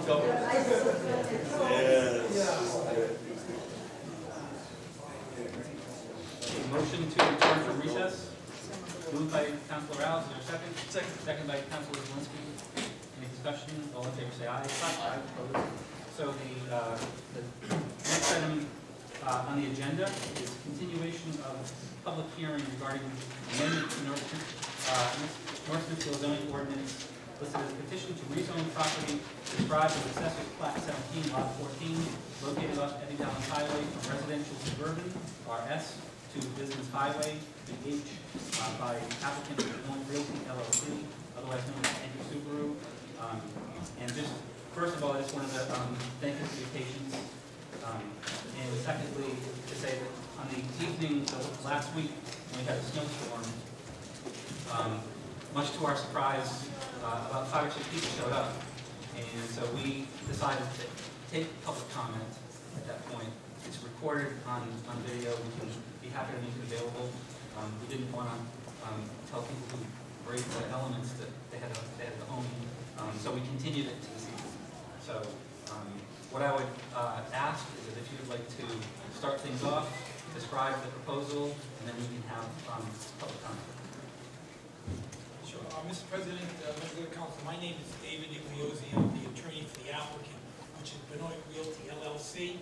go. Motion to return from recess. Moved by Councilor Rouse. Is there a second? Second by Councilor Zelinski. Any discussion? All in favor say aye. Aye. Opposed? So the next item on the agenda is continuation of public hearing regarding amendment to North Smithfield zoning ordinance listed as a petition to rezone property described as Assessor's Plat 17, Lot 14, located off Eddie Downs Highway from residential suburban, RS, to business highway, BH, by applicant Illinois Realty LLC, otherwise known as Andy Subaru. And just, first of all, I just wanted to thank you for your patience. And secondly, to say that on the evening of last week, when we had a snowstorm, much to our surprise, about 5 or 6 people showed up. And so we decided to take public comment at that point. It's recorded on video. We can be happy to make it available. We didn't want to tell people who braved the elements that they had to own. So we continued it to this evening. So what I would ask is that if you would like to start things off, describe the proposal, and then we can have public comment. Sure. Mr. President, members of the council, my name is David Igliozzi. I'm the attorney for the applicant, which is Benoit Realty LLC,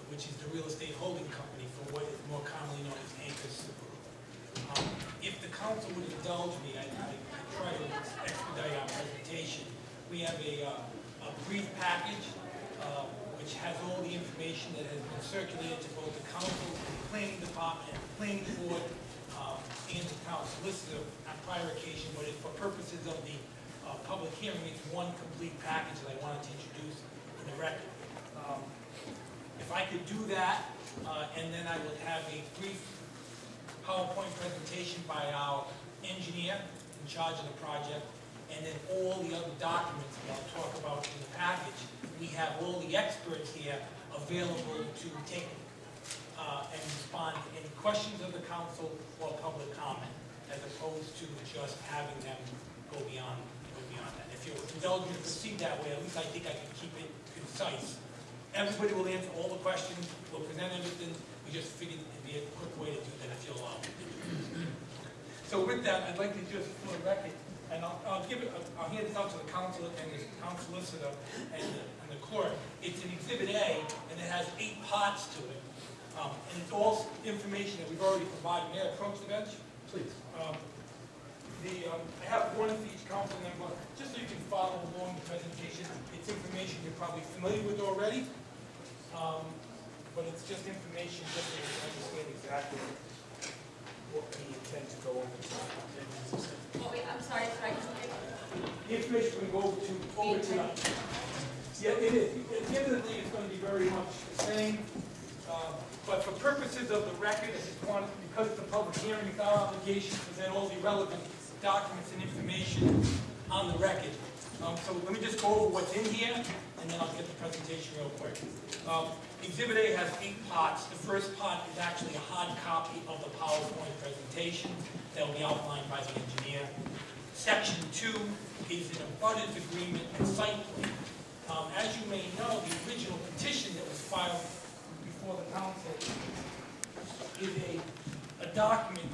which is the real estate holding company for what is more commonly known as Anchor Subaru. If the council would indulge me, I try to expedite our presentation. We have a brief package which has all the information that has been circulated to both the council, the planning department, and the planning board, and the town solicitor on prior occasion, but for purposes of the public hearing, it's one complete package that I wanted to introduce in the record. If I could do that, and then I would have a brief PowerPoint presentation by our engineer in charge of the project, and then all the other documents that I'll talk about in the package. We have all the experts here available to take and respond to any questions of the council or public comment, as opposed to just having them go beyond that. If you're indulged to proceed that way, at least I think I can keep it concise. Everybody will answer all the questions, we'll present everything. We just figured it'd be a quick way to do that if you'll allow me. So with that, I'd like to just, for the record, and I'll hand this out to the council and the town solicitor and the clerk. It's an Exhibit A, and it has 8 parts to it. And it's all information that we've already provided. May I approach the bench? Please. I have one for each council member, just so you can follow along the presentation. It's information you're probably familiar with already, but it's just information just so you understand exactly what we intend to go over. Oh, wait, I'm sorry. The information we go over tonight. Yeah, it is. At the end of the day, it's going to be very much the same. But for purposes of the record, I just wanted, because it's a public hearing, it's our obligation to present all the relevant documents and information on the record. So let me just go over what's in here, and then I'll get the presentation real quick. Exhibit A has 8 parts. The first part is actually a hard copy of the PowerPoint presentation that will be outlined by the engineer. Section 2 is an abutters agreement and site plan. As you may know, the original petition that was filed before the council is a document,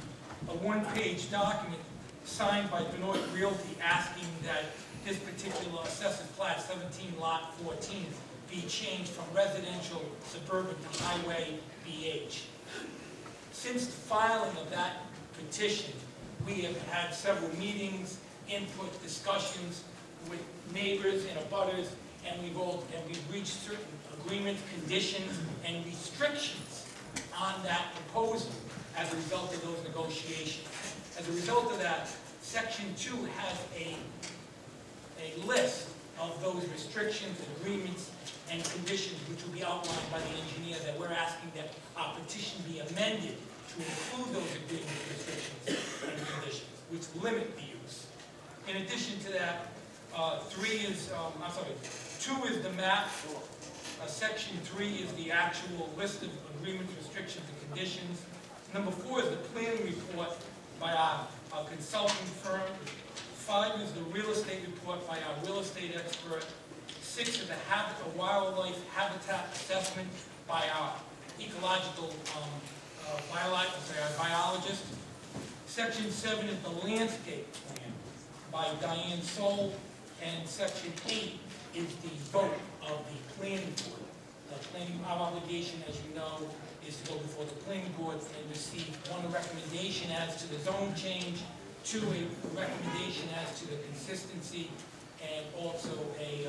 a 1-page document signed by Benoit Realty asking that this particular Assessor's Plat 17 Lot 14 be changed from residential suburban to highway BH. Since the filing of that petition, we have had several meetings, input, discussions with neighbors and abutters, and we've reached certain agreements, conditions, and restrictions on that proposal as a result of those negotiations. As a result of that, Section 2 has a list of those restrictions, agreements, and conditions which will be outlined by the engineer that we're asking that our petition be amended to include those agreements, restrictions, and conditions, which limit the use. In addition to that, 2 is the map. Section 3 is the actual list of agreements, restrictions, and conditions. Number 4 is the planning report by our consulting firm. 5 is the real estate report by our real estate expert. 6 is a wildlife habitat assessment by our ecological biologist. Section 7 is the landscape plan by Diane Soul, and Section 8 is the vote of the planning board. Our obligation, as you know, is to go before the planning board and receive one, a recommendation as to the zone change, 2, a recommendation as to the consistency, and also a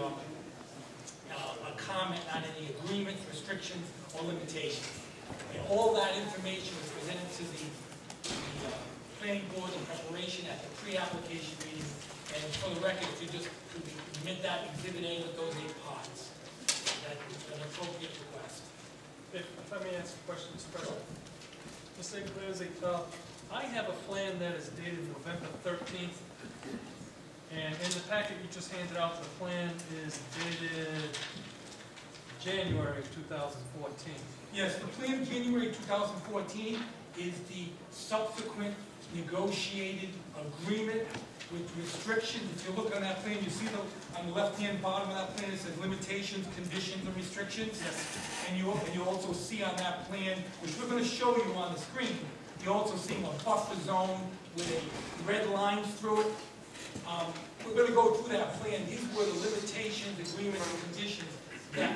comment on any agreements, restrictions, or limitations. And all that information was presented to the planning board in preparation at the pre-application meeting. And for the record, if you just could admit that Exhibit A with those 8 parts, that is an appropriate request. If I may ask a question, Mr. President. Mr. Iglesias, I have a plan that is dated November 13th, and in the packet you just handed out, the plan is dated January of 2014. Yes, the plan of January 2014 is the subsequent negotiated agreement with restrictions. If you look on that plan, you see on the left-hand bottom of that plan, it says limitations, conditions, and restrictions. Yes. And you also see on that plan, which we're going to show you on the screen, you also see a buffer zone with a red lines through it. We're going to go through that plan. These were the limitations, agreements, and conditions that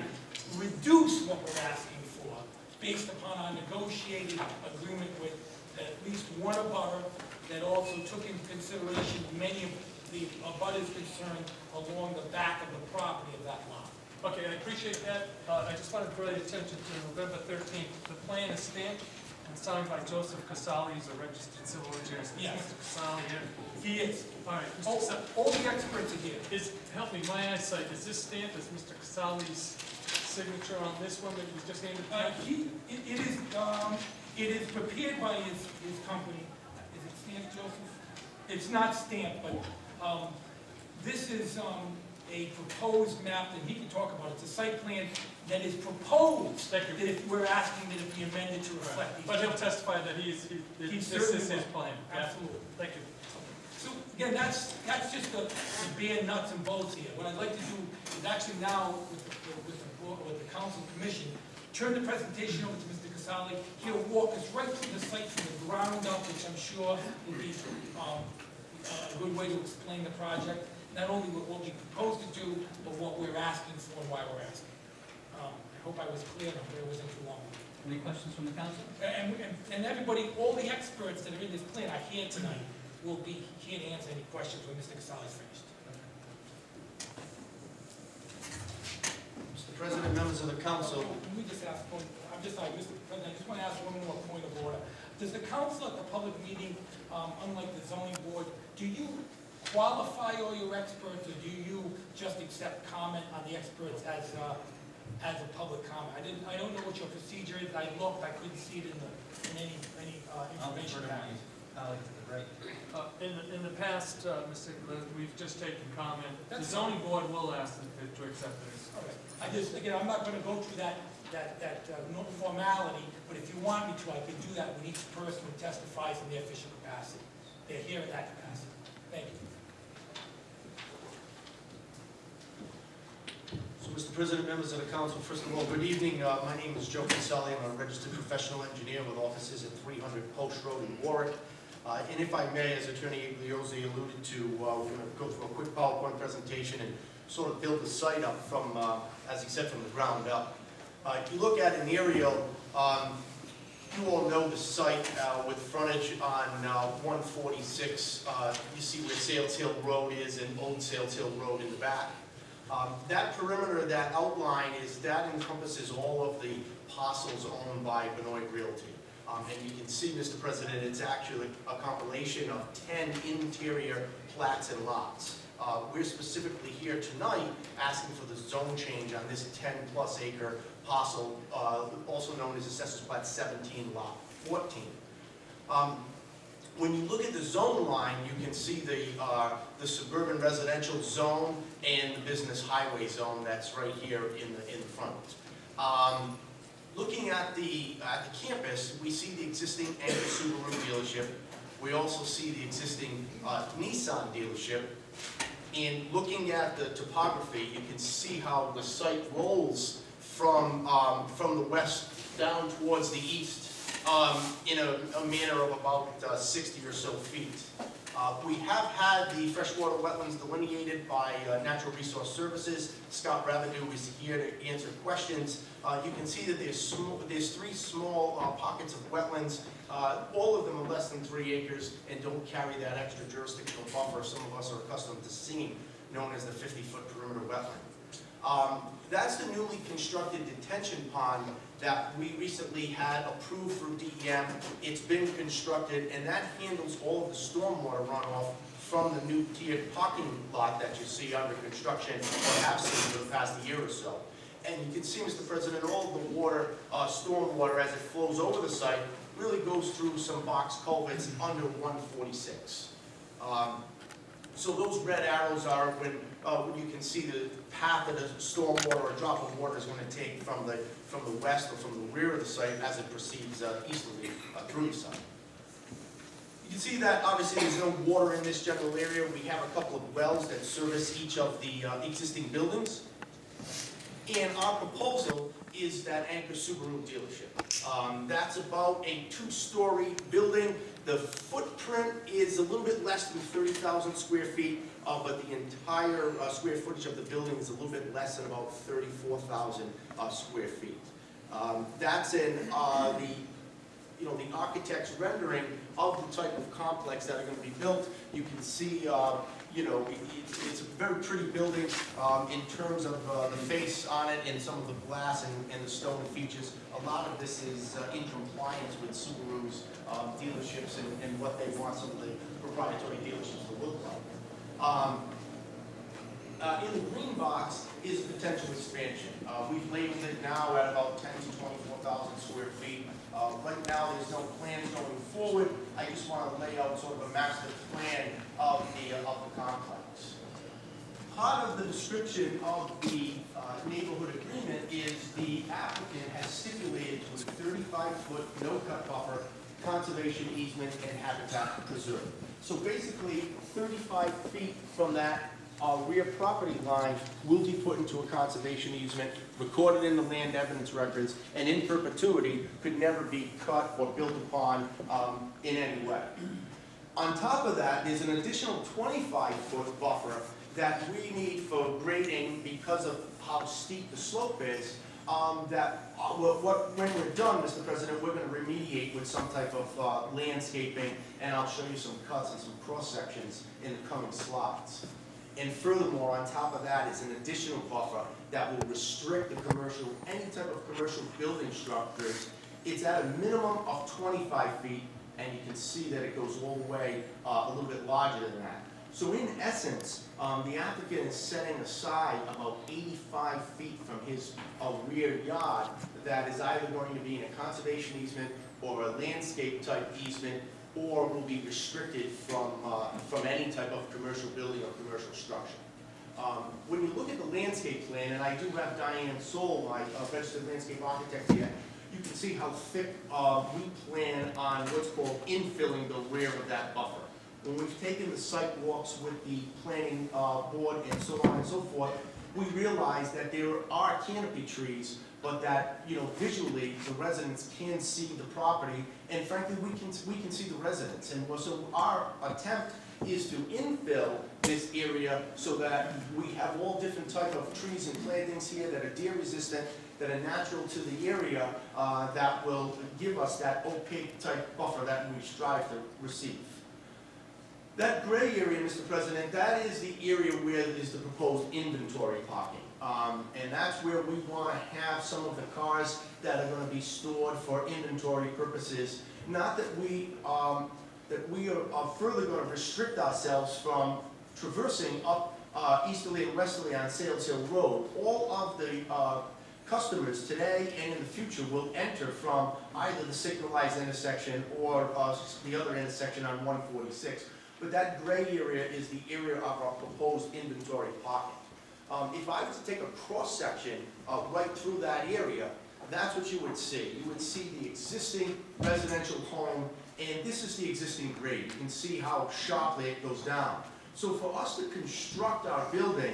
reduce what we're asking for based upon our negotiated agreement with at least one abutter that also took into consideration many of the abutters concerned along the back of the property of that lot. Okay, I appreciate that. I just wanted to draw your attention to November 13th. The plan is stamped and signed by Joseph Casali, who's a registered civil engineer. Is Yes. Mr. Casali here? He is. All right, Mr. Casali, All the experts are here. help me, my eyesight, is this stamped as Mr. Casali's signature on this one that you just handed me? It is prepared by his company. Is it stamped, Joseph? It's not stamped, but this is a proposed map that he can talk about. It's a site plan that is proposed. Thank you. That if we're asking that it be amended to reflect these. But he'll testify that this is his plan. Yeah. Absolutely. Thank you. So again, that's just the bare nuts and bolts here. What I'd like to do is actually now, with the council commission, turn the presentation over to Mr. Casali. He'll walk us right through the site from the ground up, which I'm sure will be a good way to explain the project. Not only what we propose to do, but what we're asking for and why we're asking. I hope I was clear enough, but it wasn't too long. Any questions from the council? And everybody, all the experts that are in this plan are here tonight, will be here to answer any questions when Mr. Casali's finished. Mr. President, members of the council. Can we just ask one, I'm just sorry, Mr. President, I just want to ask one more point of order. Does the council at the public meeting, unlike the zoning board, do you qualify all your experts, or do you just accept comment on the experts as a public comment? I don't know what your procedure is. I looked, I couldn't see it in any information. Colleague to the right. In the past, Mr. Iglesias, we've just taken comment. The That's zoning board will ask them to accept this. All right. Again, I'm not going to go through that formality, but if you want me to, I can do that with each person who testifies in their official capacity. They're here in that capacity. Thank you. So, Mr. President, members of the council, first of all, good evening. My name is Joe Casali. I'm a registered professional engineer with offices at 300 Post Road in Warwick. And if I may, as Attorney Iglesias alluded to, we're going to go through a quick PowerPoint presentation and sort of build the site up from, as he said, from the ground up. If you look at an aerial, you all know the site with frontage on 146. You see where Sales Hill Road is and Old Sales Hill Road in the back. That perimeter, that outline, that encompasses all of the parcels owned by Benoit Realty. And you can see, Mr. President, it's actually a compilation of 10 interior plats and lots. We're specifically here tonight asking for the zone change on this 10-plus acre parcel, also known as Assessors Plat 17, Lot 14. When you look at the zone line, you can see the suburban residential zone and the business highway zone that's right here in the front. Looking at the campus, we see the existing Anchor Subaru dealership. We also see the existing Nissan dealership. And looking at the topography, you can see how the site rolls from the west down towards the east in a manner of about 60 or so feet. We have had the freshwater wetlands delineated by Natural Resource Services. Scott Rabideau is here to answer questions. You can see that there's three small pockets of wetlands. All of them are less than 3 acres and don't carry that extra jurisdictional buffer some of us are accustomed to seeing, known as the 50-foot perimeter wetland. That's the newly constructed detention pond that we recently had approved through DEM. It's been constructed, and that handles all of the stormwater runoff from the new tiered parking lot that you see under construction or have seen for the past year or so. And you can see, Mr. President, all of the water, stormwater, as it flows over the site, really goes through some box culverts under 146. So those red arrows are when you can see the path that a stormwater or a drop of water is going to take from the west or from the rear of the site as it proceeds easterly through the site. You can see that obviously there's no water in this general area. We have a couple of wells that service each of the existing buildings. And our proposal is that Anchor Subaru dealership. That's about a 2-story building. The footprint is a little bit less than 30,000 square feet, but the entire square footage of the building is a little bit less than about 34,000 square feet. That's in the architect's rendering of the type of complex that are going to be built. You can see, it's a very pretty building in terms of the face on it and some of the glass and the stone features. A lot of this is in compliance with Subaru's dealerships and what they want some of the proprietary dealerships to look like. In the green box is potential expansion. We've labeled it now at about 10 to 24,000 square feet. Right now, there's no plans going forward. I just want to lay out sort of a master plan of the complex. Part of the description of the neighborhood agreement is the applicant has stipulated to a 35-foot no-cut buffer, conservation easement, and habitat preserve. So basically, 35 feet from that rear property line will be put into a conservation easement, recorded in the land evidence records, and in perpetuity could never be cut or built upon in any way. On top of that, there's an additional 25-foot buffer that we need for grading because of how steep the slope is. When we're done, Mr. President, we're going to remediate with some type of landscaping, and I'll show you some cuts and some cross sections in the coming slides. And furthermore, on top of that is an additional buffer that will restrict any type of commercial building structures. It's at a minimum of 25 feet, and you can see that it goes all the way a little bit larger than that. So in essence, the applicant is setting aside about 85 feet from his rear yard that is either going to be in a conservation easement or a landscape type easement, or will be restricted from any type of commercial building or commercial structure. When you look at the landscape plan, and I do have Diane Soul, my registered landscape architect here, you can see how thick we plan on what's called infilling the rear of that buffer. When we've taken the site walks with the planning board and so on and so forth, we realize that there are canopy trees, but that visually the residents can see the property, and frankly we can see the residents. And so our attempt is to infill this area so that we have all different type of trees and plantings here that are deer resistant, that are natural to the area, that will give us that opaque type buffer that we strive to receive. That gray area, Mr. President, that is the area where is the proposed inventory parking. And that's where we want to have some of the cars that are going to be stored for inventory purposes. Not that we are further going to restrict ourselves from traversing up easterly and westerly on Sales Hill Road. All of the customers today and in the future will enter from either the signalized intersection or the other intersection on 146. But that gray area is the area of our proposed inventory parking. If I was to take a cross-section right through that area, that's what you would see. You would see the existing residential home, and this is the existing grade. You can see how sharply it goes down. So for us to construct our building,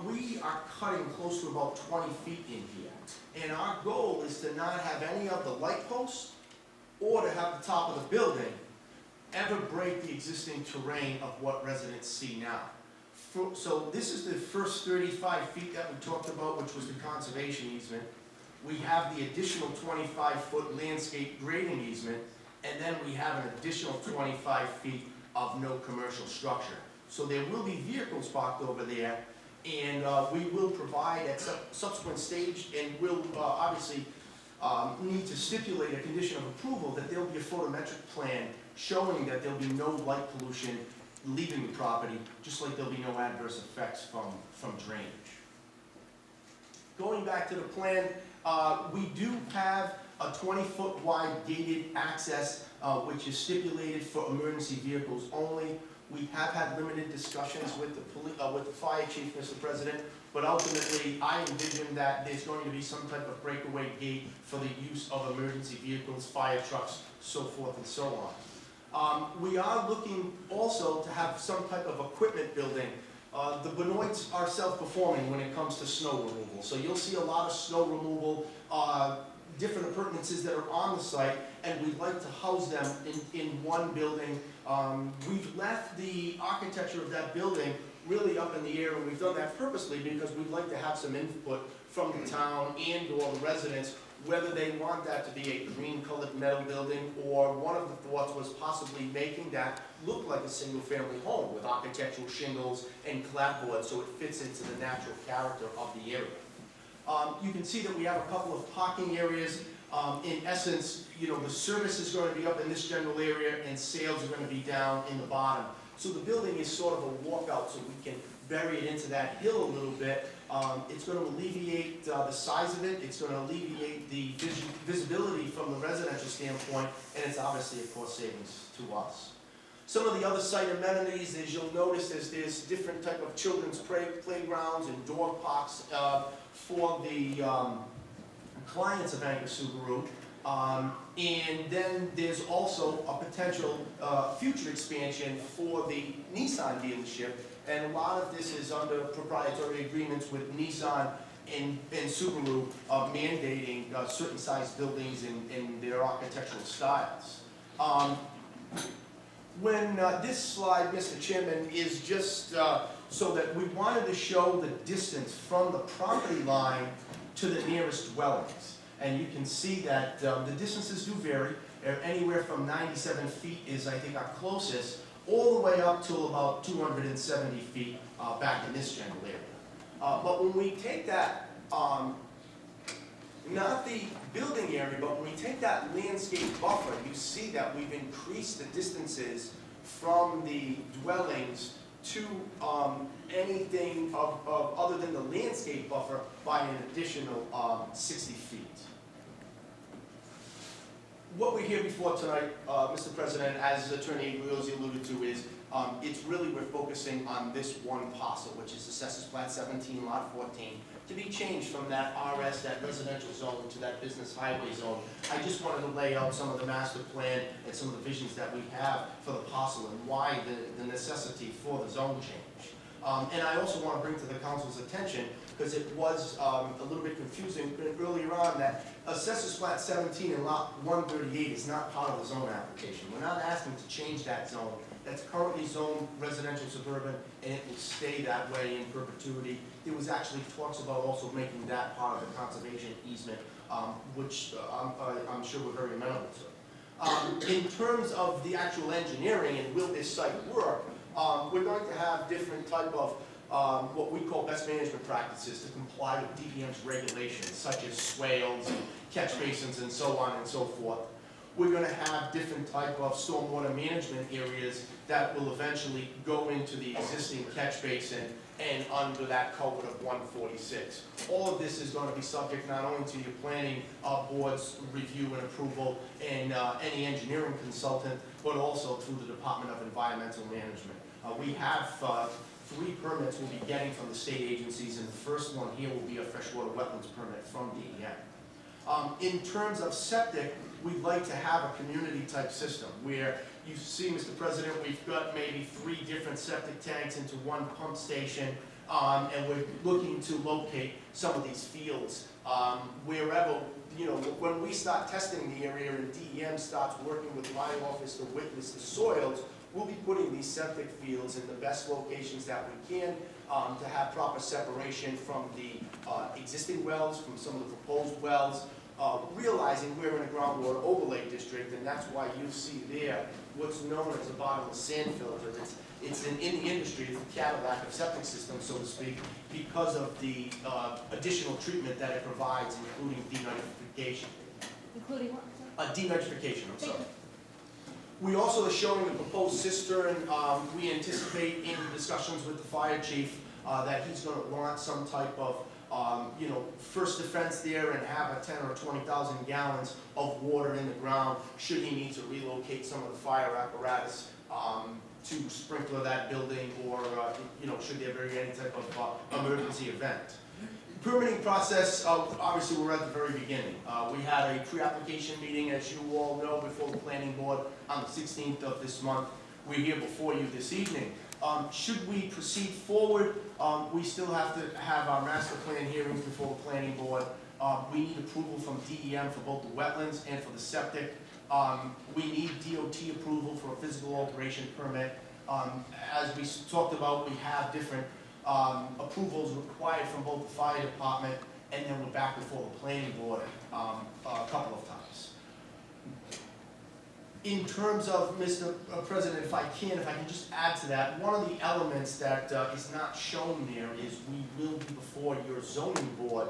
we are cutting close to about 20 feet in here. And our goal is to not have any of the light posts or to have the top of the building ever break the existing terrain of what residents see now. So this is the first 35 feet that we talked about, which was the conservation easement. We have the additional 25-foot landscape grading easement, and then we have an additional 25 feet of no commercial structure. So there will be vehicles parked over there, and we will provide at subsequent stage, and we'll obviously need to stipulate a condition of approval that there'll be a photometric plan showing that there'll be no light pollution leaving the property, just like there'll be no adverse effects from drainage. Going back to the plan, we do have a 20-foot wide gated access, which is stipulated for emergency vehicles only. We have had limited discussions with the fire chief, Mr. President, but ultimately I envision that there's going to be some type of breakaway gate for the use of emergency vehicles, fire trucks, so forth and so on. We are looking also to have some type of equipment building. The Benoits are self-performing when it comes to snow removal. So you'll see a lot of snow removal, different appurtenances that are on the site, and we'd like to house them in one building. We've left the architecture of that building really up in the air, and we've done that purposely because we'd like to have some input from the town and or the residents, whether they want that to be a green-colored metal building, or one of the thoughts was possibly making that look like a single-family home with architectural shingles and clapboard so it fits into the natural character of the area. You can see that we have a couple of parking areas. In essence, the service is going to be up in this general area and sales are going to be down in the bottom. So the building is sort of a walkout, so we can bury it into that hill a little bit. It's going to alleviate the size of it, it's going to alleviate the visibility from the residential standpoint, and it's obviously a cost savings to us. Some of the other site amenities, as you'll notice, there's different type of children's playgrounds and dog parks for the clients of Anchor Subaru. And then there's also a potential future expansion for the Nissan dealership, and a lot of this is under proprietary agreements with Nissan and Subaru mandating certain size buildings in their architectural styles. When this slide, Mr. Chairman, is just so that we wanted to show the distance from the property line to the nearest dwellings. And you can see that the distances do vary. Anywhere from 97 feet is, I think, our closest, all the way up to about 270 feet back in this general area. But when we take that, not the building area, but when we take that landscape buffer, you see that we've increased the distances from the dwellings to anything other than the landscape buffer by an additional 60 feet. What we're here before tonight, Mr. President, as Attorney Igliozzi alluded to, is it's really we're focusing on this one parcel, which is Assessors Plat 17, Lot 14, to be changed from that RS, that residential zone, to that business highway zone. I just wanted to lay out some of the master plan and some of the visions that we have for the parcel and why the necessity for the zone change. And I also want to bring to the council's attention, because it was a little bit confusing earlier on, that Assessors Plat 17 and Lot 138 is not part of the zone application. We're not asking to change that zone. That's currently zoned residential suburban, and it will stay that way in perpetuity. There was actually talks about also making that part of the conservation easement, which I'm sure we're very amenable to. In terms of the actual engineering and will this site work, we're going to have different type of what we call best management practices to comply with DEM's regulations, such as swales and catch basins and so on and so forth. We're going to have different type of stormwater management areas that will eventually go into the existing catch basin and under that code of 146. All of this is going to be subject not only to your planning board's review and approval and any engineering consultant, but also through the Department of Environmental Management. We have 3 permits we'll be getting from the state agencies, and the first one here will be a freshwater wetlands permit from DEM. In terms of septic, we'd like to have a community type system where you see, Mr. President, we've got maybe 3 different septic tanks into 1 pump station, and we're looking to locate some of these fields. Wherever, when we start testing the area and DEM starts working with my office to witness the soils, we'll be putting these septic fields in the best locations that we can to have proper separation from the existing wells, from some of the proposed wells, realizing we're in a groundwater overlay district, and that's why you see there what's known as a bottomless sand filter. It's in the industry, it's the Cadillac of septic systems, so to speak, because of the additional treatment that it provides, including denitrification. Including what? Denitrification, I'm sorry. We also are showing a proposed cistern. We anticipate in discussions with the fire chief that he's going to want some type of first defense there and have a 10 or 20,000 gallons of water in the ground should he need to relocate some of the fire apparatus to sprinkler that building, or should there be any type of emergency event. Permitting process, obviously we're at the very beginning. We had a pre-application meeting, as you all know, before the planning board on the 16th of this month. We're here before you this evening. Should we proceed forward, we still have to have our master plan hearings before the planning board. We need approval from DEM for both the wetlands and for the septic. We need DOT approval for a physical alteration permit. As we talked about, we have different approvals required from both the fire department, and then we're back before the planning board a couple of times. In terms of, Mr. President, if I can just add to that, one of the elements that is not shown there is we will be before your zoning board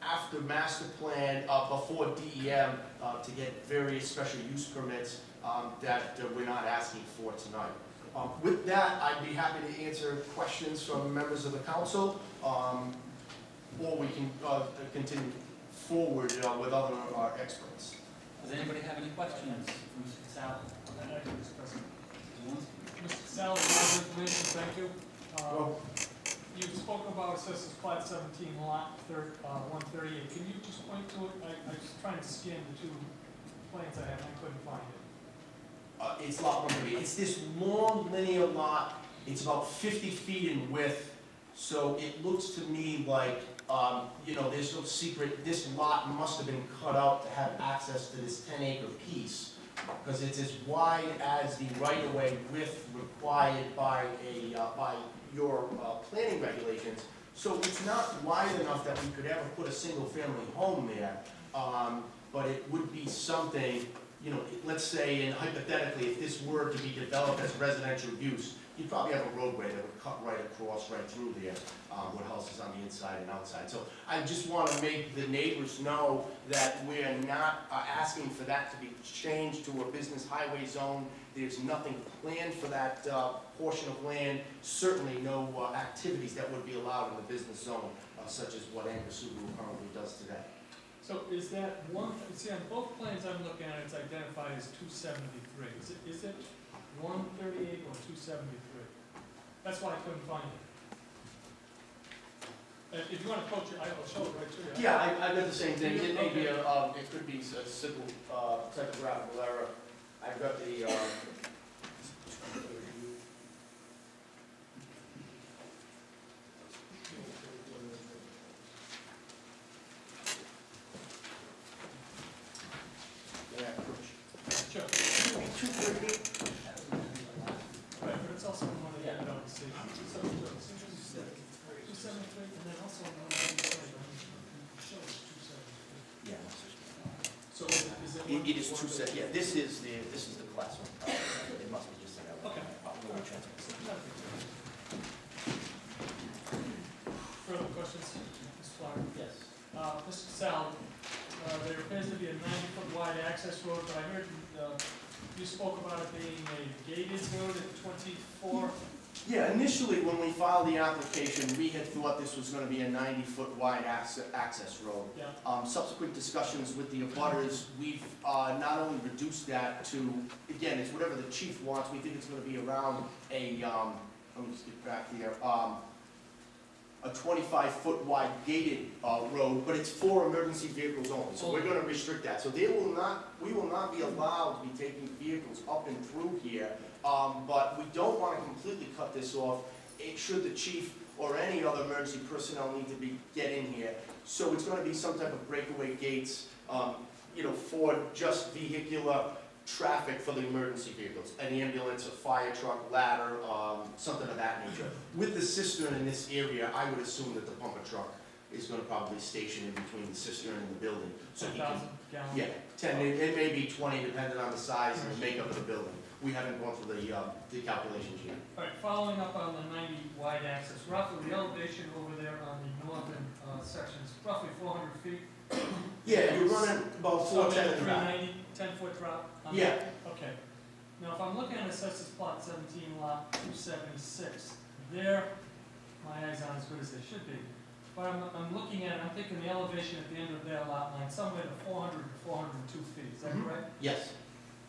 after master plan, before DEM, to get various special use permits that we're not asking for tonight. With that, I'd be happy to answer questions from members of the council, or we can continue forward with other experts. Does anybody have any questions for Mr. Casale? Mr. Casale, a lot of information, thank you. You spoke about Assessors Plat 17, Lot 138. Can you just point to it? I was trying to scan the 2 plans I have, and I couldn't find it. It's lot 138. It's this long linear lot. It's about 50 feet in width. So it looks to me like, there's no secret. This lot must have been cut out to have access to this 10-acre piece, because it's as wide as the right-of-way width required by your planning regulations. So it's not wide enough that we could ever put a single-family home there, but it would be something. Let's say, and hypothetically, if this were to be developed as residential use, you'd probably have a roadway that would cut right across, right through there, with houses on the inside and outside. So I just want to make the neighbors know that we're not asking for that to be changed to a business highway zone. There's nothing planned for that portion of land, certainly no activities that would be allowed in the business zone, such as what Anchor Subaru currently does today. So is that one, see on both plans I'm looking at, it's identified as 273. Is it 138 or 273? That's why I couldn't find it. If you want to approach it, I'll show it right to you. Yeah, I've got the same thing. It may be it could be a simple typographical error. I've got the, Sure. Right, but it's also one of the other decisions. 273, and then also on the other side, shows 273. yeah. So is it? It is 270. Yeah, this is the class one. It must be just an error. Okay. Transfer. Further questions, Mr. Flower? Yes. Mr. Casale, there appears to be a 90-foot wide access road, but I heard you spoke about it being a gated road at 24. Yeah, initially when we filed the application, we had thought this was going to be a 90-foot wide access road. Yeah. Subsequent discussions with the abutters, we've not only reduced that to, again, it's whatever the chief wants. We think it's going to be around a, let me just get back here, a 25-foot wide gated road, but it's for emergency vehicles only. So we're gonna restrict that. So we will not be allowed to be taking vehicles up and through here, but we don't wanna completely cut this off. Should the chief or any other emergency personnel need to get in here. So it's gonna be some type of breakaway gates, for just vehicular traffic for the emergency vehicles, an ambulance, a fire truck, ladder, something of that nature. With the cistern in this area, I would assume that the pumper truck is gonna probably station in between the cistern and the building. So he can, 1,000 gallons? yeah, 10, it may be 20, depending on the size and the makeup of the building. We haven't gone through the calculations yet. All right, following up on the 90 wide axis, roughly the elevation over there on the northern section is roughly 400 feet. Yeah, you're running about So 410 in the back. 390, 10-foot drop? on Yeah. that? Okay. Now, if I'm looking at Assessors Plot 17, Lot 276, there, my eyes aren't as good as they should be. But I'm looking at, I'm thinking the elevation at the end of their lot line, somewhere to 400 to 402 feet, is that Mhm. correct? Yes.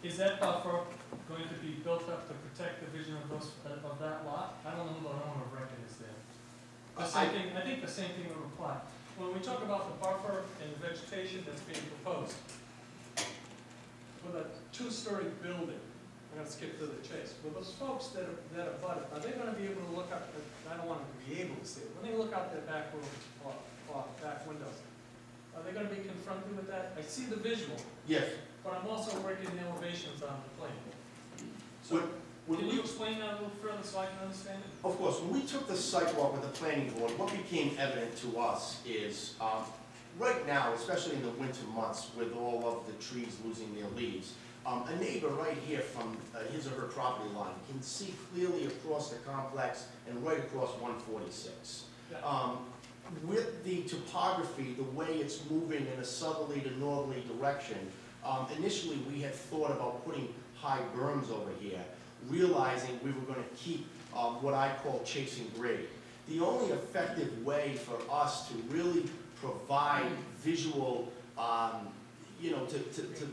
Is that buffer going to be built up to protect the vision of that lot? I don't know who the owner of record is there. The same thing, I think the same thing would apply. When we talk about the buffer and the vegetation that's being proposed, with a two-story building, I'm gonna skip to the chase, with those folks that abut it, are they gonna be able to look up, I don't want them to be able to see it, when they look out their back room or back windows, are they gonna be confronted with that? I see the visual, Yes. but I'm also working the elevations on the plane. When- So, when can we- you explain that a little further so I can understand it? Of course, when we took the sidewalk with the planning board, what became evident to us is, right now, especially in the winter months with all of the trees losing their leaves, a neighbor right here from his or her property line can see clearly across the complex and right across 146. Yeah. With the topography, the way it's moving in a southerly to northerly direction, initially we had thought about putting high berms over here, realizing we were going to keep what I call chasing grade. The only effective way for us to really provide visual, to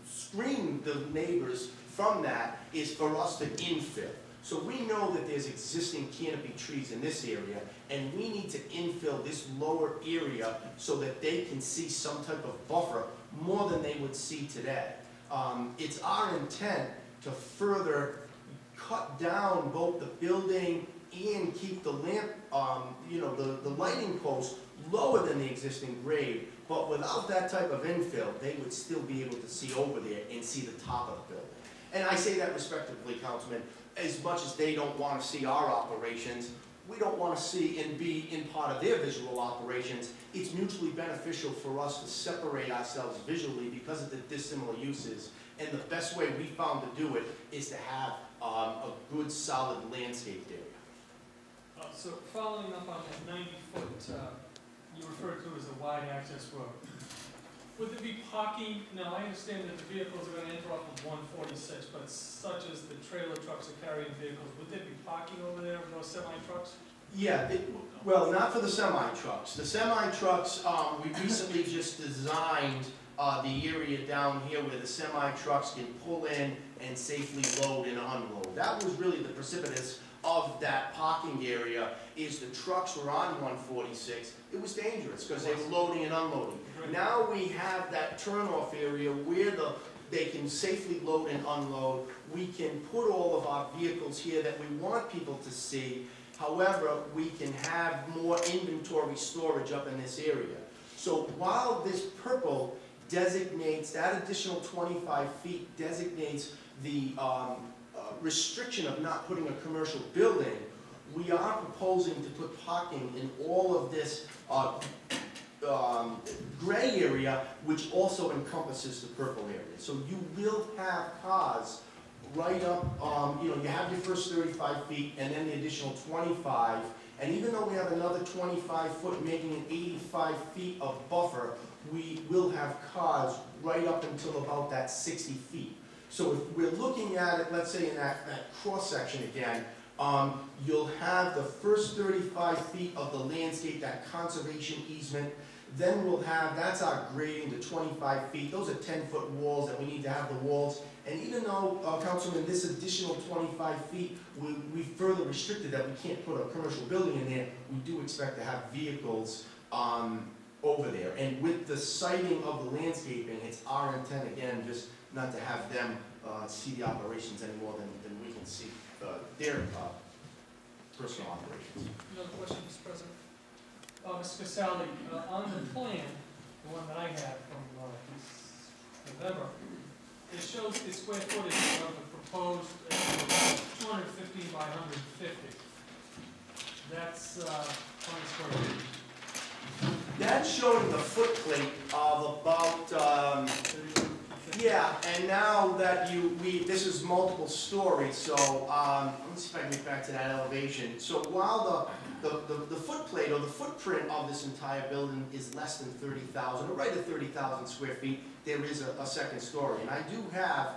screen the neighbors from that is for us to infill. So we know that there's existing canopy trees in this area, and we need to infill this lower area so that they can see some type of buffer more than they would see today. It's our intent to further cut down both the building and keep the lamp, the lighting posts lower than the existing grade, but without that type of infill, they would still be able to see over there and see the top of the building. And I say that respectively, Councilman, as much as they don't want to see our operations, we don't want to see and be in part of their visual operations. It's mutually beneficial for us to separate ourselves visually because of the dissimilar uses. And the best way we found to do it is to have a good, solid landscaped area. So following up on that 90-foot, you referred to as a wide access road. Would there be parking? Now, I understand that the vehicles are going to enter off of 146, but such as the trailer trucks are carrying vehicles, would there be parking over there of those semi-trucks? Yeah, well, not for the semi-trucks. The semi-trucks, we recently just designed the area down here where the semi-trucks can pull in and safely load and unload. That was really the precipitous of that parking area, is the trucks were on 146. It was dangerous because they were loading and unloading. Now we have that turnoff area where they can safely load and unload. We can put all of our vehicles here that we want people to see. However, we can have more inventory storage up in this area. So while this purple designates, that additional 25 feet designates the restriction of not putting a commercial building, we are proposing to put parking in all of this gray area, which also encompasses the purple area. So you will have cars right up, you have your first 35 feet and then the additional 25. And even though we have another 25 foot, making it 85 feet of buffer, we will have cars right up until about that 60 feet. So if we're looking at it, let's say in that cross section again, You'll have the first 35 feet of the landscape, that conservation easement. Then we'll have, that's our grading, the 25 feet. Those are 10-foot walls that we need to have the walls. And even though, Councilman, this additional 25 feet, we further restricted that we can't put a commercial building in there, we do expect to have vehicles over there. And with the sighting of the landscaping, it's our intent, again, just not to have them see the operations any more than we can see their personal operations. Another question, Mr. President. Mr. Casali, on the plan, the one that I had from this November, it shows the square footage of the proposed 215 by 150. That's 20 square feet. That's showing the footplate of about, yeah, and now that this is multiple stories, so, let me see if I can get back to that elevation. So while the footplate or the footprint of this entire building is less than 30,000, or right at 30,000 square feet, there is a second story. And I do have,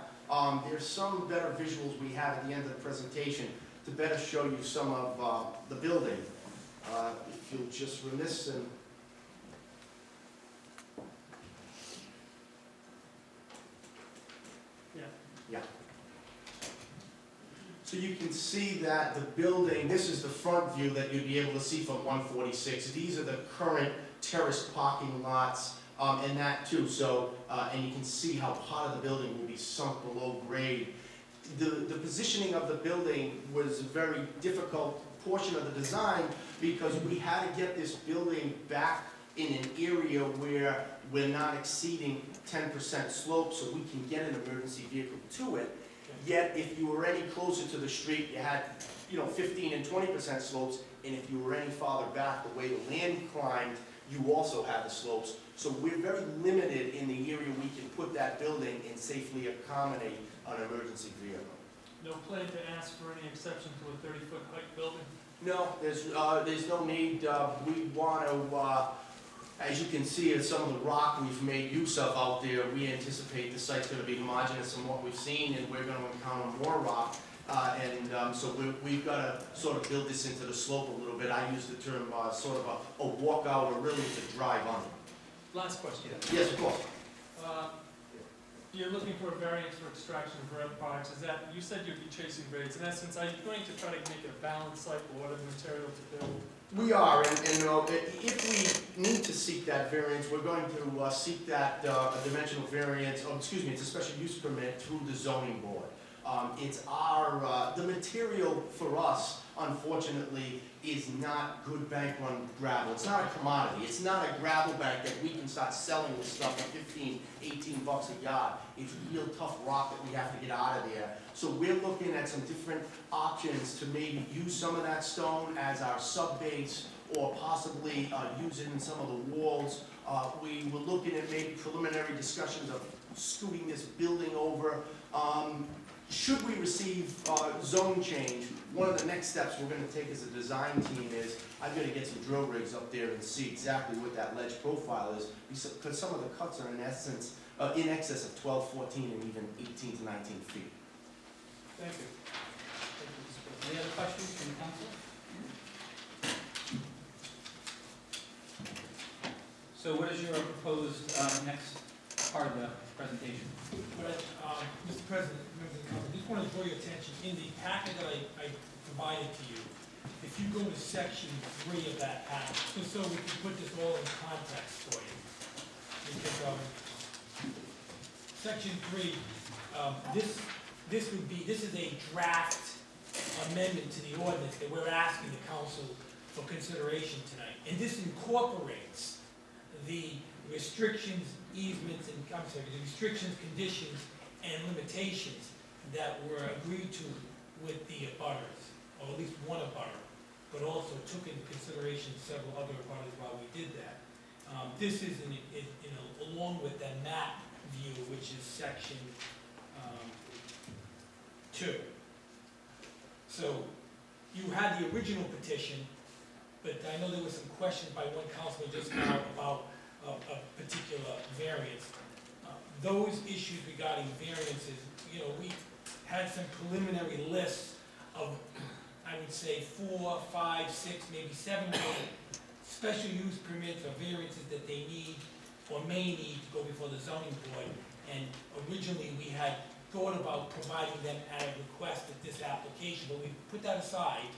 there's some better visuals we have at the end of the presentation to better show you some of the building. If you'll just remiss and yeah. So you can see that the building, this is the front view that you'd be able to see from 146. These are the current terraced parking lots, and that too. So, and you can see how part of the building will be sunk below grade. The positioning of the building was a very difficult portion of the design because we had to get this building back in an area where we're not exceeding 10% slope, so we can get an emergency vehicle to it. Yet, if you were any closer to the street, you had, 15 and 20% slopes, and if you were any farther back, the way the land climbed, you also had the slopes. So we're very limited in the area we can put that building and safely accommodate an emergency vehicle. No plan to ask for any exception to a 30-foot height building? No, there's no need. We want to, as you can see, in some of the rock we've made use of out there, we anticipate the site's going to be homogeneous from what we've seen, and we're going to encounter more rock. So we've got to sort of build this into the slope a little bit. I use the term sort of a walkout, or really to drive on it. Last question. Yes, of course. You're looking for a variance for extraction of red products. Is that, you said you'd be chasing grades. In essence, are you going to try to make it a balanced site for whatever material to build? We are, and if we need to seek that variance, we're going to seek that a dimensional variance, it's a special use permit through the zoning board. It's the material for us, unfortunately, is not good bank run gravel. It's not a commodity. It's not a gravel bank that we can start selling this stuff at 15, 18 bucks a yard. It's real tough rock that we have to get out of there. So we're looking at some different options to maybe use some of that stone as our sub-base, or possibly use it in some of the walls. We were looking at maybe preliminary discussions of scooting this building over. Should we receive zone change, one of the next steps we're going to take as a design team is I'm going to get some drill rigs up there and see exactly what that ledge profile is, because some of the cuts are in essence in excess of 12, 14, and even 18 to 19 feet. Thank you. Any other questions from the council? So what is your proposed next part of the presentation? Mr. President, members of the council, I just want to draw your attention, in the packet that I provided to you, if you go to section 3 of that packet, just so we can put this all in context for you. Because, section 3, this is a draft amendment to the ordinance that we're asking the council for consideration tonight. And this incorporates the restrictions, easements, and, the restrictions, conditions, and limitations that were agreed to with the abutters, or at least one abutter, but also took into consideration several other abutters while we did that. This is along with the map view, which is section 2. So you had the original petition, but I know there was some questions by one councilman just now about a particular variance. Those issues regarding variances, we had some preliminary lists of I would say 4, 5, 6, maybe 7 more special use permits or variances that they need or may need to go before the zoning board. And originally, we had thought about providing them at a request at this application, but we put that aside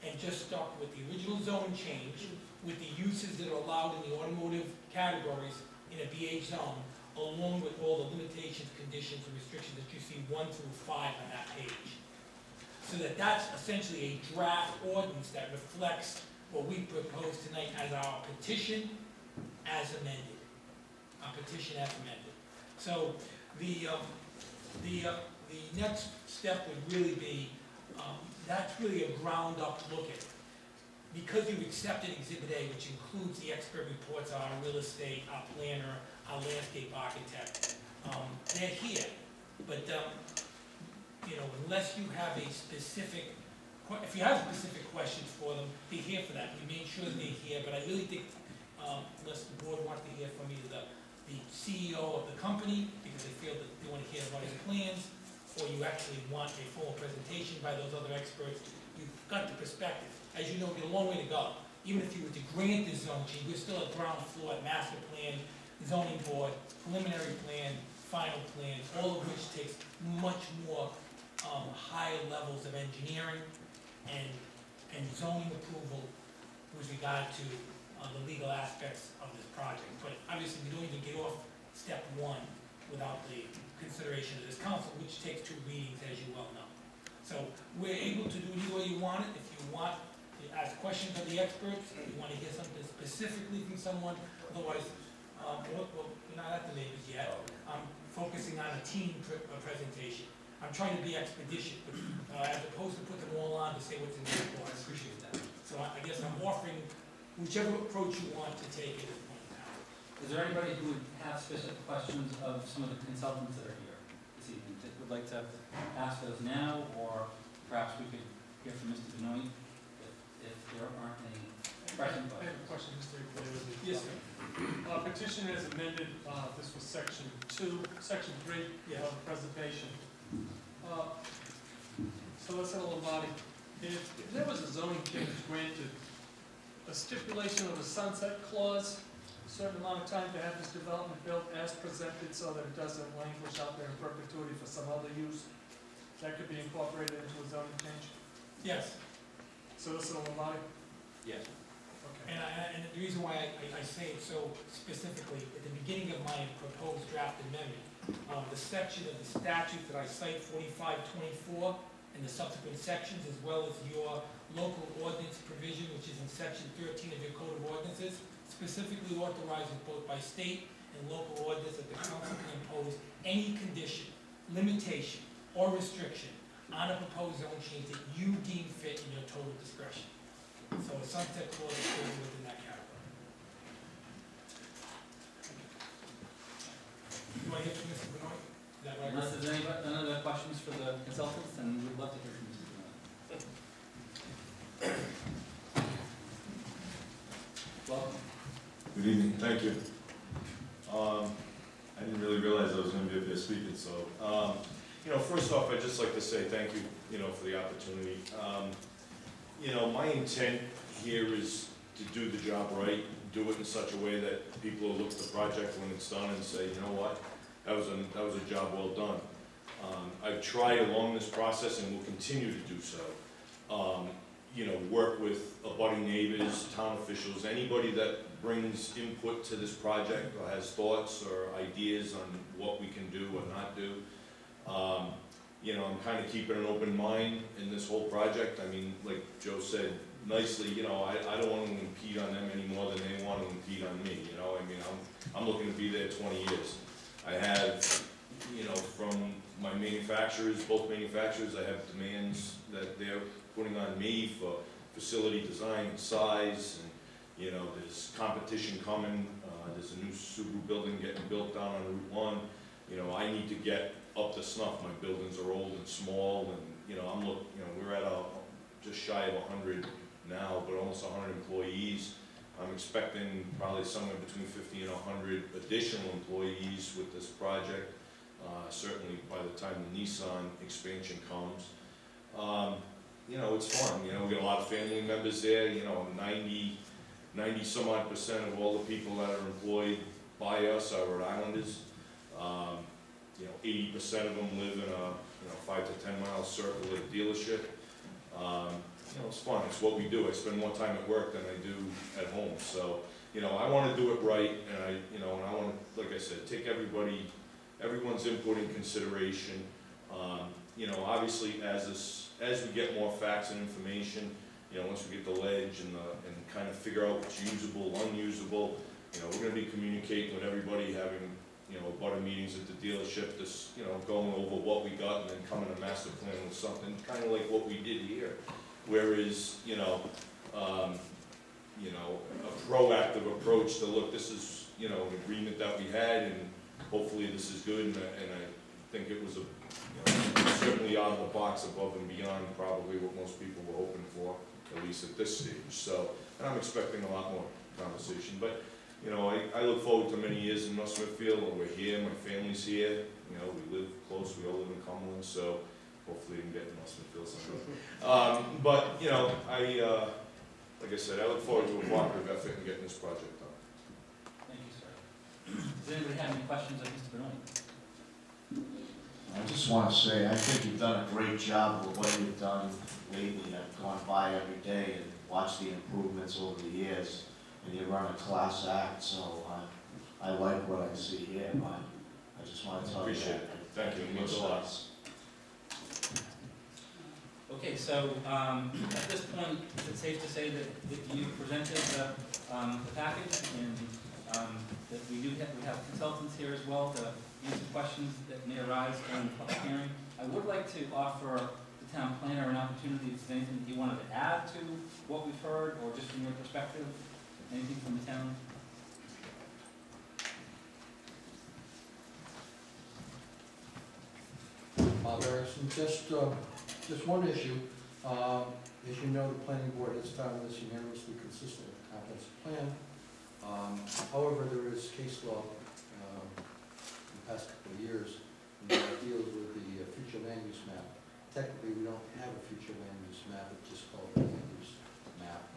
and just stuck with the original zone change, with the uses that are allowed in the automotive categories in a BH zone, along with all the limitations, conditions, and restrictions that you see 1 through 5 on that page. So that's essentially a draft ordinance that reflects what we propose tonight as our petition as amended. Our petition as amended. So the next step would really be, that's really a ground up look at it. Because you've accepted Exhibit A, which includes the expert reports on our real estate, our planner, our landscape architect, they're here. But, unless you have a specific, if you have specific questions for them, they're here for that. We made sure they're here, but I really think, unless the board wants to hear from either the CEO of the company, because they feel that they want to hear about his plans, or you actually want a full presentation by those other experts, you've got the perspective. As you know, we have a long way to go. Even if you were to grant this zone change, we're still at ground floor, at master plan, zoning board, preliminary plan, final plan, all of which takes much more higher levels of engineering and zoning approval with regard to the legal aspects of this project. But obviously, we don't even get off step 1 without the consideration of this council, which takes 2 readings, as you well know. So we're able to do it either way you want it. If you want to ask questions of the experts, if you want to hear something specifically from someone, otherwise, we're not at the neighbors yet. I'm focusing on a team presentation. I'm trying to be expeditious, as opposed to put them all on to say what's in the report. I appreciate that. So I guess I'm offering whichever approach you want to take at this point in time. Is there anybody who would have specific questions of some of the consultants that are here this evening that would like to ask those now, or perhaps we could hear from Mr. Benoit if there aren't any pressing I have a questions? question, Mr. Iglesias. Yes, sir. Petition as amended, this was section 2, section 3 Yeah. of the presentation. Solicitor Lombardi, if there was a zoning change granted, a stipulation of a sunset clause, a certain amount of time to have this development built as presented so that it doesn't languish out there in perpetuity for some other use, that could be incorporated into a zoning change? Yes. Solicitor Lombardi? Yes. Okay. And the reason why I say it so specifically, at the beginning of my proposed draft amendment, the section of the statute that I cite, 4524, and the subsequent sections, as well as your local ordinance provision, which is in section 13 of your code of ordinances, specifically authorizes both by state and local ordinance that the council can impose any condition, limitation, or restriction on a proposed zone change that you deem fit in your total discretion. So a sunset clause is still within that category. Do I hear from Mr. Benoit? Is that right? Unless there's any other questions for the consultants, then we'd love to hear from Mr. Benoit. Welcome. Good evening, thank you. I didn't really realize I was going to be up here speaking, so, first off, I'd just like to say thank you, for the opportunity. My intent here is to do the job right, do it in such a way that people will look at the project when it's done and say, you know what, that was a job well done. I've tried along this process and will continue to do so. Work with abutting neighbors, town officials, anybody that brings input to this project or has thoughts or ideas on what we can do or not do. I'm kind of keeping an open mind in this whole project. I mean, like Joe said nicely, I don't want to impede on them any more than they want to impede on me, I'm looking to be there 20 years. I have, from my manufacturers, both manufacturers, I have demands that they're putting on me for facility design and size, and, there's competition coming, there's a new Subaru building getting built down on Route 1, I need to get up to snuff. My buildings are old and small, and, we're at just shy of 100 now, but almost 100 employees. I'm expecting probably somewhere between 50 and 100 additional employees with this project, certainly by the time the Nissan expansion comes. you know, it's fun, you know, we got a lot of family members there, you know, 90 some odd % of all the people that are employed by us are Rhode Islanders. You know, 80% of them live in a, 5 to 10 mile circle of dealership. You know, it's fun, it's what we do. I spend more time at work than I do at home, so, you know, I wanna do it right, and and I wanna, like I said, take everyone's input in consideration. You know, obviously, as we get more facts and information, you know, once we get the ledge and kind of figure out what's usable, unusable, you know, we're gonna be communicating with everybody, having, butter meetings at the dealership, just, going over what we got and then coming to master plan with something, kind of like what we did here. Whereas, a proactive approach to, look, this is, an agreement that we had, and hopefully this is good, and I think it was certainly out of the box, above and beyond probably what most people were hoping for, at least at this stage. So, and I'm expecting a lot more conversation, but, I look forward to many years in North Smithfield, and we're here, my family's here, we live close, we all live in Cumberland, so hopefully we can get to North Smithfield someday. But, like I said, I look forward to a cooperative effort in getting this project done. Thank you, sir. Does anybody have any questions of Mr. Benoit? I just want to say, I think you've done a great job with what you've done lately. I've gone by every day and watched the improvements over the years, and you run a class act, so I like what I see here, but I just want to tell you that. Appreciate it. Thank you, it means a lot. Okay, so at this point, is it safe to say that you presented the package, and that we have consultants here as well to answer questions that may arise during the public hearing? I would like to offer the town planner an opportunity, if there's anything that you wanted to add to what we've heard, or just from your perspective, anything from the town? Erickson, just one issue. As you know, the planning board has found this unanimously consistent with the comprehensive plan. However, there is case law in the past couple of years that deals with the future land use map. Technically, we don't have a future land use map, it's just called a land use map.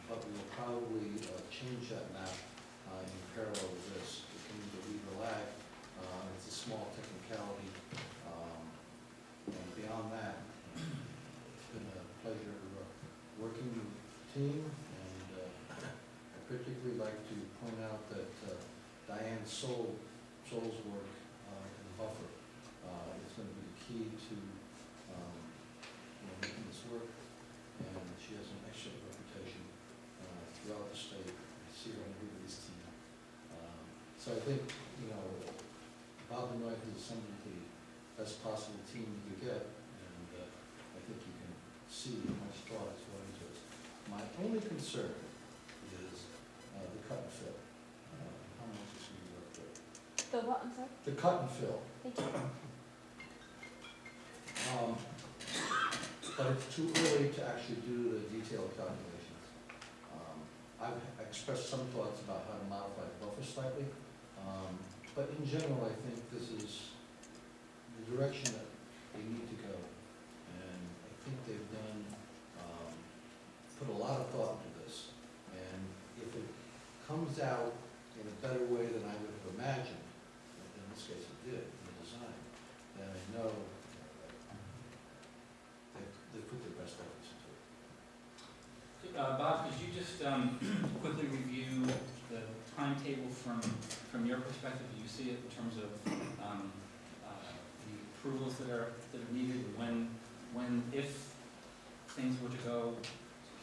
But we will probably change that map in parallel with this. It can either lead or lag. It's a small technicality. And beyond that, it's been a pleasure working with the team, and I particularly like to point out that Diane Soul's work in the buffer is going to be the key to making this work, and she has an excellent reputation throughout the state. I see her on everybody's team. So I think, Bob Benoit has assembled the best possible team you could get, and I think you can see how much thought is going into it. My only concern is the cut and fill. How much is going to work with? The what, I'm sorry? The cut and fill. Thank you. But it's too early to actually do the detailed calculations. I've expressed some thoughts about how to modify the buffer slightly, but in general, I think this is the direction that they need to go. And I think they've put a lot of thought into this. And if it comes out in a better way than I would have imagined, in this case it did, in the design, then I know they put their best efforts into it. Bob, could you just quickly review the timetable from your perspective? Do you see it in terms of the approvals that are needed, when if things were to go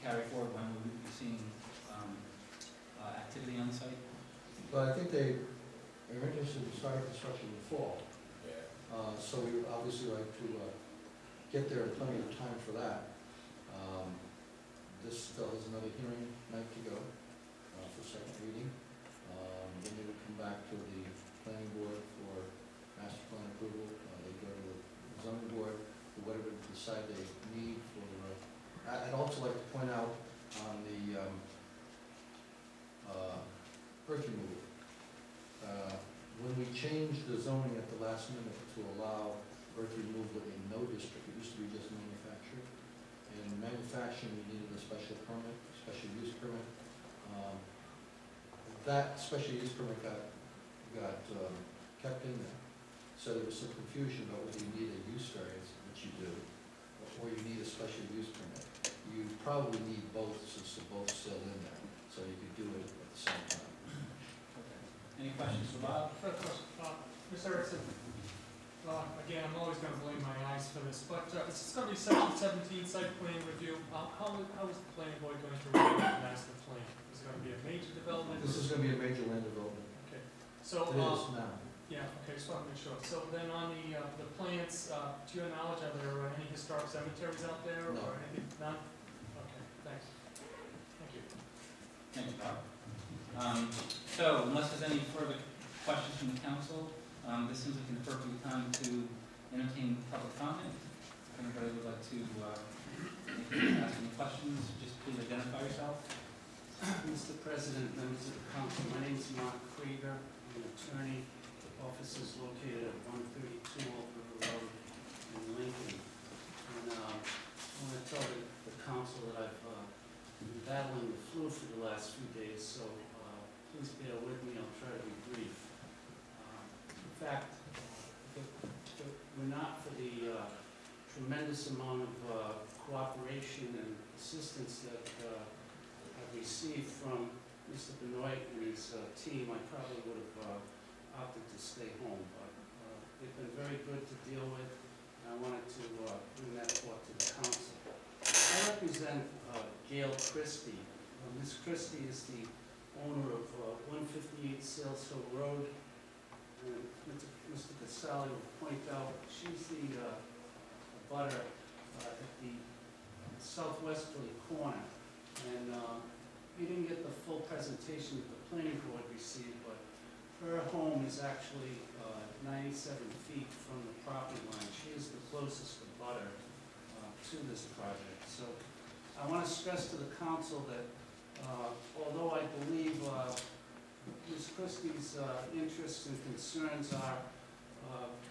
carry forward, when we would be seeing activity on the site? But I think they are interested in starting construction in the fall. So we would obviously like to get there in plenty of time for that. This still has another hearing night to go for second reading. Then they would come back to the planning board for master plan approval. They go to the zoning board for whatever they decide they need for. I'd also like to point out on the earth removal. When we changed the zoning at the last minute to allow earth removal in no district, it used to be just manufactured. in manufacturing, you needed a special permit, special use permit. That special use permit got kept in there. So there was some confusion about whether you need a use variance, which you do, or you need a special use permit. You probably need both, since they're both still in there, so you could do it at the same time. Okay. Any questions for Bob? First question, Mr. Erickson, again, I'm always gonna blame my eyes for this, but this is gonna be section 17 site plan review. How is the planning board going to review the master plan? Is it gonna be a major development? This is gonna be a major land development. Okay, so, It is now. yeah, okay, just wanna make sure. So then on the plans, to your knowledge, are there any historic cemeteries out there No. or anything? None? Okay, thanks. Thank you. Thanks, Bob. So unless there's any further questions from the council, this seems like an appropriate time to entertain public comment. If anybody would like to ask any questions, just please identify yourself. Mr. President, members of the council, my name is Mark Krieger. I'm an attorney. The office is located at 132 Old River Road in Lincoln. And I want to tell the council that I've been battling the flu for the last few days, so please bear with me. I'll try to be brief. In fact, if it were not for the tremendous amount of cooperation and assistance that I've received from Mr. Benoit and his team, I probably would have opted to stay home. But they've been very good to deal with, and I wanted to bring that thought to the council. I represent Gail Christie. Ms. Christie is the owner of 158 Sales Hill Road. And Mr. Casali will point out, she's the butter at the southwesterly corner. And you didn't get the full presentation that the planning board received, but her home is actually 97 feet from the property line. She is the closest butter to this project. So I want to stress to the council that although I believe Ms. Christie's interests and concerns are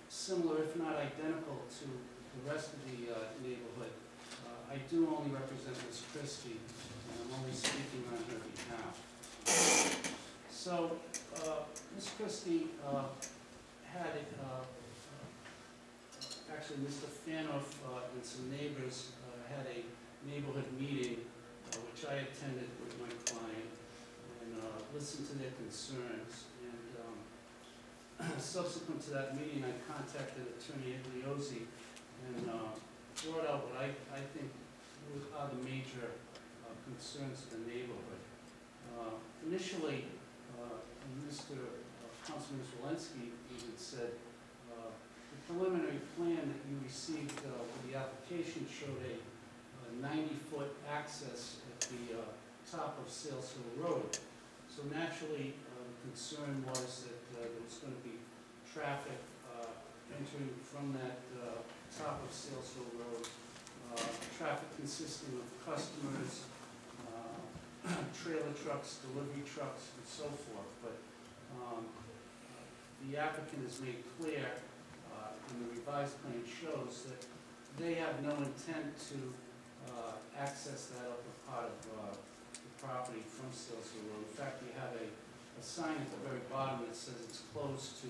similar, if not identical, to the rest of the neighborhood, I do only represent Ms. Christie, and I'm only speaking on her behalf. So, Ms. Christie had, actually Mr. Fanoff and some neighbors had a neighborhood meeting, which I attended with my client, and listened to their concerns. And subsequent to that meeting, I contacted Attorney Igliozzi and brought out what I think are the major concerns of the neighborhood. Initially, Mr. Councilman Walensky even said the preliminary plan that you received for the application showed a 90-foot access at the top of Sales Hill Road. So naturally, the concern was that there was going to be traffic entering from that top of Sales Hill Road, traffic consisting of customers, trailer trucks, delivery trucks, and so forth. But the applicant has made clear, and the revised plan shows that they have no intent to access that upper part of the property from Sales Hill Road. In fact, you have a sign at the very bottom that says it's closed to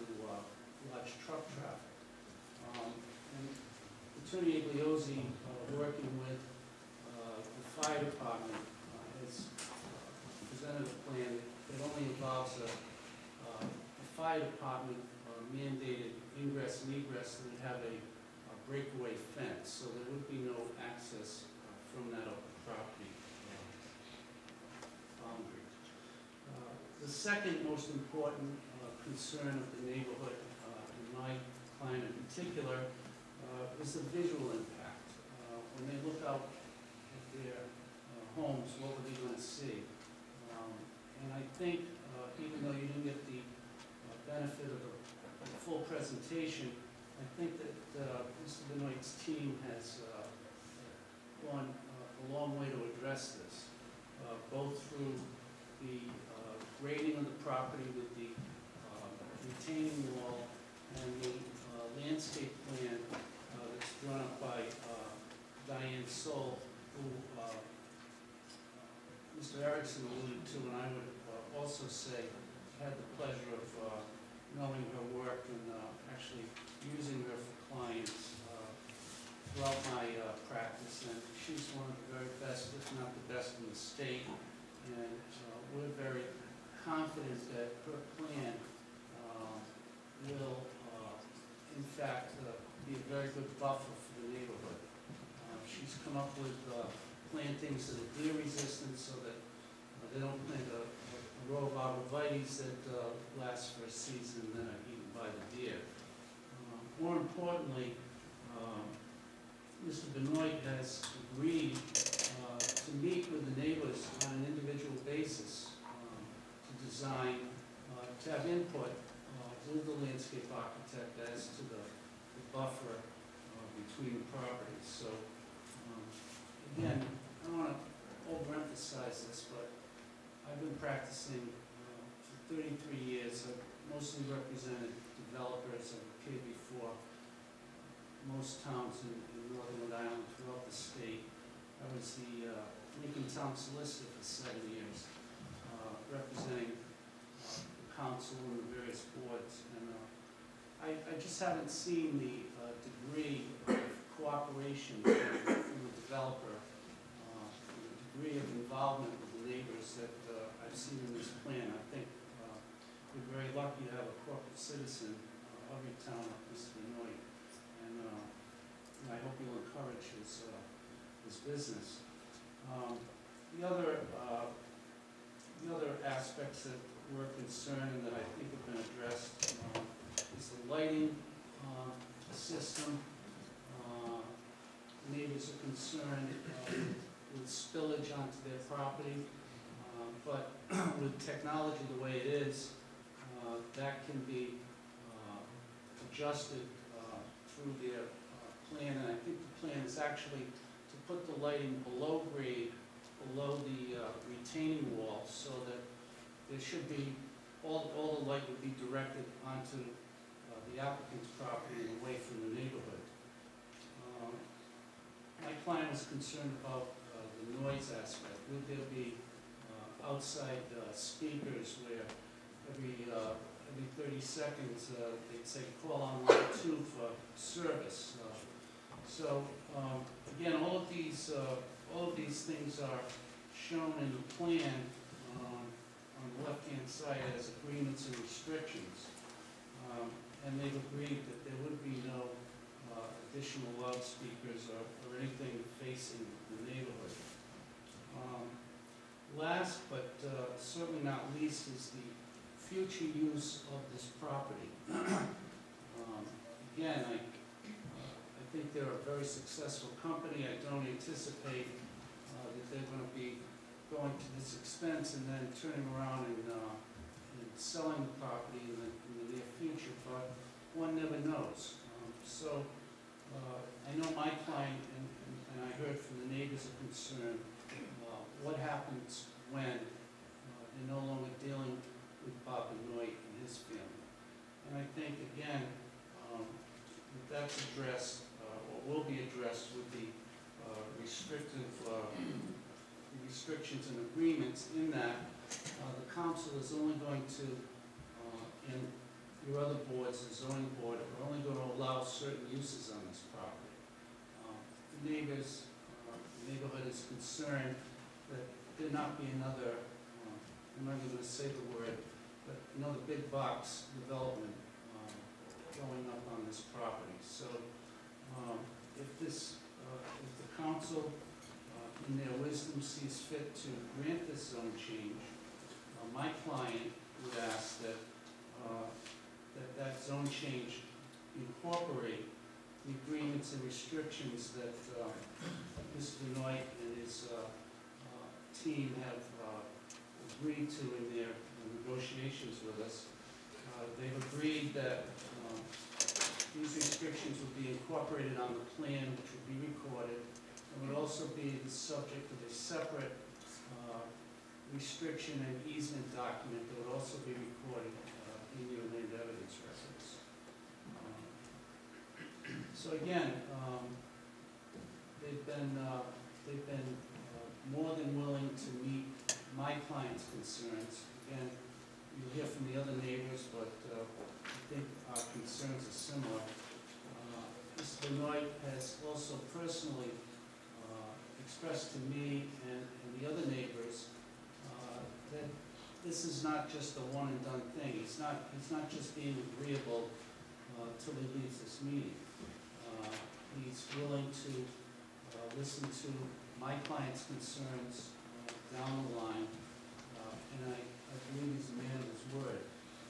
large truck traffic. And Attorney Igliozzi, working with the fire department, has presented a plan that only involves a fire department mandated ingress and egress that would have a breakaway fence, so there would be no access from that upper property boundary. The second most important concern of the neighborhood, and my client in particular, is the visual impact. When they look out at their homes, what were they going to see? And I think, even though you didn't get the benefit of the full presentation, I think that Mr. Benoit's team has gone a long way to address this, both through the grading of the property with the retaining wall and the landscape plan that's drawn up by Diane Soul who Mr. Erickson alluded to, and I would also say, had the pleasure of knowing her work and actually using her for clients throughout my practice, and she's one of the very best, if not the best in the state, and we're very confident that her plan will, in fact, be a very good buffer for the neighborhood. She's come up with plantings that are deer resistant so that they don't plant a row of arborvitaes that lasts for a season and then are eaten by the deer. More importantly, Mr. Benoit has agreed to meet with the neighbors on an individual basis to design, to have input with the landscape architect as to the buffer between the properties. So, again, I don't want to overemphasize this, but I've been practicing for 33 years. I've mostly represented developers. I've appeared before most towns in northern Rhode Island throughout the state. I was the Lincoln Town Solicitor for 7 years, representing the council and the various boards. And I just haven't seen the degree of cooperation from the developer, the degree of involvement with the neighbors that I've seen in this plan. I think we're very lucky to have a corporate citizen of your town, Mr. Benoit, and I hope you'll encourage his business. The other aspects that we're concerned and that I think have been addressed is the lighting system. Neighbors are concerned with spillage onto their property, but with technology the way it is, that can be adjusted through their plan, and I think the plan is actually to put the lighting below grade, below the retaining wall, so that there should be, all the light would be directed onto the applicant's property and away from the neighborhood. My client was concerned about the noise aspect. Would there be outside speakers where every 30 seconds they'd say, call on line 2 for service? Again, all of these things are shown in the plan on the left-hand side as agreements and restrictions. And they've agreed that there would be no additional loudspeakers or anything facing the neighborhood. Last but certainly not least is the future use of this property. Again, I think they're a very successful company. I don't anticipate that they're going to be going to this expense and then turning around and selling the property in the near future, but one never knows. I know my client, and I heard from the neighbors are concerned, what happens when they're no longer dealing with Bob Benoit and his family. And I think, again, that's addressed, or will be addressed with the restrictions and agreements, in that the council is only going to, and your other boards, the zoning board, are only going to allow certain uses on this property. The neighbors, the neighborhood is concerned that there not be another, I'm not even going to say the word, but another big box development going up on this property. So if the council, in their wisdom, sees fit to grant this zone change, my client would ask that that zone change incorporate the agreements and restrictions that Mr. Benoit and his team have agreed to in their negotiations with us. They've agreed that these restrictions would be incorporated on the plan, which would be recorded, and would also be the subject of a separate restriction and easement document that would also be recorded in your land evidence records. So again, they've been they've been more than willing to meet my client's concerns. Again, you'll hear from the other neighbors, but I think our concerns are similar. Mr. Benoit has also personally expressed to me and the other neighbors that this is not just a one and done thing. He's not just being agreeable till he leaves this meeting. He's willing to listen to my client's concerns down the line, and I believe he's a man of his word.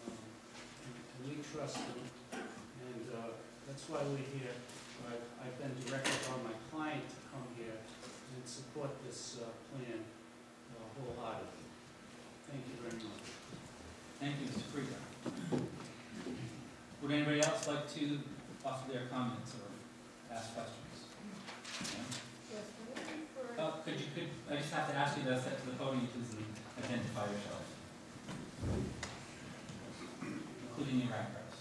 And we trust him, and that's why we're here. I've been directed by my client to come here and support this plan wholeheartedly. Thank you very much. Thank you, Mr. Krieger. Would anybody else like to offer their comments or ask questions? No? I just have to ask you to step to the podium, please, and identify yourself, including your address.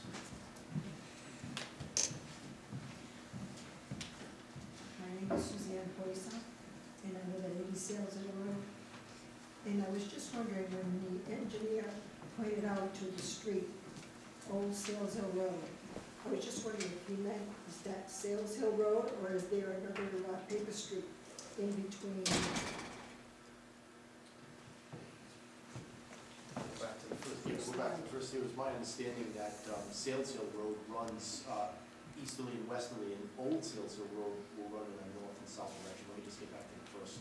My name is Suzanne Poisson, and I live at 80 Sales Hill Road. And I was just wondering, when the engineer pointed out to the street, Old Sales Hill Road, I was just wondering if he meant, is that Sales Hill Road, or is there another paper street in between? Go back to the first, it was my understanding that Sales Hill Road runs easterly and westerly, and Old Sales Hill Road will run in a north and south direction. Let me just get back to the first.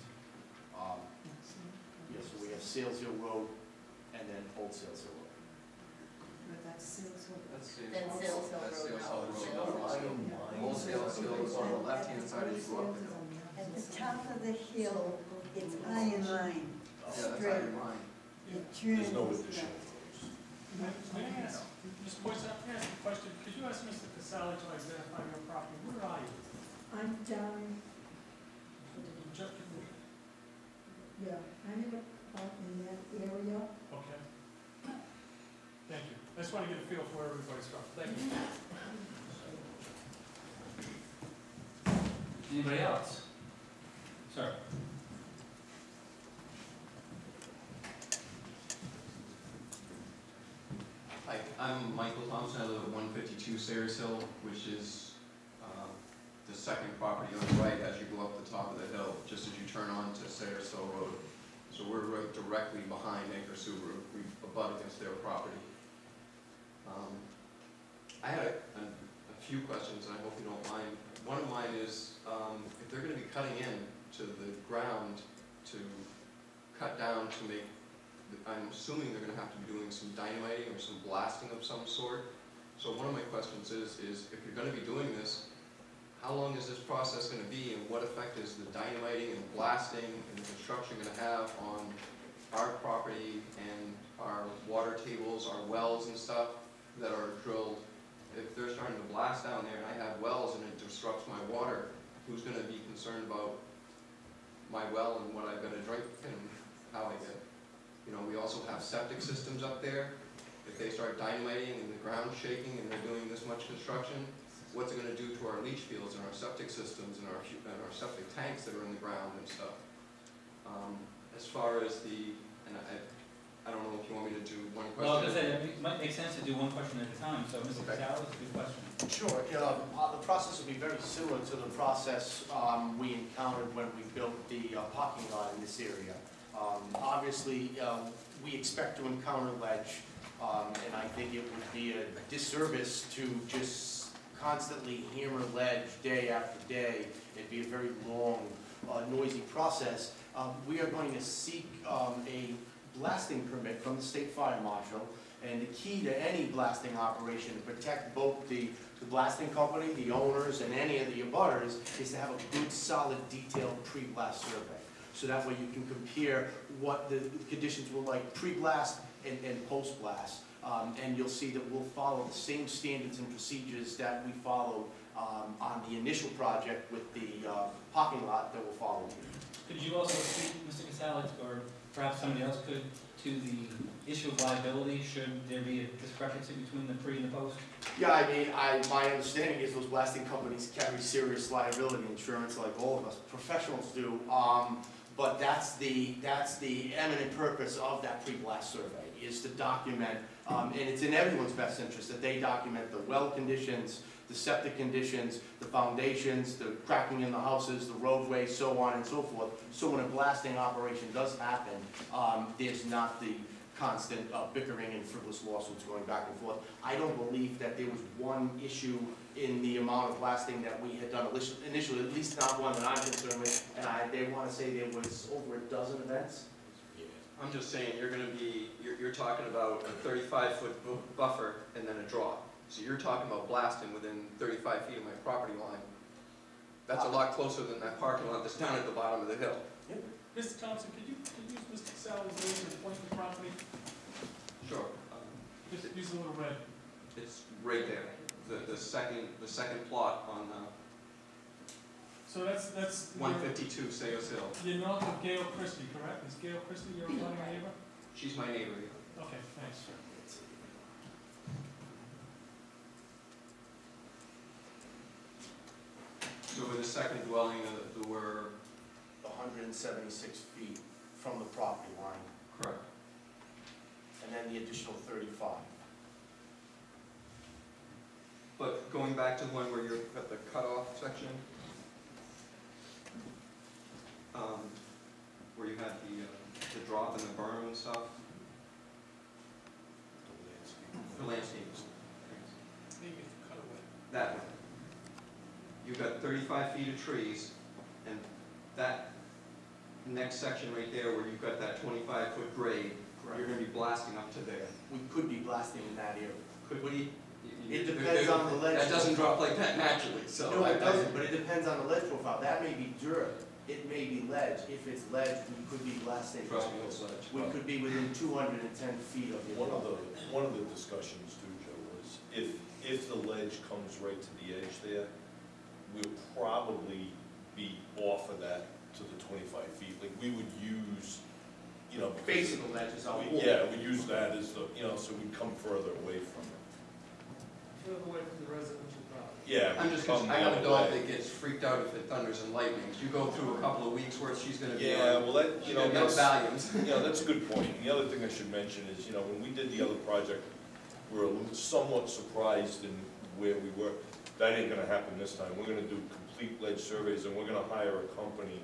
Yeah, so we have Sales Hill Road and then Old Sales Hill Road. But that's Sales Hill Road. Then Sales Hill Road. Old Sales Hill is on the left-hand side as you go up the hill. At the top of the hill, it's iron line, Yeah, that's straight. iron line. It turns. There's no addition. May I ask, Mr. Boyce, may I ask a question? Could you ask Mr. Casale to identify your property? Where are you? I'm down, yeah, I'm in that area. Okay. Thank you. I just want to get a feel for where everybody's from. Thank you. Anybody else? Sir? Hi, I'm Michael Thompson. I live at 152 Sayers Hill, which is the second property on the right as you go up the top of the hill, just as you turn on to Sayers Hill Road. So we're right directly behind Anchor Subaru. We abut against their property. I had a few questions, and I hope you don't mind. One of mine is, if they're going to be cutting in to the ground to cut down to make, I'm assuming they're going to have to be doing some dynamiting or some blasting of some sort. So one of my questions is if you're going to be doing this, how long is this process going to be, and what effect is the dynamiting and blasting and the construction going to have on our property and our water tables, our wells and stuff that are drilled? If they're starting to blast down there and I have wells and it disrupts my water, who's going to be concerned about my well and what I've got to drink and how I get it? You know, we also have septic systems up there. If they start dynamiting and the ground's shaking and they're doing this much construction, what's it going to do to our leach fields and our septic systems and our septic tanks that are in the ground and stuff? As far as the, and I don't know if you want me to do one question. Well, it might make sense to do one question at a time, so Mr. Casale, it's a good question. Sure. The process will be very similar to the process we encountered when we built the parking lot in this area. Obviously, we expect to encounter ledge, and I think it would be a disservice to just constantly hammer ledge day after day. It'd be a very long, noisy process. We are going to seek a blasting permit from the State Fire Marshal, and the key to any blasting operation to protect both the blasting company, the owners, and any of the abutters is to have a good, solid, detailed pre-blast survey. So that way you can compare what the conditions were like pre-blast and post-blast. And you'll see that we'll follow the same standards and procedures that we followed on the initial project with the parking lot that we'll follow here. Could you also speak, Mr. Casale, or perhaps somebody else could, to the issue of liability, should there be a discrepancy between the pre and the post? Yeah, I mean, my understanding is those blasting companies carry serious liability insurance like all of us professionals do. But that's the eminent purpose of that pre-blast survey, is to document, and it's in everyone's best interest that they document the well conditions, the septic conditions, the foundations, the cracking in the houses, the roadways, so on and so forth. So when a blasting operation does happen, there's not the constant bickering and frivolous lawsuits going back and forth. I don't believe that there was one issue in the amount of blasting that we had done initially, at least not one that I'm concerned with, and they want to say there was over a dozen events. I'm just saying, you're talking about a 35-foot buffer and then a drop. So you're talking about blasting within 35 feet of my property line. That's a lot closer than that parking lot that's down at the bottom of the hill. Mr. Thompson, could you use Mr. Sal's name and point the property? Sure. Just use a little red. It's right there. The second plot on So that's. 152 Sayers Hill. You're north of Gail Christie, correct? Is Gail Christie your neighbor? She's my neighbor. Okay, thanks. So with the second dwelling, we're 176 feet from the property line, correct. and then the additional 35. But going back to the one where you're at the cutoff section, where you had the drop and the berm and stuff. The landscape. That one. You've got 35 feet of trees, and that next section right there where you've got that 25-foot grade, you're going to be blasting up to there. We could be blasting in that area. Could we? It depends on the ledge. That doesn't drop like that naturally, so. No, it doesn't, but it depends on the ledge profile. That may be dirt, it may be ledge. If it's ledge, we could be blasting. Trust me, it's ledge. We could be within 210 feet of the. One of the discussions too, Joe, was if the ledge comes right to the edge there, we'll probably be off of that to the 25 feet. Like we would use, you know. Base of the ledge is our wall. Yeah, we use that as the, you know, so we'd come further away from it. Further away from the residential property. Yeah. I'm just, I have a dog that gets freaked out if it thunders and lightnings. You go through a couple of weeks where she's gonna be Yeah, on, well, that, you she's know, gonna be on that's, Valiums. you know, that's a good point. And the other thing I should mention is, you know, when we did the other project, we were somewhat surprised in where we were. That ain't gonna happen this time. We're gonna do complete ledge surveys, and we're gonna hire a company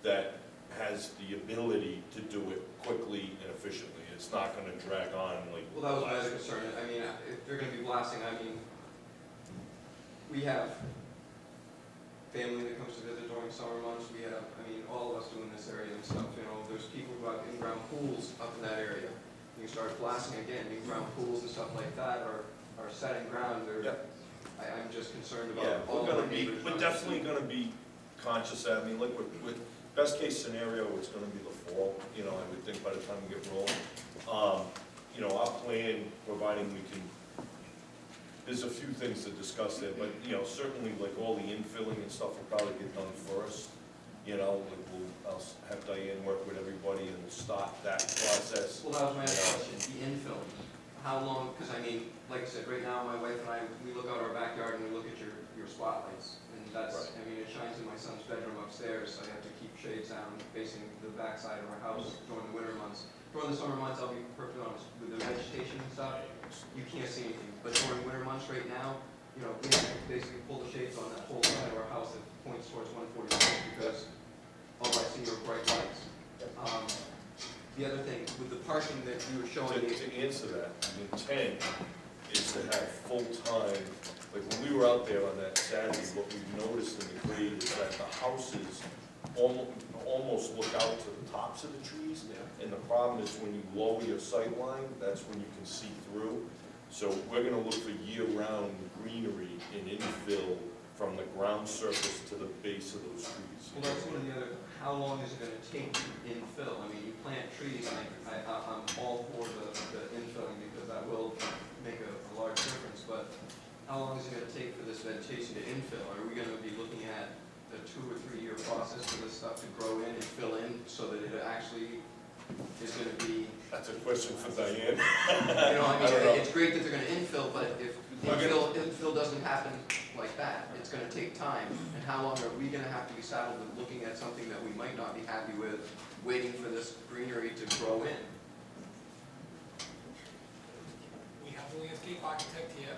that has the ability to do it quickly and efficiently. It's not gonna drag on like. Well, that was my other concern. I mean, if they're gonna be blasting, I mean, we have family that comes to visit during summer months. We have, I mean, all of us do in this area and stuff, you know, there's people who have in-ground pools up in that area. You start blasting again, in-ground pools and stuff like that are setting ground. Yep. I'm just concerned Yeah, about all we're of our gonna be, neighbors. we're definitely gonna be conscious of that. I mean, like with best case scenario, it's gonna be the fall, you know, I would think by the time we get rolling. You know, our plan, providing we can, there's a few things to discuss there, but, you know, certainly like all the infilling and stuff will probably get done first. You know, like I'll have Diane work with everybody and we'll start that process. Well, that was my other question, the infill. How long, because I mean, like I said, right now, my wife and I, we look out our backyard and we look at your spotlights. And that's, Right. I mean, it shines in my son's bedroom upstairs, so I have to keep shades down facing the backside of our house during the winter months. During the summer months, I'll be perfectly honest, with the vegetation and stuff, you can't see anything. But during winter months right now, you know, we have to basically pull the shades on that whole side of our house that points towards 146 because all I see are bright lights. The other thing, with the parking that you were showing me. To answer that, the intent is to have full-time, like when we were out there on that Saturday, what we've noticed in the grade is that the houses almost look out to the tops of the trees. Yeah. And the problem is when you lower your sight line, that's when you can see through. So we're gonna look for year-round greenery and infill from the ground surface to the base of those trees. Well, that's one of the other, how long is it gonna take to infill? I mean, you plant trees, and I'm all for the infilling because that will make a large difference, but how long is it gonna take for this vegetation to infill? Are we gonna be looking at a 2 or 3 year process for this stuff to grow in and fill in so that it actually is gonna be, That's a question for Diane. you know, I I don't know. mean, it's great that they're gonna infill, but if infill doesn't happen like that, it's gonna take time. And how long are we gonna have to be saddled with looking at something that we might not be happy with, waiting for this greenery to grow in? We have a landscape architect here,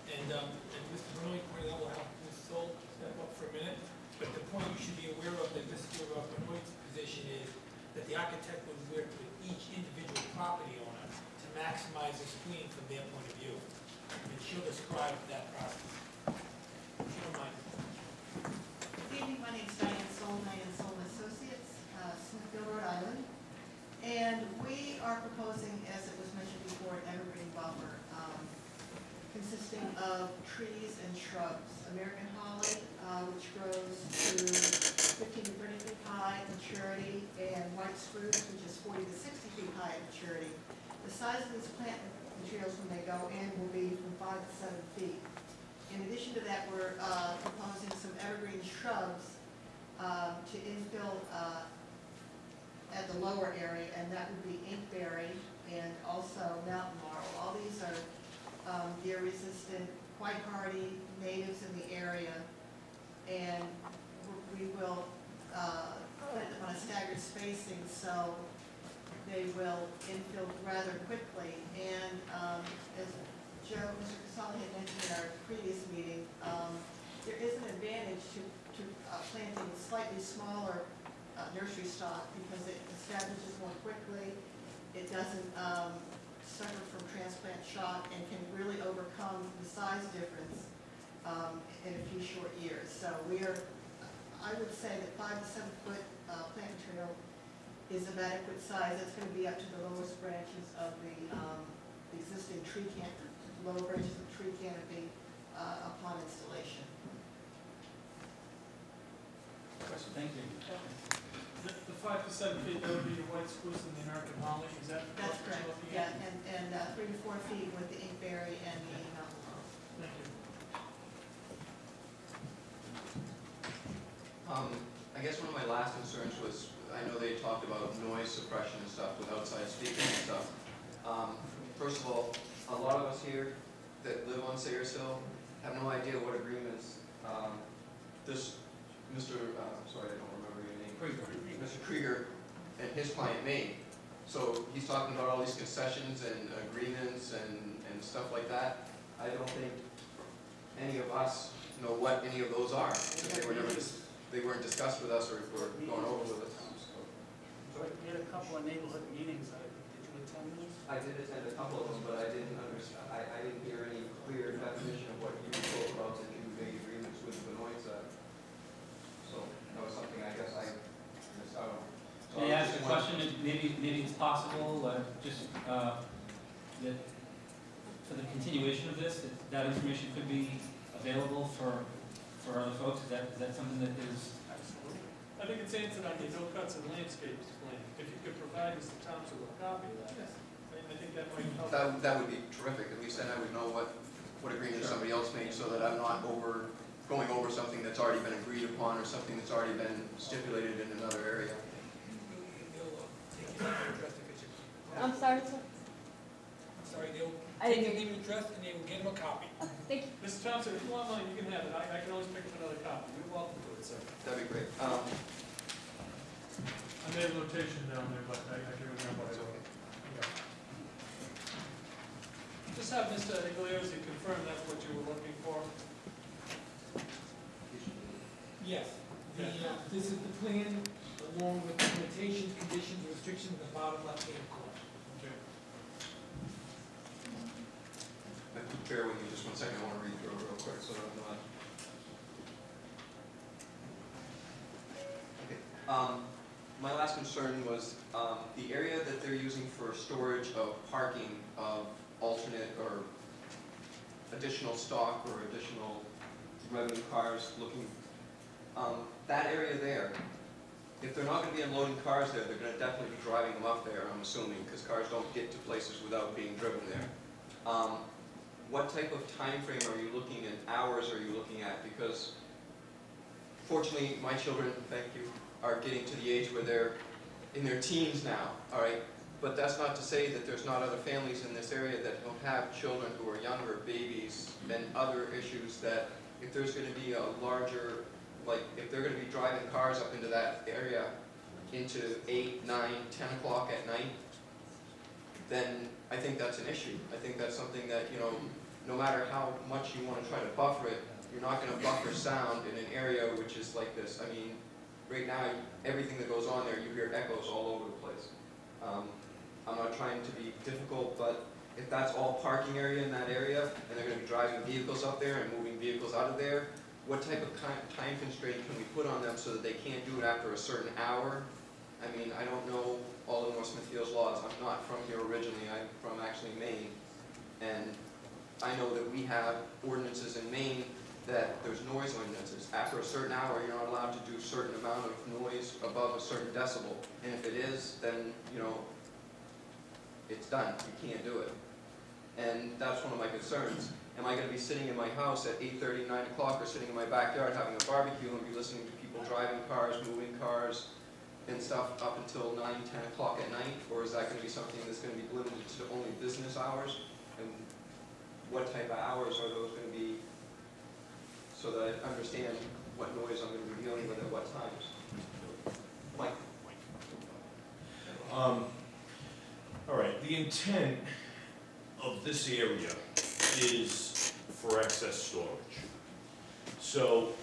and Mr. Benoit pointed out, we'll have Ms. Sol step up for a minute, but the point you should be aware of that Mr. Benoit's position is that the architect would work with each individual property owner to maximize the screen from their point of view. And she'll describe that process. If you don't mind. Good evening, my name's Diane Solnay and Solon Associates, Smithfield, Rhode Island. And we are proposing, as it was mentioned before, an evergreen buffer consisting of trees and shrubs. American holly, which grows to 15 to 30 feet high at maturity, and white spruce, which is 40 to 60 feet high at maturity. The size of these plant materials when they go in will be from 5 to 7 feet. In addition to that, we're proposing some evergreen shrubs to infill at the lower area, and that would be inkberry and also mountain laurel. All these are deer resistant, quite hardy, natives in the area, and we will put them on a staggered spacing so they will infill rather quickly. And as Mr. Casali had mentioned in our previous meeting, there is an advantage to planting slightly smaller nursery stock because it establishes more quickly. It doesn't suffer from transplant shock and can really overcome the size difference in a few short years. So I would say that 5 to 7 foot plant material is of adequate size. It's going to be up to the lowest branches of the existing tree canopy, lower branches of the tree canopy upon installation. Question, thank you. The 5 to 7 feet, that would be the white spruce and the American holly, is that? That's what you're correct, looking yeah, at? and 3 to 4 feet with the inkberry and the mountain laurel. Thank you. I guess one of my last concerns was, I know they talked about noise suppression and stuff with outside speakers and stuff. First of all, a lot of us here that live on Sayers Hill have no idea what agreements this Mr. Sorry, I don't remember your name. Mr. Krieger and his client made. So he's talking about all these concessions and agreements and stuff like that. I don't think any of us know what any of those are, because they weren't discussed with us or were gone over with us. We had a couple of neighborhood meetings, did you attend those? I did attend a couple of them, but I didn't understand, I didn't hear any clear definition of what you spoke about that you made agreements with Benoit. So that was something I guess I missed out on. So May I ask a question? Maybe it's possible, that for the continuation of this, that information could be available for other folks? Is that something that is? Absolutely. I think it's answered on the no cuts and landscapes plan. If you could provide Mr. Thompson with a copy of that, I think that might help. That would be terrific. At least then I would know what agreement somebody else made, so that I'm not going over something that's already been agreed upon or something that's already been stipulated in another area. I'm sorry, sir. I'm sorry, they'll I take didn't your name and address and they will get him a copy. Thank you. Mr. Thompson, if you want mine, you can have it. I can always pick up another copy. You're welcome to it, sir. That'd be great. I made a notation down there, but I can remember what I wrote. Just have Mr. Iglesias confirm that's what you were looking for. Yes. This is the plan along with the limitations, conditions, restrictions in the bottom left-hand corner. Okay. Bear with me just 1 second. I want to read through it real quick so that I'm not. Okay. My last concern was the area that they're using for storage of parking of alternate or additional stock or additional revenue cars looking, that area there, if they're not going to be unloading cars there, they're going to definitely be driving them up there, I'm assuming, because cars don't get to places without being driven there. What type of time frame are you looking at, hours are you looking at? Because fortunately, my children, thank you, are getting to the age where they're in their teens now, all right? But that's not to say that there's not other families in this area that don't have children who are younger, babies, and other issues that if there's gonna be a larger, like, if they're gonna be driving cars up into that area into 8, 9, 10 o'clock at night, then I think that's an issue. I think that's something that, you know, no matter how much you wanna try to buffer it, you're not gonna buffer sound in an area which is like this. I mean, right now, everything that goes on there, you hear echoes all over the place. I'm not trying to be difficult, but if that's all parking area in that area, and they're gonna be driving vehicles up there and moving vehicles out of there, what type of time constraint can we put on them so that they can't do it after a certain hour? I mean, I don't know all of North Smithfield's laws. I'm not from here originally. I'm from actually Maine. And I know that we have ordinances in Maine that there's noise ordinances. After a certain hour, you're not allowed to do a certain amount of noise above a certain decibel. And if it is, then, you know, it's done. You can't do it. And that's one of my concerns. Am I going to be sitting in my house at 8:30, 9 o'clock, or sitting in my backyard having a barbecue and be listening to people driving cars, moving cars, and stuff up until 9, 10 o'clock at night? Or is that going to be something that's going to be limited to only business hours? And what type of hours are those going to be, so that I understand what noise I'm going to be dealing with at what times? Mike? All right, the intent of this area is for excess storage. So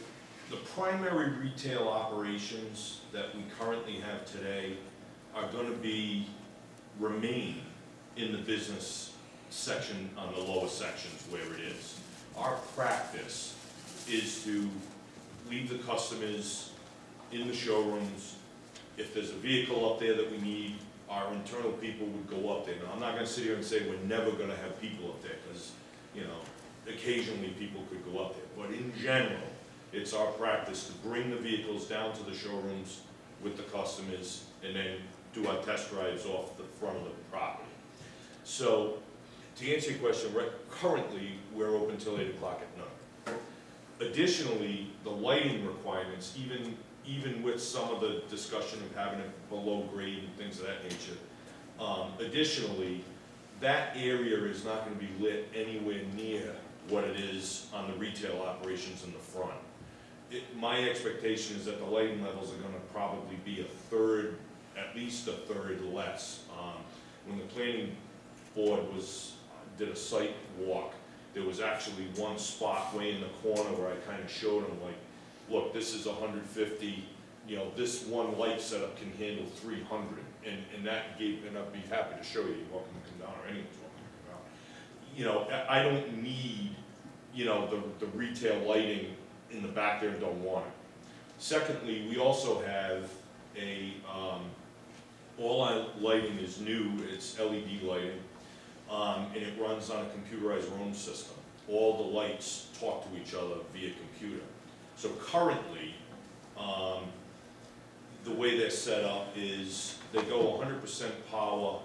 the primary retail operations that we currently have today are going to remain in the business section on the lower sections where it is. Our practice is to leave the customers in the showrooms. If there's a vehicle up there that we need, our internal people would go up there. Now, I'm not going to sit here and say we're never going to have people up there, because, you know, occasionally people could go up there. But in general, it's our practice to bring the vehicles down to the showrooms with the customers and then do our test drives off the front of the property. So, to answer your question, currently, we're open till 8 o'clock at night. Additionally, the lighting requirements, even with some of the discussion of having it below grade and things of that nature, additionally, that area is not going to be lit anywhere near what it is on the retail operations in the front. My expectation is that the lighting levels are going to probably be at least a third less. When the planning board did a site walk, there was actually one spot way in the corner where I kind of showed them, like, look, this is 150, you know, this one light setup can handle 300, and that gave, and I'd be happy to show you, you're welcome to come down, or anyone's welcome to come out. You know, I don't need, you know, the retail lighting in the back there, don't want it. Secondly, we also have all our lighting is new, it's LED lighting, and it runs on a computerized room system. All the lights talk to each other via computer. So currently, the way they're set up is they go 100% power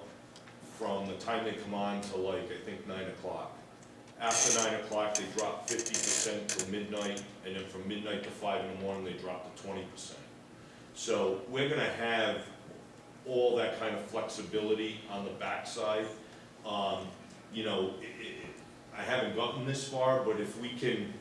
from the time they come on to, like, I think 9 o'clock. After 9 o'clock, they drop 50% till midnight, and then from midnight to 5 in the morning, they drop to 20%. So we're gonna have all that kind of flexibility on the backside. You know, I haven't gotten this far, but if we can,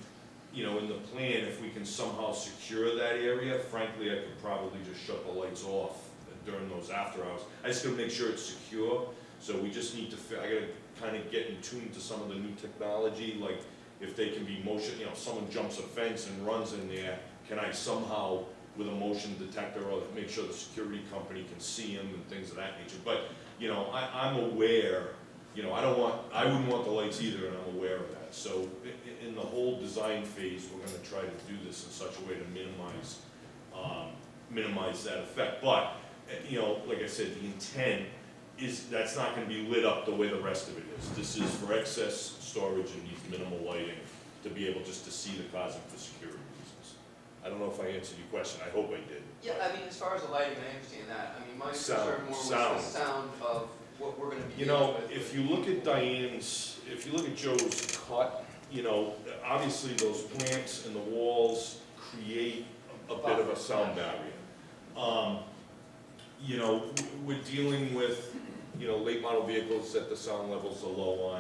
you know, in the plan, if we can somehow secure that area, frankly, I could probably just shut the lights off during those after hours. I just gotta make sure it's secure, so we just need to, I gotta kind of get in tune to some of the new technology, like if they can be motion, you know, someone jumps a fence and runs in there, can I somehow, with a motion detector, or make sure the security company can see them and things of that nature. But, you know, I'm aware, you know, I wouldn't want the lights either, and I'm aware of that. So in the whole design phase, we're gonna try to do this in such a way to minimize that effect. But, you know, like I said, the intent is that's not gonna be lit up the way the rest of it is. This is for excess storage and needs minimal lighting to be able just to see the cars and for security reasons. I don't know if I answered your question, I hope I did. Yeah, I mean, as far as the lighting, I understand that. I mean, my Sound, concern more was sound. the sound of what we're gonna be You dealing know, with. if you look at if you look at Joe's cut, you know, obviously those plants and the walls create a bit of a sound barrier. you know, we're dealing with, you know, late model vehicles that the sound levels are low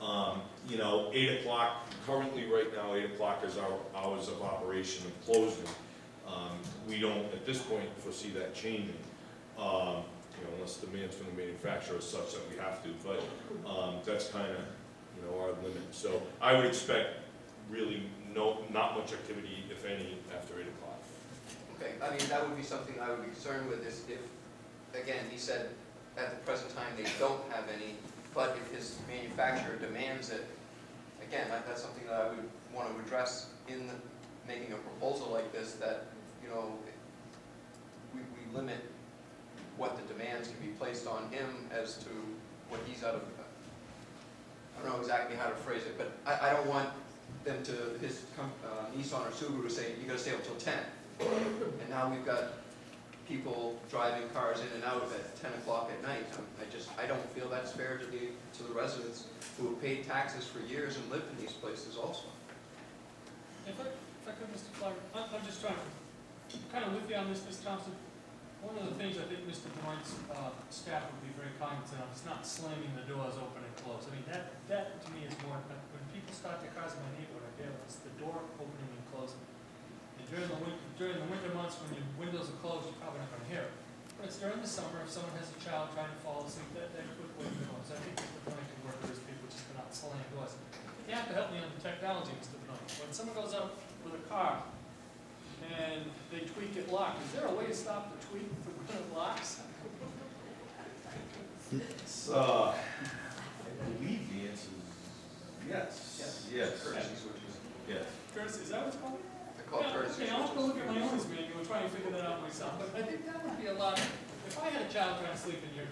on. You know, 8 o'clock, currently right now, 8 o'clock is our hours of operation and closing. We don't, at this point, foresee that changing, you know, unless demands from the manufacturer is such that we have to, but that's kind of, you know, our limit. So I would expect really not much activity, if any, after 8 o'clock. Okay, I mean, that would be something I would be concerned with is if, again, he said at the present time they don't have any, but if his manufacturer demands it, again, that's something that I would want to address in making a proposal like this, that, you know, we limit what the demands can be placed on him as to what he's out of, I don't know exactly how to phrase it, but I don't want them to, his Nissan or Subaru say, you gotta stay up till 10. And now we've got people driving cars in and out at 10 o'clock at night. I don't feel that's fair to the residents who have paid taxes for years and lived in these places also. If I could, Mr. Clark, I'm just trying to, kind of with you on this, Ms. Thompson. One of the things I think Mr. Durant's staff would be very cognizant of is not slamming the doors open and close. I mean, that to me is more, when people start their cars in my neighborhood, I feel it's the door opening and closing. And during the winter months when your windows are closed, you're probably not going to hear it. But it's during the summer, if someone has a child trying to fall asleep, that could wake them up. So I think Mr. Durant can work with his people just to not slam doors. You have to help me on the technology, Mr. Durant. When someone goes out with a car and they tweak it locked, is there a way to stop the tweak when it locks? It's, I believe the answer is yes. Yes. Courtesy switches. Yes. Courtesy, is that what it's called? They're called courtesy Okay, I'll have to switches. look at my owner's manual and try and figure that out myself. But I think that would be a lot, if I had a child trying to sleep in here,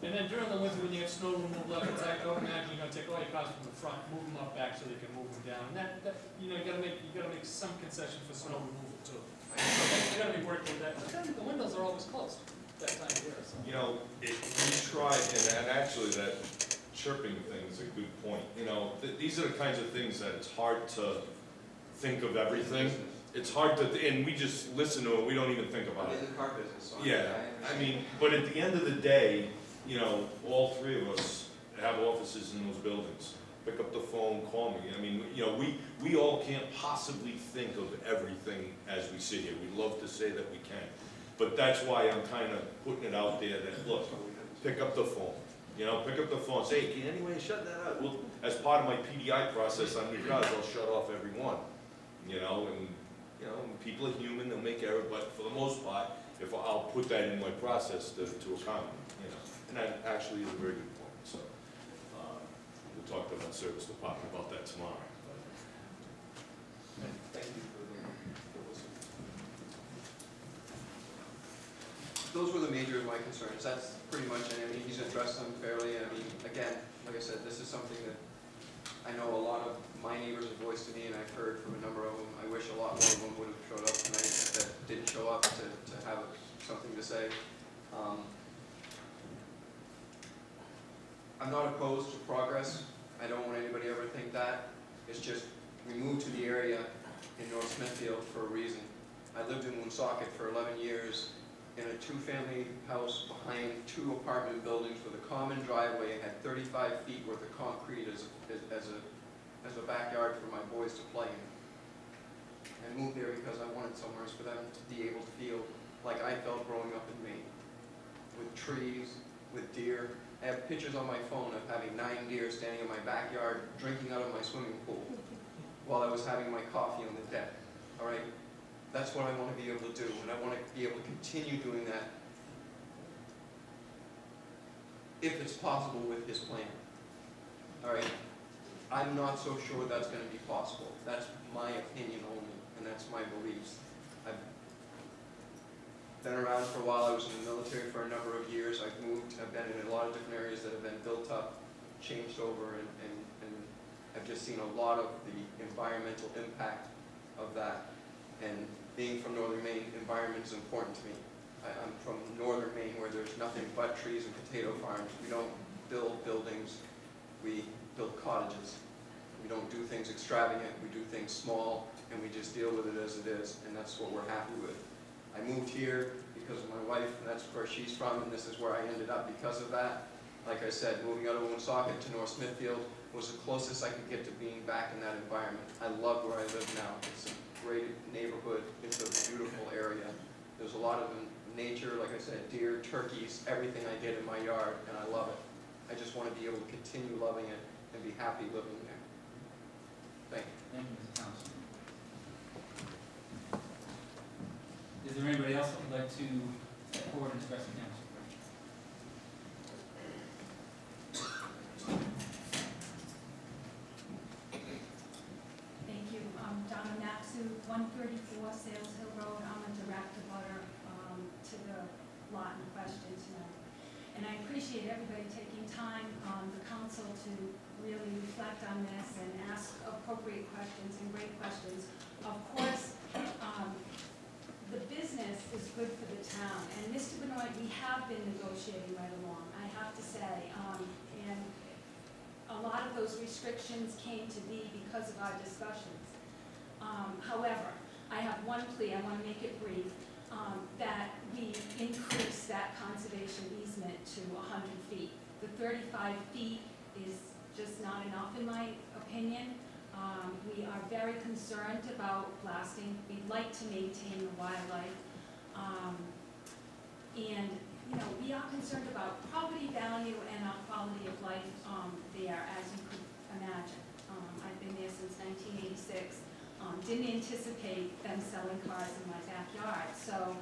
and then during the winter when you have snow removal efforts, I don't imagine you're gonna take all your cars from the front, move them up back so they can move them down. And that, you know, you gotta make some concession for snow removal too. You gotta be working with that, but then the windows are always closed that time of year, so. You know, we tried, and actually that chirping thing is a good point. You know, these are the kinds of things that it's hard to think of everything. It's hard to, and we just listen to it, we don't even think about I'm it. in the car business, so Yeah, I understand. mean, but at the end of the day, you know, all three of us have offices in those buildings. Pick up the phone, call me. I mean, you know, we all can't possibly think of everything as we sit here. We'd love to say that we can. But that's why I'm kind of putting it out there that, look, pick up the phone. You know, pick up the phone, say, hey, can anyone shut that out? Well, as part of my PDI process on new cars, I'll shut off every one. You know, and, you know, people are human, they'll make error, but for the most part, if I'll put that in my process to accommodate, you know. And that actually is a very good point, so. We'll talk to the service department about that tomorrow. Thank you for the listen. Those were the major of my concerns. That's pretty much it. I mean, he's addressed them fairly. I mean, again, like I said, this is something that I know a lot of my neighbors have voiced to me, and I've heard from a number of them. I wish a lot more of them would have showed up tonight that didn't show up to have something to say. I'm not opposed to progress. I don't want anybody to ever think that. It's just, we moved to the area in North Smithfield for a reason. I lived in Woonsocket for 11 years in a two-family house behind two apartment buildings with a common driveway and had 35 feet worth of concrete as a backyard for my boys to play in. I moved there because I wanted somewhere for them to be able to feel like I felt growing up in Maine, with trees, with deer. I have pictures on my phone of having 9 deer standing in my backyard, drinking out of my swimming pool, while I was having my coffee on the deck, all right? That's what I want to be able to do, and I want to be able to continue doing that if it's possible with his plan, all right? I'm not so sure that's going to be possible. That's my opinion only, and that's my beliefs. I've been around for a while. I was in the military for a number of years. I've moved. I've been in a lot of different areas that have been built up, changed over, and I've just seen a lot of the environmental impact of that. And being from northern Maine, environment is important to me. I'm from northern Maine where there's nothing but trees and potato farms. We don't build buildings, we build cottages. We don't do things extravagant, we do things small, and we just deal with it as it is, and that's what we're happy with. I moved here because of my wife, and that's where she's from, and this is where I ended up because of that. Like I said, moving out of Woonsocket to North Smithfield was the closest I could get to being back in that environment. I love where I live now. It's a great neighborhood. It's a beautiful area. There's a lot of nature, like I said, deer, turkeys, everything I get in my yard, and I love it. I just want to be able to continue loving it and be happy living there. Thank you. Thank you, Mr. Thompson. Is there anybody else that would like to step forward and express an answer? Thank you. Donna Maxu, 134 Sales Hill Road. I'm a direct abutter to the lot in question tonight. And I appreciate everybody taking time, the council, to really reflect on this and ask appropriate questions and great questions. Of course, the business is good for the town. And Mr. Benoit, we have been negotiating right along, I have to say. And a lot of those restrictions came to be because of our discussions. However, I have one plea, I want to make it brief, that we increase that conservation easement to 100 feet. The 35 feet is just not enough in my opinion. We are very concerned about blasting. We'd like to maintain the wildlife. And, you know, we are concerned about property value and our quality of life there, as you could imagine. I've been there since 1986. Didn't anticipate them selling cars in my backyard. So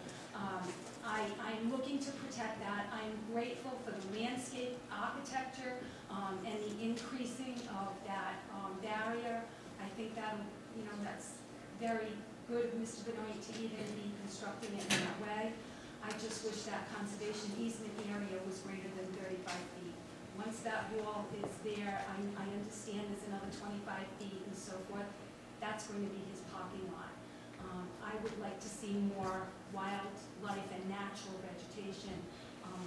I'm looking to protect that. I'm grateful for the landscape architecture and the increasing of that barrier. I think that'll, you know, that's very good of Mr. Benoit to even be constructing it in that way. I just wish that conservation easement area was greater than 35 feet. Once that wall is there, I understand there's another 25 feet and so forth. That's going to be his parking lot. I would like to see more wildlife and natural vegetation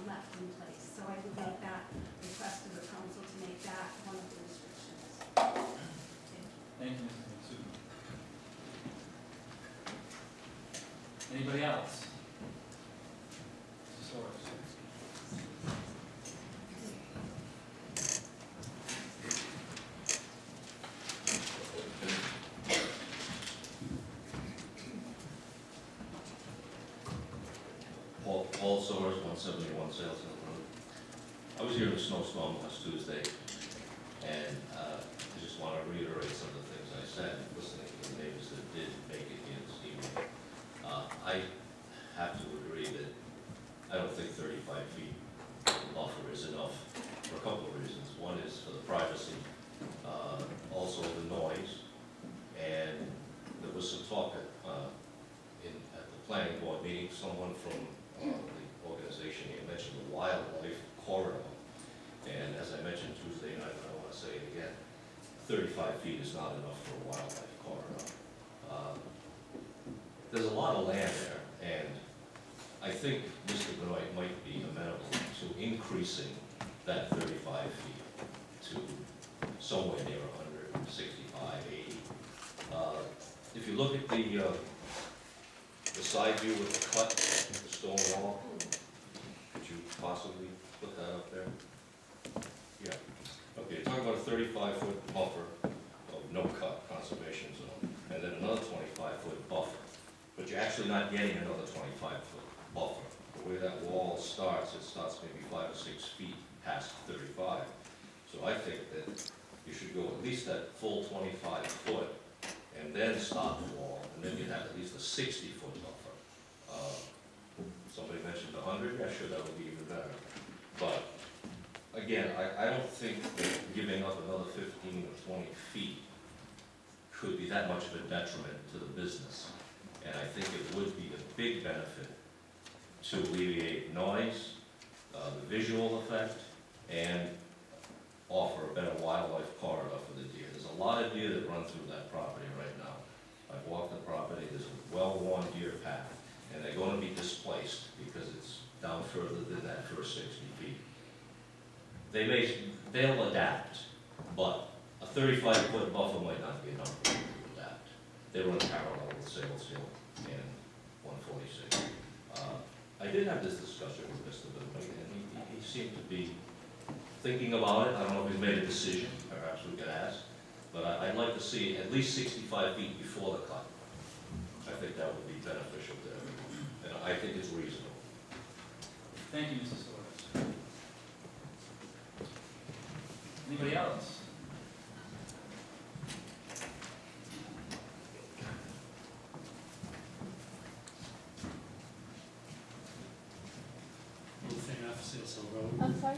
left in place. So I would make that request to the council to make that one of the restrictions. Thank you, Mrs. Matsuda. Anybody else? Mrs. Soares? Paul Soares, 171 Sales Hill Road. I was here in a snowstorm last Tuesday, and I just want to reiterate some of the things I said, listening to the neighbors that did make it here this evening. I have to agree that I don't think 35 feet buffer is enough for a couple of reasons. One is for the privacy, also the noise, and there was some talk at the planning board meeting, someone from the organization here mentioned the wildlife corridor. And as I mentioned Tuesday night, and I want to say it again, 35 feet is not enough for a wildlife corridor. There's a lot of land there, and I think Mr. Benoit might be amenable to increasing that 35 feet to somewhere near 165, 80. If you look at the side view with the cut, the stone wall, could you possibly put that up there? Yeah. Okay, talking about a 35-foot buffer of no cut conservation zone, and then another 25-foot buffer. But you're actually not getting another 25-foot buffer. The way that wall starts, it starts maybe 5 or 6 feet past 35. So I think that you should go at least that full 25 foot and then stop the wall, and then you'd have at least a 60-foot buffer. Somebody mentioned 100, yeah, sure, that would be even better. But again, I don't think that giving up another 15 or 20 feet could be that much of a detriment to the business. And I think it would be a big benefit to alleviate noise, the visual effect, and offer a better wildlife corridor for the deer. There's a lot of deer that run through that property right now. I've walked the property, there's a well-worn deer path, and they're going to be displaced because it's down further than that first 60 feet. They'll adapt, but a 35-foot buffer might not be enough for them to adapt. They run parallel with Sales Hill and 146. I did have this discussion with Mr. Benoit, and he seemed to be thinking about it. I don't know if he's made a decision, perhaps we could ask, but I'd like to see at least 65 feet before the cut. I think that would be beneficial to everyone, and I think it's reasonable. Thank you, Mrs. Solis. Anybody else? Lou Fanoff, Sales Hill Road. I'm sorry?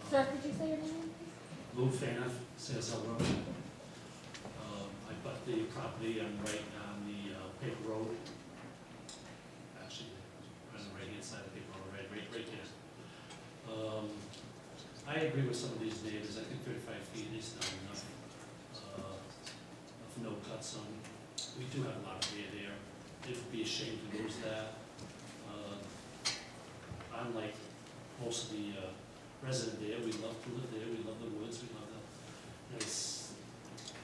Sir, could you say your name, please? Lou Fanoff, Sales Hill Road. I bought the property, I'm right on the paper road. Actually, on the right-hand side of the paper road, right there. I agree with some of these neighbors, I think 35 feet is not enough. Of no cut zone. We do have a lot of deer there. It would be a shame to lose that. Unlike most of the resident there, we love to live there, we love the woods, we love the,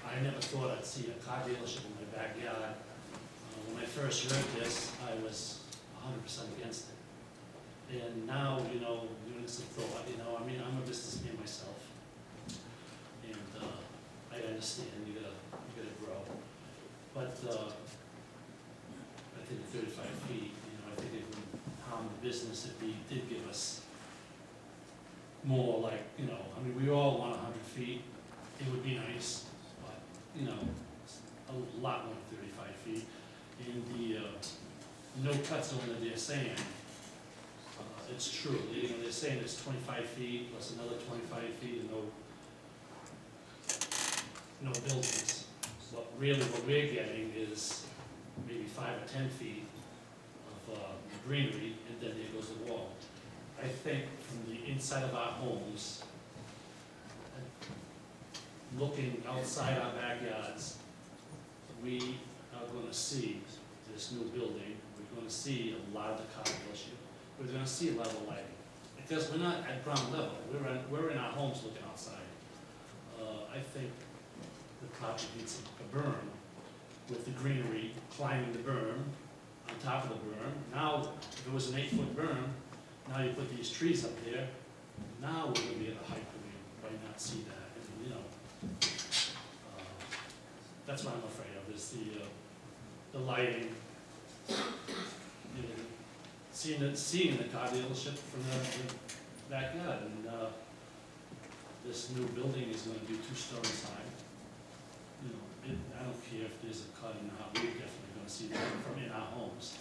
I never thought I'd see a car dealership in my backyard. When I first heard this, I was 100% against it. And now, doing some thought, I mean, I'm a businessman myself. And I understand you gotta grow. But I think at 35 feet, I think it would harm the business if we did give us more like, I mean, we all want 100 feet. It would be nice, but, a lot more than 35 feet. And the no cut zone that they're saying, it's true. They're saying it's 25 feet plus another 25 feet and no buildings. But really what we're getting is maybe 5 or 10 feet of greenery, and then there goes the wall. I think from the inside of our homes, looking outside our backyards, we are going to see this new building. We're going to see a lot of the car dealership. We're going to see a lot of lighting. Because we're not at ground level. We're in our homes looking outside. I think the project needs a berm with the greenery climbing the berm, on top of the berm. Now, if it was an 8-foot berm, now you put these trees up there, now we're gonna be at a height where we might not see that. And, that's what I'm afraid of, is the lighting. Seeing the car dealership from the backyard, and this new building is gonna be 2 stories high. I don't care if there's a cut in the house, we're definitely gonna see that from in our homes.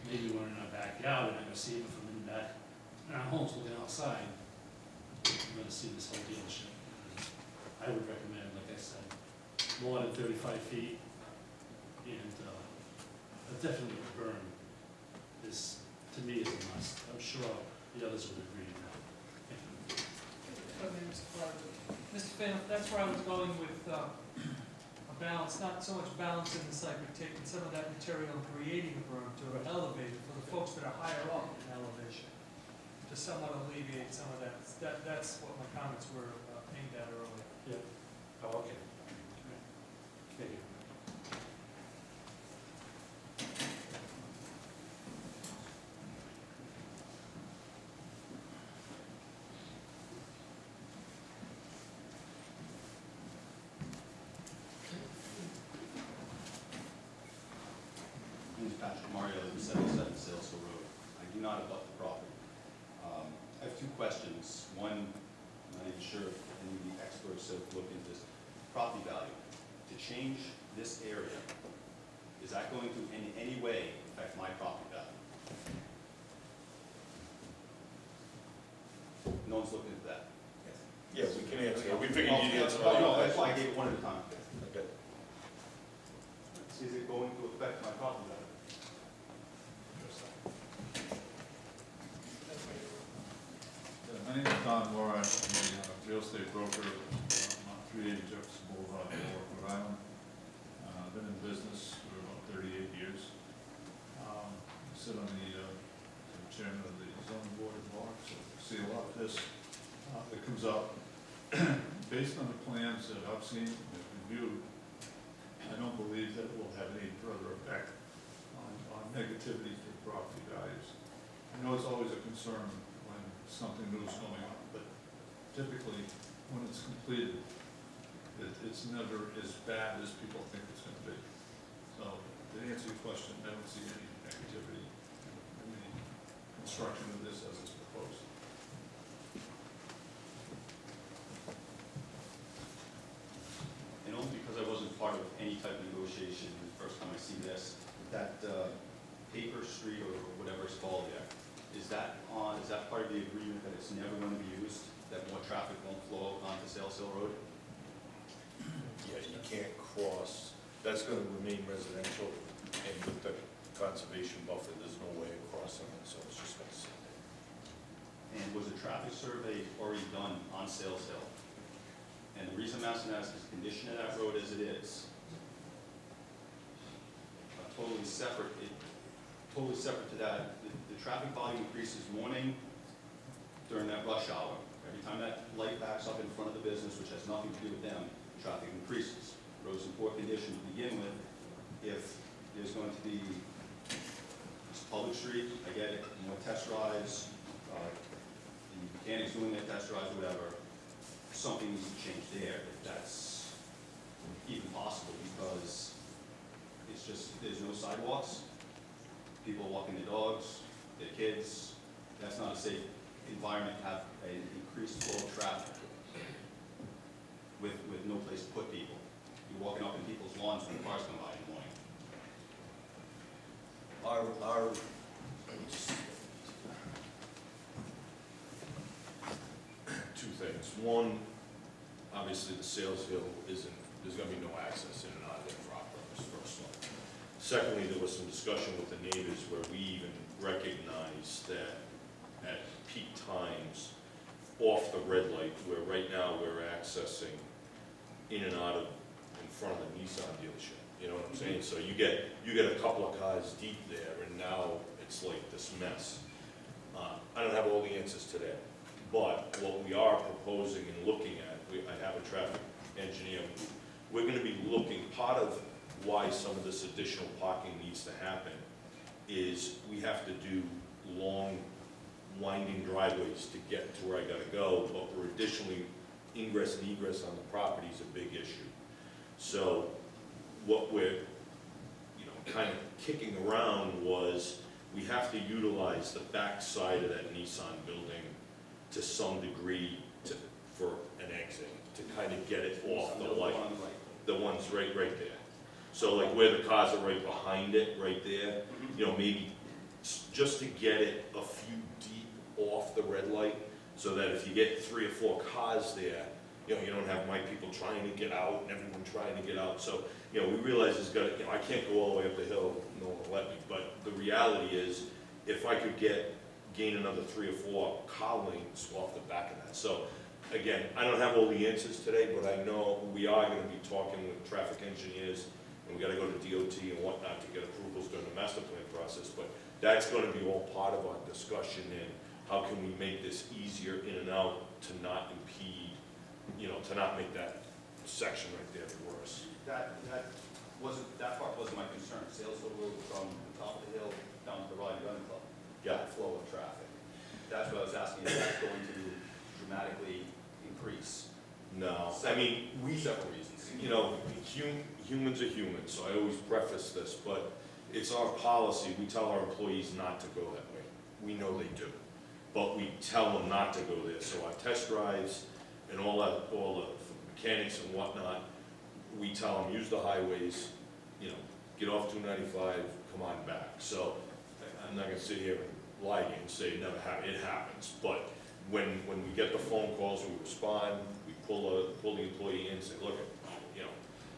Maybe we're in our backyard, we're not gonna see it from in the back, in our homes looking outside. We're gonna see this whole dealership. I would recommend, like I said, more than 35 feet, and definitely a berm is, to me, is a must. I'm sure the others would agree with that. Mr. Fanoff, that's where I was going with a balance, not so much balance in the site, but taking some of that material and creating a berm to elevate it for the folks that are higher up in elevation, to somewhat alleviate some of that. That's what my comments were aimed at earlier. Yeah. Oh, okay. Thank you. My name is Patrick Mario, 77 Sales Hill Road. I do not abut the property. I have 2 questions. One, I'm not even sure if any of the experts have looked into this. Property value. To change this area, is that going to in any way affect my property value? No one's looked into that. Yeah, we can answer. We figured you'd answer. No, that's why I gave it one at a time. Okay. Is it going to affect my property value? My name is Don Moore. I'm a real estate broker on 380 Jefferson Boulevard, Warwick, Rhode Island. I've been in business for about 38 years. I sit on the chairman of the zoning board in Warwick, so I see a lot of this that comes up. Based on the plans that I've seen and reviewed, I don't believe that it will have any further effect on negativity to property values. I know it's always a concern when something new is going on, but typically, when it's completed, it's never as bad as people think it's gonna be. So, to answer your question, I don't see any activity in the construction of this as it's proposed. And only because I wasn't part of any type of negotiation the first time I see this, that paper street or whatever it's called there, is that part of the agreement that it's never going to be used, that more traffic won't flow onto Sales Hill Road? Yeah, you can't cross, that's gonna remain residential, and with the conservation buffer, there's no way of crossing it, so it's just gonna sit there. And was a traffic survey already done on Sales Hill? And the reason I'm asking that is because the condition of that road as it is, totally separate to that, the traffic volume increases morning during that rush hour. Every time that light backs up in front of the business, which has nothing to do with them, traffic increases. Road's in poor condition to begin with. If there's going to be this public street, I get it, more test drives, the mechanics doing their test drives, whatever, something needs to change there, if that's even possible, because it's just, there's no sidewalks, people walking their dogs, their kids, that's not a safe environment to have an increased flow of traffic with no place to put people. You're walking up in people's lawns when cars come by in the morning. Two things. One, obviously the Sales Hill there's gonna be no access in and out of there for operators, first one. Secondly, there was some discussion with the neighbors where we even recognized that at peak times, off the red light, where right now we're accessing in and out of, in front of the Nissan dealership, you know what I'm saying? So you get a couple of cars deep there, and now it's like this mess. I don't have all the answers to that, but what we are proposing and looking at, I have a traffic engineer, we're gonna be looking, part of why some of this additional parking needs to happen is we have to do long, winding driveways to get to where I gotta go, but we're additionally, ingress and egress on the property is a big issue. So what we're, kind of kicking around was we have to utilize the back side of that Nissan building to some degree for an exit, to kind of get it off the light. The one's right there. So like where the cars are right behind it, right there, maybe just to get it a few deep off the red light, so that if you get 3 or 4 cars there, you don't have my people trying to get out and everyone trying to get out. So, we realize it's got to, I can't go all the way up the hill, no one will let me, but the reality is, if I could gain another 3 or 4 car lanes off the back of that. So, again, I don't have all the answers today, but I know we are going to be talking with traffic engineers, and we got to go to DOT and whatnot to get approvals during the master plan process, but that's going to be all part of our discussion in how can we make this easier in and out to not impede, to not make that section right there worse. That part wasn't my concern. Sales Hill Road from the top of the hill down to the Rod Gun Club. Yeah. That flow of traffic. That's what I was asking, is that going to dramatically increase? No, Several reasons. Humans are humans, so I always preface this, but it's our policy, we tell our employees not to go that way. We know they do, but we tell them not to go there. So our test drives and all the mechanics and whatnot, we tell them, use the highways, get off 295, come on back. So I'm not gonna sit here and lie to you and say it never happened, it happens. But when we get the phone calls, we respond, we pull the employee in and say, look,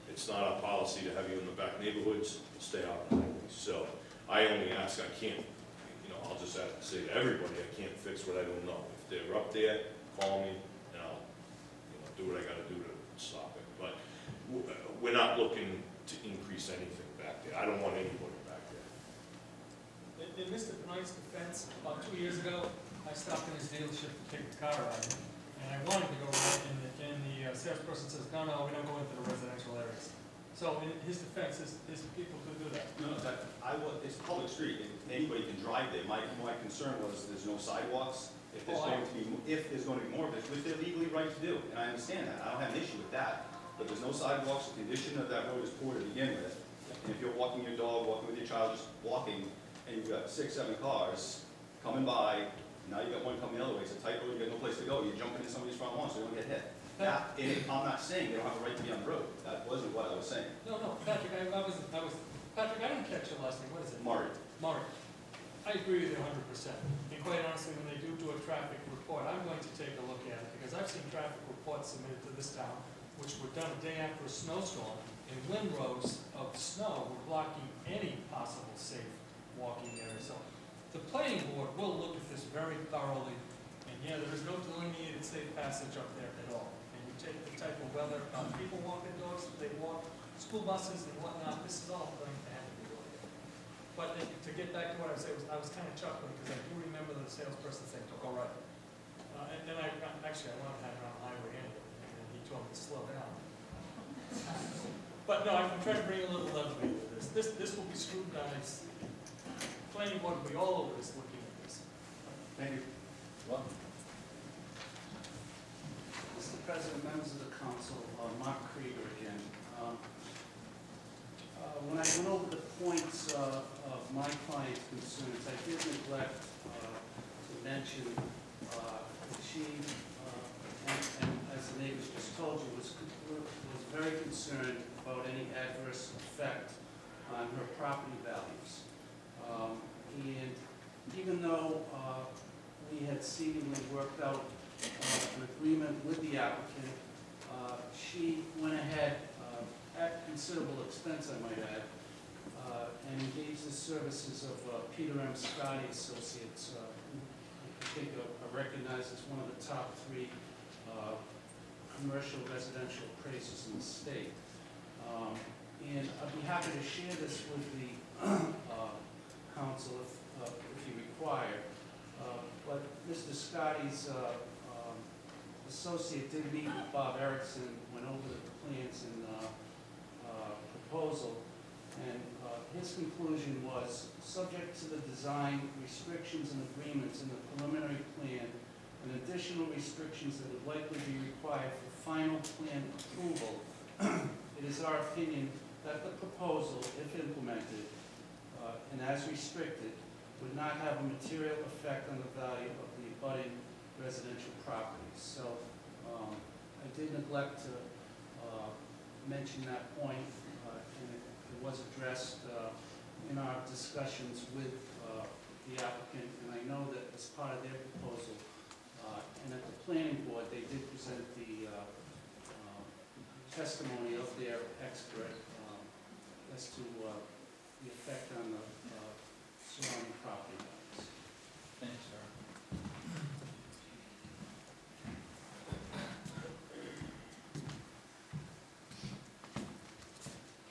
it's not our policy to have you in the back neighborhoods, stay out on the highways. So I only ask, I can't, I'll just have to say to everybody, I can't fix what I don't know. If they're up there, call me, and I'll, do what I gotta do to stop it. But we're not looking to increase anything back there. I don't want anybody back there. In Mr. Benoit's defense, about 2 years ago, I stopped in his dealership to take the car out, and I wanted to go right, and the salesperson says, no, we don't go into the residential areas. So in his defense, his people could do that. No, it's a public street, anybody can drive there. My concern was there's no sidewalks. If there's going to be more, which they're legally right to do, and I understand that, I don't have an issue with that. But there's no sidewalks, the condition of that road is poor to begin with. And if you're walking your dog, walking with your child, just walking, and you've got 6, 7 cars coming by, now you got one coming the other way, it's a tight road, you got no place to go, you're jumping in somebody's front lawn so you don't get hit. I'm not saying they don't have a right to be on the road, that wasn't what I was saying. No, Patrick, Patrick, I didn't catch your last name, what is it? Murray. Murray. I agree with you 100%. And quite honestly, when they do a traffic report, I'm going to take a look at it, because I've seen traffic reports submitted to this town, which were done a day after a snowstorm, and windrows of snow were blocking any possible safe walking area. So the planning board will look at this very thoroughly, and yeah, there is no delineated safe passage up there at all. And you take the type of weather, people walk their dogs, they walk, school buses and whatnot, this is all going to happen. But to get back to what I was saying, I was kind of chuckling because I do remember the salesperson saying, "Don't go right." And I wanted to have it on the highway anyway, and he told me to slow down. But no, I'm trying to bring a little levity to this. This will be scrutinized. Planning board will be all over this, looking at this. Thank you. Mr. President, members of the council, Mark Krieger again. When I went over the points of my client's concerns, I did neglect to mention that she, and as the neighbors just told you, was very concerned about any adverse effect on her property values. And even though we had seemingly worked out an agreement with the applicant, she went ahead at considerable expense, I might add, and engaged the services of Peter M. Scotty Associates, who I think are recognized as one of the top 3 commercial residential appraisers in the state. And I'd be happy to share this with the council if you require. But Mr. Scotty's associate did meet with Bob Erickson, went over the plans and proposal, and his conclusion was, subject to the design restrictions and agreements in the preliminary plan and additional restrictions that would likely be required for final plan approval, it is our opinion that the proposal, if implemented and as restricted, would not have a material effect on the value of the abutting residential properties. So I did neglect to mention that point, and it was addressed in our discussions with the applicant, and I know that as part of their proposal, and at the planning board, they did present the testimony of their expert as to the effect on the surrounding property values. Thanks, sir.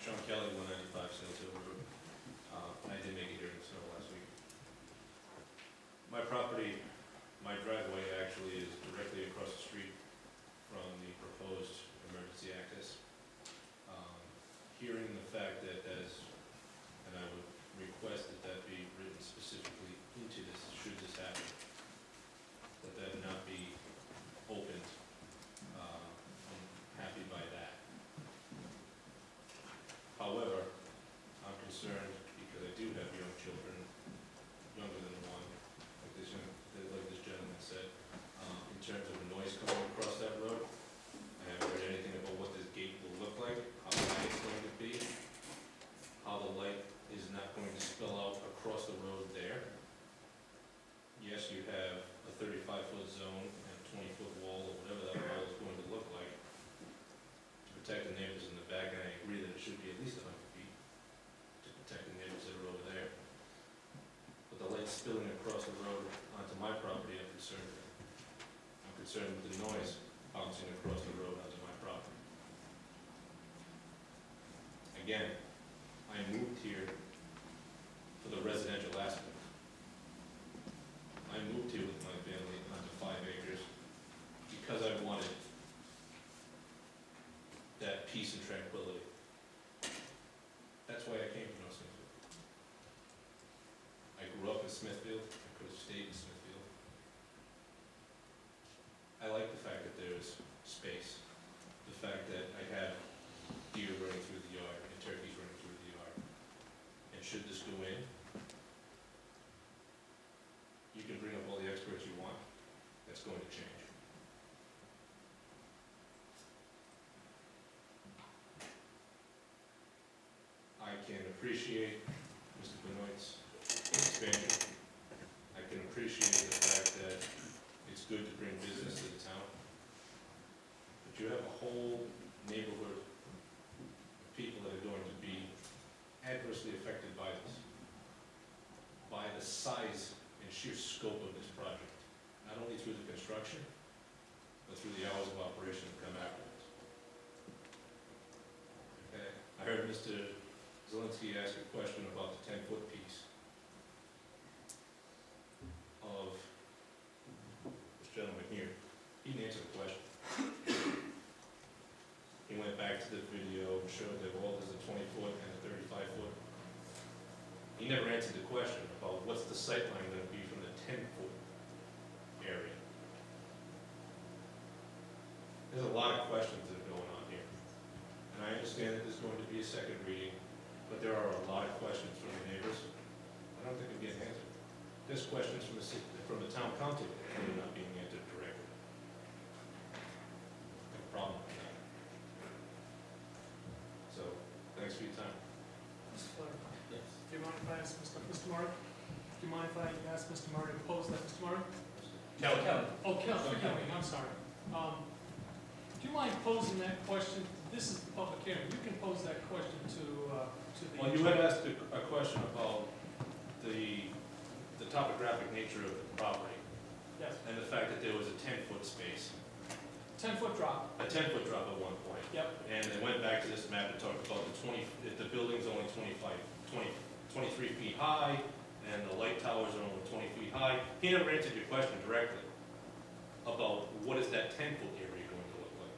Sean Kelly, 195 Sales Hill Road. I did make it here in the snow last week. My property, my driveway actually is directly across the street from the proposed emergency access. Hearing the fact that that is, and I would request that that be written specifically into this, should this happen, that that not be opened. I'm happy by that. However, I'm concerned because I do have young children, younger than one, like this gentleman said, in terms of the noise coming across that road. I haven't heard anything about what this gate will look like, how high it's going to be, how the light is not going to spill out across the road there. Yes, you have a 35-foot zone and a 20-foot wall, or whatever that wall is going to look like, to protect the neighbors in the back, and I agree that it should be at least 100 feet to protect the neighbors that are over there. But the light spilling across the road onto my property, I'm concerned with. I'm concerned with the noise bouncing across the road onto my property. Again, I moved here for the residential aspect. I moved here with my family onto 5 acres because I wanted that peace and tranquility. estate in Smithfield. I like the fact that there's space, the fact that I have deer running through the yard and turkeys running through the yard. And should this go in, you can bring up all the experts you want, that's going to change. I can appreciate Mr. Benoit's expansion. I can appreciate the fact that it's good to bring business to the town. But you have a whole neighborhood of people that are going to be adversely affected by this, by the size and sheer scope of this project, not only through the construction, but through the hours of operation that come afterwards. Okay, I heard Mr. Zelinski ask a question about the 10-foot piece of this gentleman here. He didn't answer the question. He went back to the video and showed that, well, there's a 20-foot and a 35-foot. He never answered the question about what's the sight line going to be from the 10-foot area. There's a lot of questions that are going on here. And I understand that there's going to be a second reading, but there are a lot of questions from the neighbors. I don't think they're getting answered. There's questions from the town council that are not being answered correctly. I have a problem with that. So, thanks for your time. Mr. Flair, Yes. do you mind if I ask Mr. Murray? Do you mind if I ask Mr. Murray to pose that, Mr. Murray? Kelly. Oh, Kelly, forgive me, I'm sorry. Do you mind posing that question? This is the public hearing. You can pose that question to the... Well, you had asked a question about the topographic nature of the property. Yes. And the fact that there was a 10-foot space. 10-foot drop. A 10-foot drop at one point. Yep. And they went back to this map and talked about if the building's only 23 feet high, and the light towers are only 20 feet high. He never answered your question directly about what is that 10-foot area going to look like.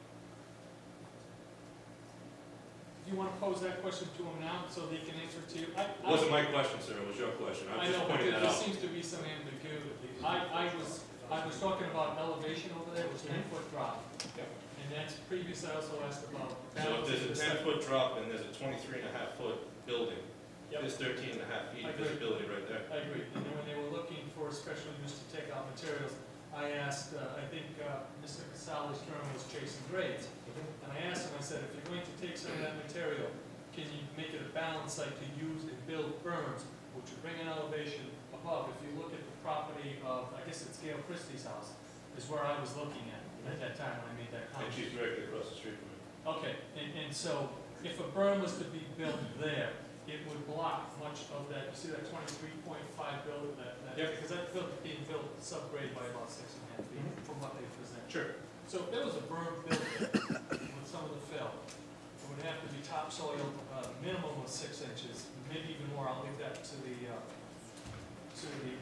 Do you want to pose that question to him now so that he can answer it to you? It wasn't my question, sir, it was your question. I'm I just know, but pointing that there out. seems to be some ambiguity. I was talking about elevation over there, it was 10-foot drop. Yep. And that's previous, I also asked about. So if there's a 10-foot drop and there's a 23.5-foot building, Yep. there's 13.5 feet I agree. visibility right there. I agree. And then when they were looking for special use to take out materials, I asked, I think Mr. Casale's term was chasing grades. And I asked him, I said, if you're going to take some of that material, can you make it a balanced site to use and build berms, which would bring an elevation above? If you look at the property of, I guess it's Gail Christie's house, is where I was looking at that time when I made that And comment. she's directly across the street from me. Okay, and so if a berm was to be built there, it would block much of that, you see that 23.5 building, Yep. because that building being built subgrade by about 6.5 feet from what they present. Sure. So if there was a berm built there with some of the fill, it would have to be topsoil, minimum of 6 inches, maybe even more. I'll leave that to the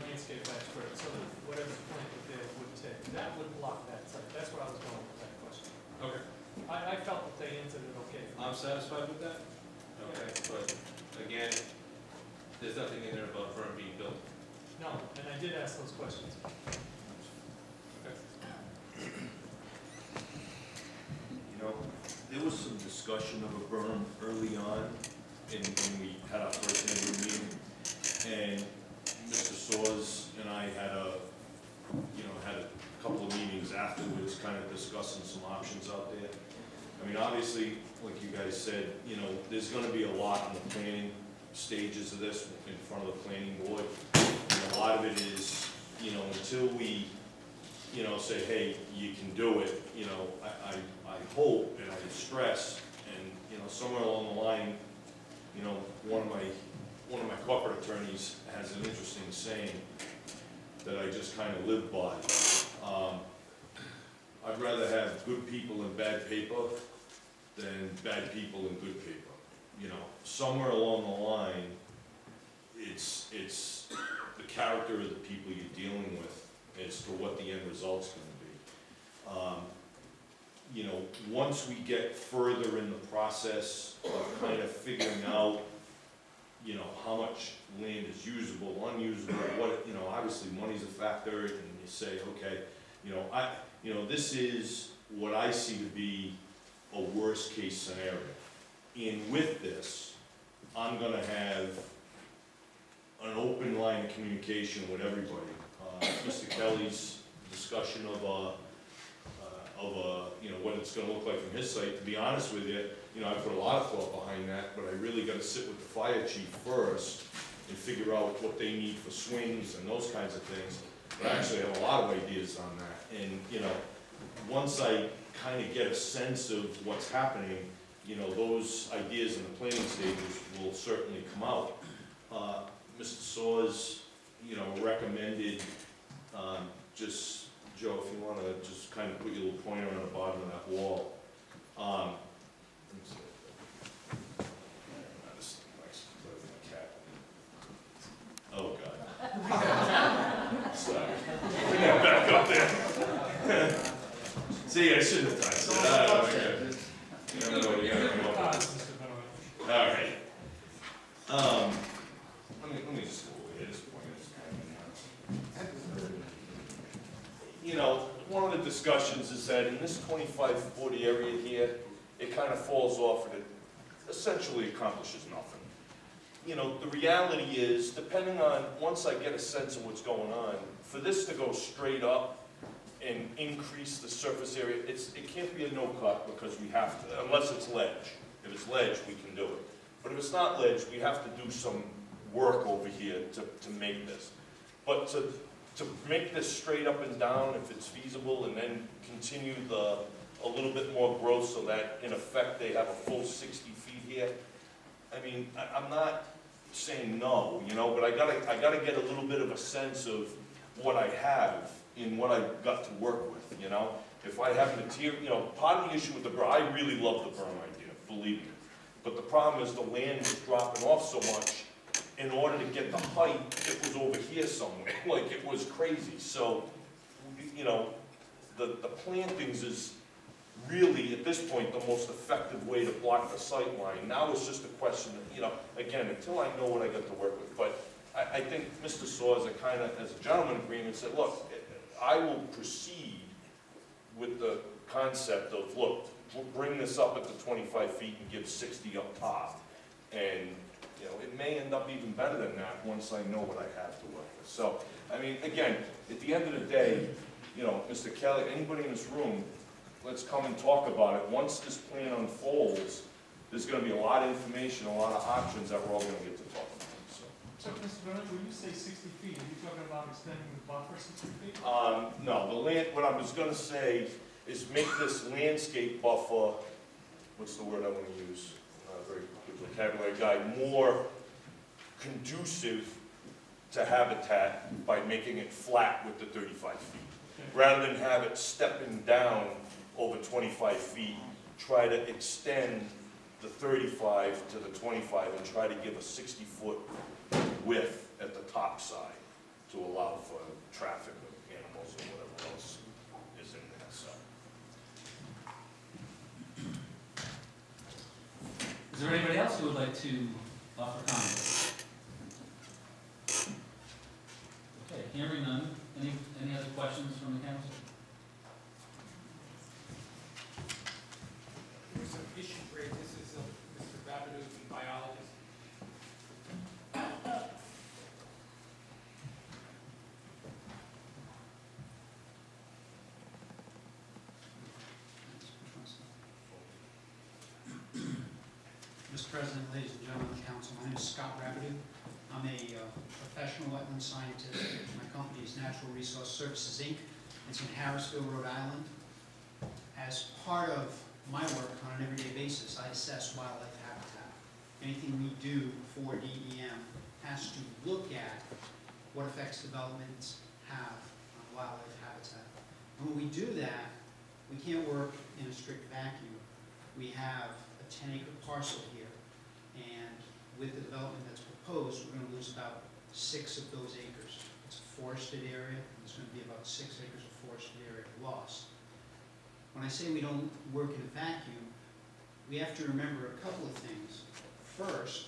landscape expert, so that whatever's planted there would take. That would block that site. That's where I was going with that question. Okay. I felt that they answered it okay. I'm satisfied with that. Okay, but again, there's nothing in there about berm being built. No, and I did ask those questions. You know, there was some discussion of a berm early on when we had our first neighborhood meeting. And Mr. Soers and I had a couple of meetings afterwards, kind of discussing some options out there. I mean, obviously, like you guys said, you know, there's gonna be a lot in the planning stages of this in front of the planning board. And a lot of it is, you know, until we, you know, say, hey, you can do it, you know, I hope and I stress, and, you know, somewhere along the line, you know, one of my corporate attorneys has an interesting saying that I just kind of live by. I'd rather have good people in bad paper than bad people in good paper. You know, somewhere along the line, it's the character of the people you're dealing with as to what the end result's gonna be. You know, once we get further in the process of kind of figuring out, you know, how much land is usable, unusable, what, you know, obviously money's a factor, and you say, okay, you know, this is what I see to be a worst-case scenario. And with this, I'm gonna have an open line of communication with everybody. Mr. Kelly's discussion of you know, what it's gonna look like from his site, to be honest with you, you know, I put a lot of thought behind that, but I really gotta sit with the fire chief first and figure out what they need for swings and those kinds of things. But I actually have a lot of ideas on that, and, you know, once I kind of get a sense of what's happening, you know, those ideas in the planning stages will certainly come out. Mr. Soers, you know, recommended, just, Joe, if you wanna just kind of put your little pointer on the bottom of that wall. Let me see. This nice, cat. Oh, God. Sorry. Bring that back up there. See, I shouldn't have touched it. I don't know. You gotta come up with it. All right. Let me just go over here. This point is kind of nuts. You know, one of the discussions is that in this 25-foot area here, it kind of falls off and it essentially accomplishes nothing. You know, the reality is, depending on, once I get a sense of what's going on, for this to go straight up and increase the surface area, it can't be a no-cut because we have to, unless it's ledge. If it's ledge, we can do it. But if it's not ledge, we have to do some work over here to make this. But to make this straight up and down, if it's feasible, and then continue a little bit more growth so that, in effect, they have a full 60 feet here, I mean, I'm not saying no, you know, but I gotta get a little bit of a sense of what I have in what I've got to work with, you know? If I have material, you know, part of the issue with the berm, I really love the berm idea, believe me. But the problem is the land was dropping off so much, in order to get the height, it was over here somewhere, like it was crazy. So, you know, the plantings is really, at this point, the most effective way to block the sight line. Now it's just a question of, you know, again, until I know what I got to work with. But I think Mr. Soers, kind of, as a gentleman agreement, said, look, I will proceed with the concept of, look, we'll bring this up at the 25 feet and give 60 up top. And, you know, it may end up even better than that once I know what I have to work with. So, I mean, again, at the end of the day, you know, Mr. Kelly, anybody in this room, let's come and talk about it. Once this plan unfolds, there's gonna be a lot of information, a lot of options that we're all gonna get to talk about, so. So, Mr. Bernard, when you say 60 feet, are you talking about extending the buffer 60 feet? No, what I was gonna say is make this landscape buffer, what's the word I wanna use? Very good vocabulary guide, more conducive to habitat by making it flat with the 35 feet. Okay. Rather than have it stepping down over 25 feet, try to extend the 35 to the 25 and try to give a 60-foot width at the top side to allow for traffic of animals or whatever else is in there, so. Is there anybody else who would like to offer comments? Okay, hearing none. Any other questions from the council? There's some issue rate. This is Mr. Babineau, the biologist. Mr. President, ladies and gentlemen of the council, my name is Scott Rabideau. I'm a professional wetland scientist. My company is Natural Resource Services, Inc. It's in Harrisville, Rhode Island. As part of my work on an everyday basis, I assess wildlife habitat. Anything we do for DEM has to look at what effects developments have on wildlife habitat. And when we do that, we can't work in a strict vacuum. We have a 10-acre parcel here, and with the development that's proposed, we're going to lose about 6 of those acres. It's a forested area, and there's going to be about 6 acres of forested area lost. When I say we don't work in a vacuum, we have to remember a couple of things. First,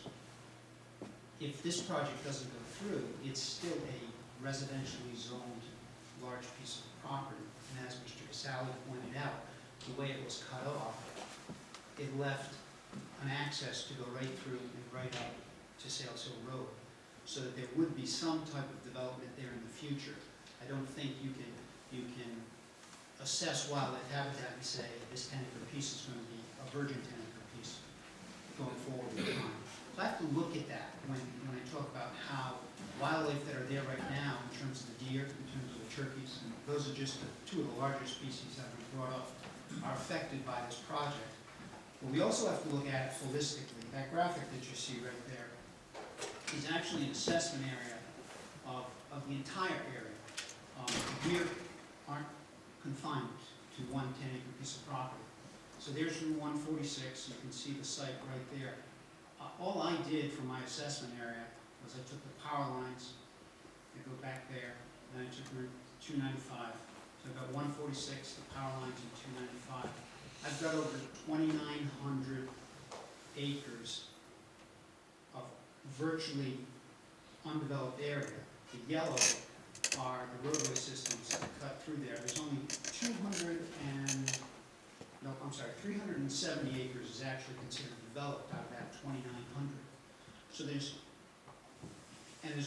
if this project doesn't go through, it's still a residentially zoned large piece of property. And as Mr. Casali pointed out, the way it was cut off, it left an access to go right through and right up to Sales Hill Road, so that there would be some type of development there in the future. I don't think you can assess wildlife habitat and say this 10-acre piece is going to be a virgin 10-acre piece going forward with time. So I have to look at that when I talk about how wildlife that are there right now in terms of the deer, in terms of the turkeys, and those are just two of the larger species that have been brought up, are affected by this project. But we also have to look at it holistically. That graphic that you see right there is actually an assessment area of the entire area. Deer aren't confined to one 10-acre piece of property. So there's Route 146, you can see the site right there. All I did for my assessment area was I took the power lines, I go back there, then I took Route 295. So I've got 146, the power lines, and 295. I've got over 2,900 acres of virtually undeveloped area. The yellow are the roadway systems that cut through there. There's only 370 acres is actually considered developed out of that 2,900. So there's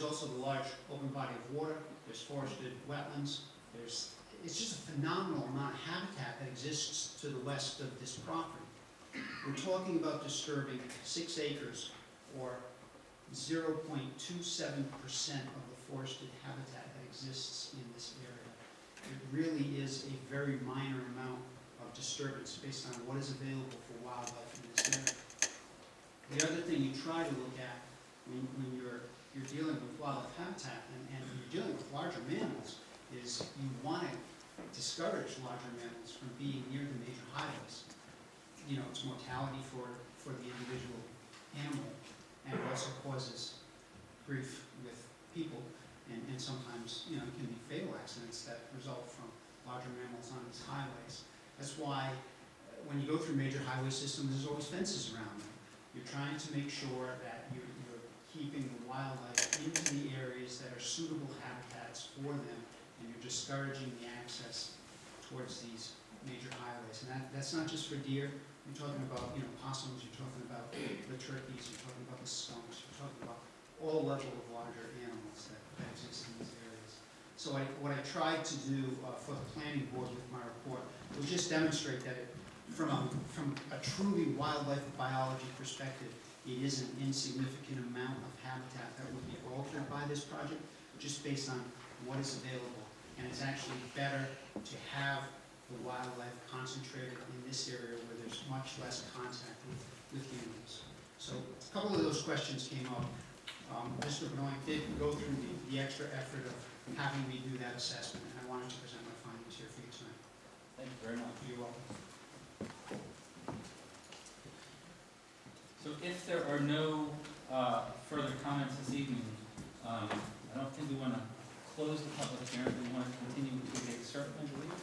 also the large open body of water, there's forested wetlands, it's just a phenomenal amount of habitat that exists to the west of this property. We're talking about disturbing 6 acres, or 0.27% of the forested habitat that exists in this area. It really is a very minor amount of disturbance based on what is available for wildlife in this area. The other thing you try to look at when you're dealing with wildlife habitat and you're dealing with larger mammals is you want to discourage larger mammals from being near the major highways. You know, it's mortality for the individual animal, and it also causes grief with people, and sometimes, you know, it can be fatal accidents that result from larger mammals on these highways. That's why when you go through major highway systems, there's always fences around them. You're trying to make sure that you're keeping the wildlife into the areas that are suitable habitats for them, and you're discouraging the access towards these major highways. And that's not just for deer. You're talking about, you know, possums, you're talking about the turkeys, you're talking about the skunks, you're talking about all level of larger animals that exist in these areas. So what I tried to do for the planning board with my report was just demonstrate that from a truly wildlife biology perspective, it is an insignificant amount of habitat that would be altered by this project, just based on what is available. And it's actually better to have the wildlife concentrated in this area where there's much less contact with humans. So a couple of those questions came up. Mr. Benoit did go through the extra effort of having me do that assessment, and I wanted to present my findings here for you tonight. Thank you very much. You're welcome. So if there are no further comments this evening, I don't think we want to close the public hearing. We want to continue to take certain, I believe.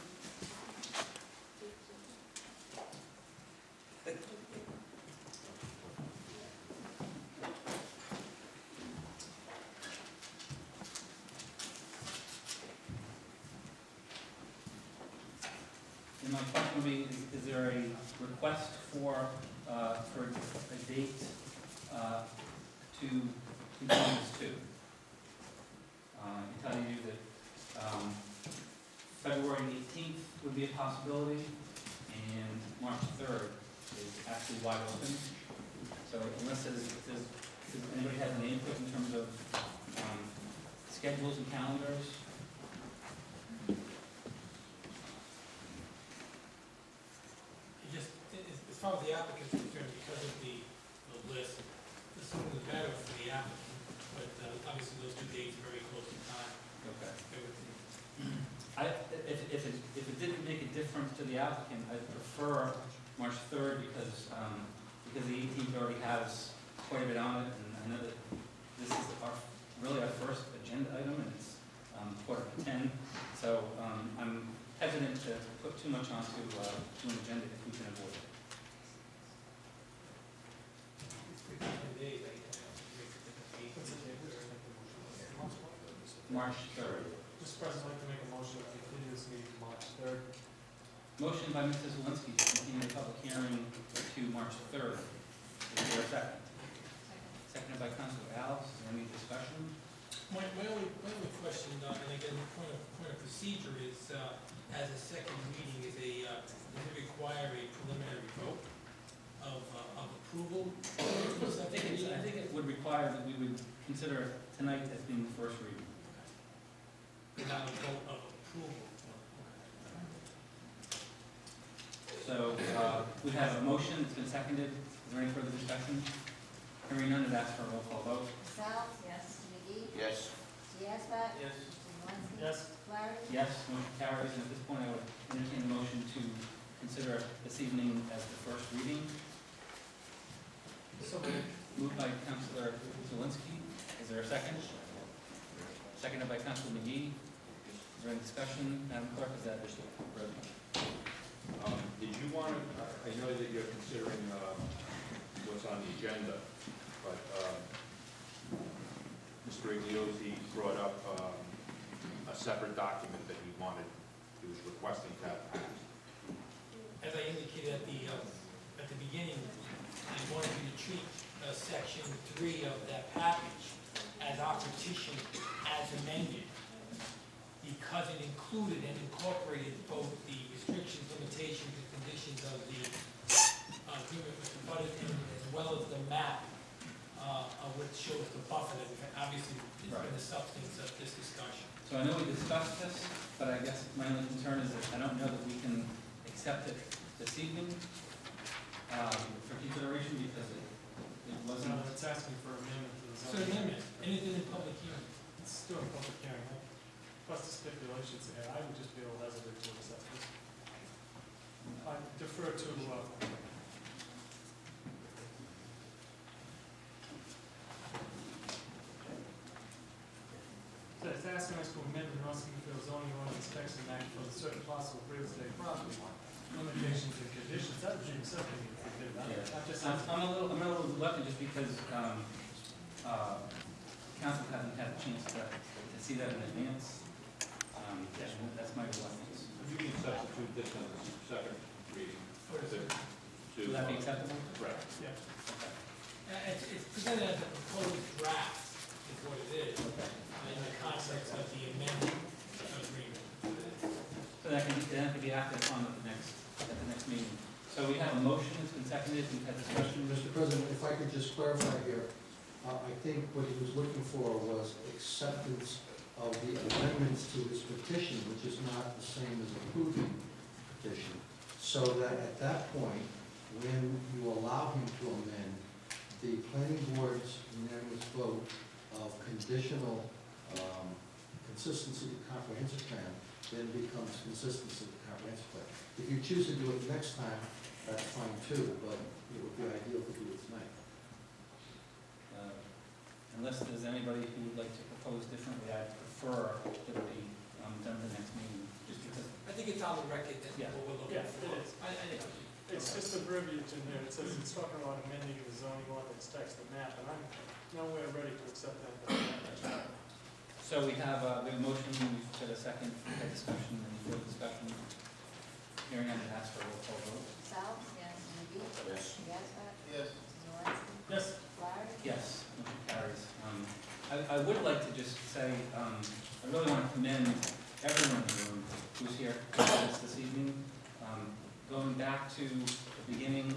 And my question would be, is there a request for a date to continue this to? I can tell you that February 18th would be a possibility, and March 3rd is actually wide open. So unless does anybody have any input in terms of schedules and calendars? As far as the applicant's concerned, because of the list, the sooner the better for the applicant, but obviously those two dates are very close in time. Okay. If it didn't make a difference to the applicant, I'd prefer March 3rd because the 18th already has quite a bit on it, and I know that this is really our first agenda item, and it's 9:45. So I'm hesitant to put too much onto an agenda if we can avoid it. March 3rd. Mr. President, I'd like to make a motion to continue this meeting to March 3rd. Motion by Mr. Zelinski to continue the public hearing to March 3rd. Is there a second? Seconded by Councilor Alves. Is there any discussion? My only question, and again, point of procedure is, as a second meeting, does it require a preliminary vote of approval? I think it would require that we would consider tonight as being the first reading. Without a vote of approval. So, we have a motion that's been seconded. Is there any further discussion? Hearing none, I'd ask for a roll call vote. South? Yes. McGee? Yes. Diaz-Pat? Yes. Mr. Zelinski? Yes. Flaherty? Yes, motion carries, and at this point, I would entertain a motion to consider this evening as the first reading. So Moved by Councilor Zelinski. Is there a second? Seconded by Councilor McGee. Is there any discussion? Madam Clerk, is that read? Did you want to, I know that you're considering what's on the agenda, but Mr. Igliozzi brought up a separate document that he was requesting to have passed. As I indicated at the beginning, I wanted you to treat section 3 of that package as our petition as amended, because it included and incorporated both the restrictions, limitations, and conditions of the agreement with the Buddington, as well as the map, which shows the buffer that we've had. Obviously, it's been the substance of this discussion. So I know we discussed this, but I guess my only concern is that I don't know that we can accept it this evening for consideration because it wasn't. No, it's asking for amendment to the So zoning. amendment, anything in public hearing. It's still a public hearing, right? Plus the stipulations, and I would just be a little hesitant to accept this. I defer to, so it's asking us to amend the North Smithfield zoning ordinance text and act for certain possible real estate property limitations and conditions. That would be accepting if we did that. Yeah. Not just I'm a little reluctant just because council hasn't had a chance to see that in advance. That's my reluctance. You can substitute this on the second reading. Would that be acceptable? Right. Yeah. It's presented as a proposed draft, is what it is, in the context of the amendment agreement. So that can be acted upon at the next meeting. So we have a motion, it's been seconded, we've had discussion. Mr. President, if I could just clarify here, I think what he was looking for was acceptance of the amendments to his petition, which is not the same as approving petition. So that at that point, when you allow him to amend, the planning board's unanimous vote of conditional consistency to comprehensive plan then becomes consistency to comprehensive plan. If you choose to do it next time, that's fine too, but it would be ideal to do it tonight. Unless there's anybody who would like to propose differently, I'd prefer that it be done the next meeting, just because. I think it's on the record that Yeah. what we're looking Yeah, for. it is. It's just a verbiage in there. It says it's talking about amending the zoning ordinance text and map, and I'm nowhere ready to accept that. So we have a motion, we've got a second, we've had discussion, any further discussion? Hearing none, ask for a roll call vote. South? Yes. McGee? Yes. Diaz-Pat? Yes. Mr. Zelinski? Yes. Flaherty? Yes, motion carries. I would like to just say, I really want to commend everyone in the room who's here with us this evening. Going back to the beginning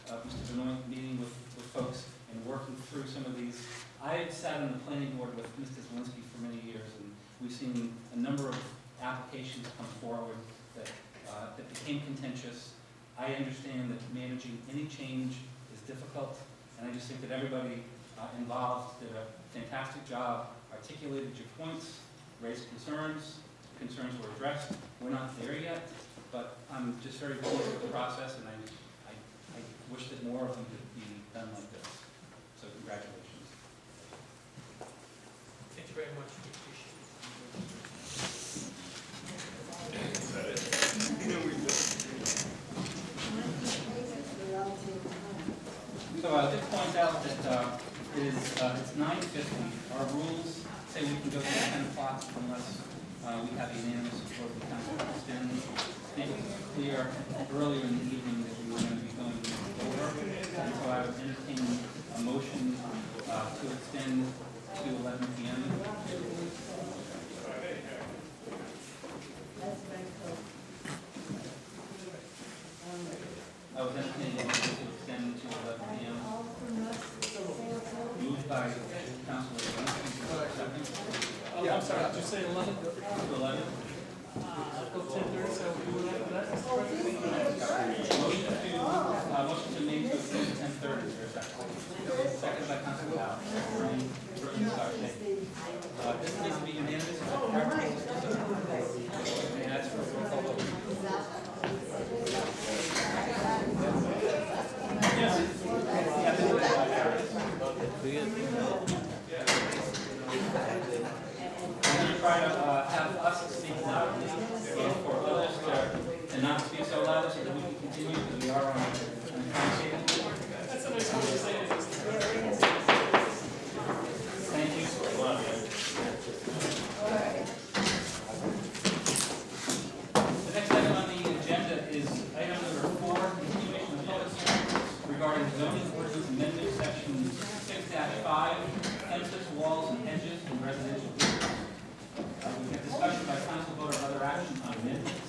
of Mr. Benoit's meeting with folks and working through some of these. I sat on the planning board with Mr. Zelinski for many years, and we've seen a number of applications come forward that became contentious. I understand that managing any change is difficult, and I just think that everybody involved did a fantastic job, articulated your points, raised concerns. Concerns were addressed. We're not there yet, but I'm just very pleased with the process, and I wish that more of them could be done like this. So congratulations. Thank you very much, we appreciate So I did point out that it's 9:50. Our rules say we can go to 10 o'clock unless we have a unanimous support of the council to extend. Make it clear earlier in the evening that we were going to be going over. And so I would entertain a motion to extend to 11 p.m. I was entertaining a motion to extend to 11 p.m. Moved by Councilor Johnson. I'm sorry, did you say 11? To 11. Go 10:30, so we would like that. Motion to make to extend to 10:30. Is there a second? Second by Councilor Howe. This needs to be unanimous. And that's for roll call vote. I'm going to try to have us speak loudly and for others to not speak so loud so that we can continue because we are on a conversation. That's a nice way to say it. Thank you. The next item on the agenda is item number 4, continuation of public hearing regarding zoning ordinance amendment section 6-5, fences, walls, and hedges in residential districts. We have discussion by council vote or other action on amendments,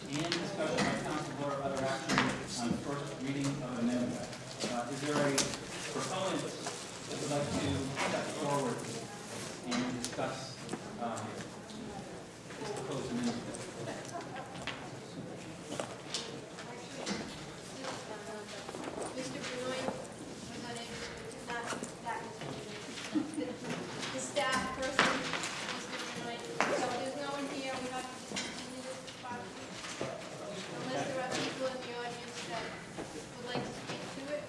and discussion by council vote or other action on first reading of amendment. Is there a proponent that would like to step forward and discuss this proposed amendment? Mr. Benoit was unable to not that the staff person, Mr. Benoit. So there's no one here, we have to continue this project. Unless there are people in the audience that would like to speak to it.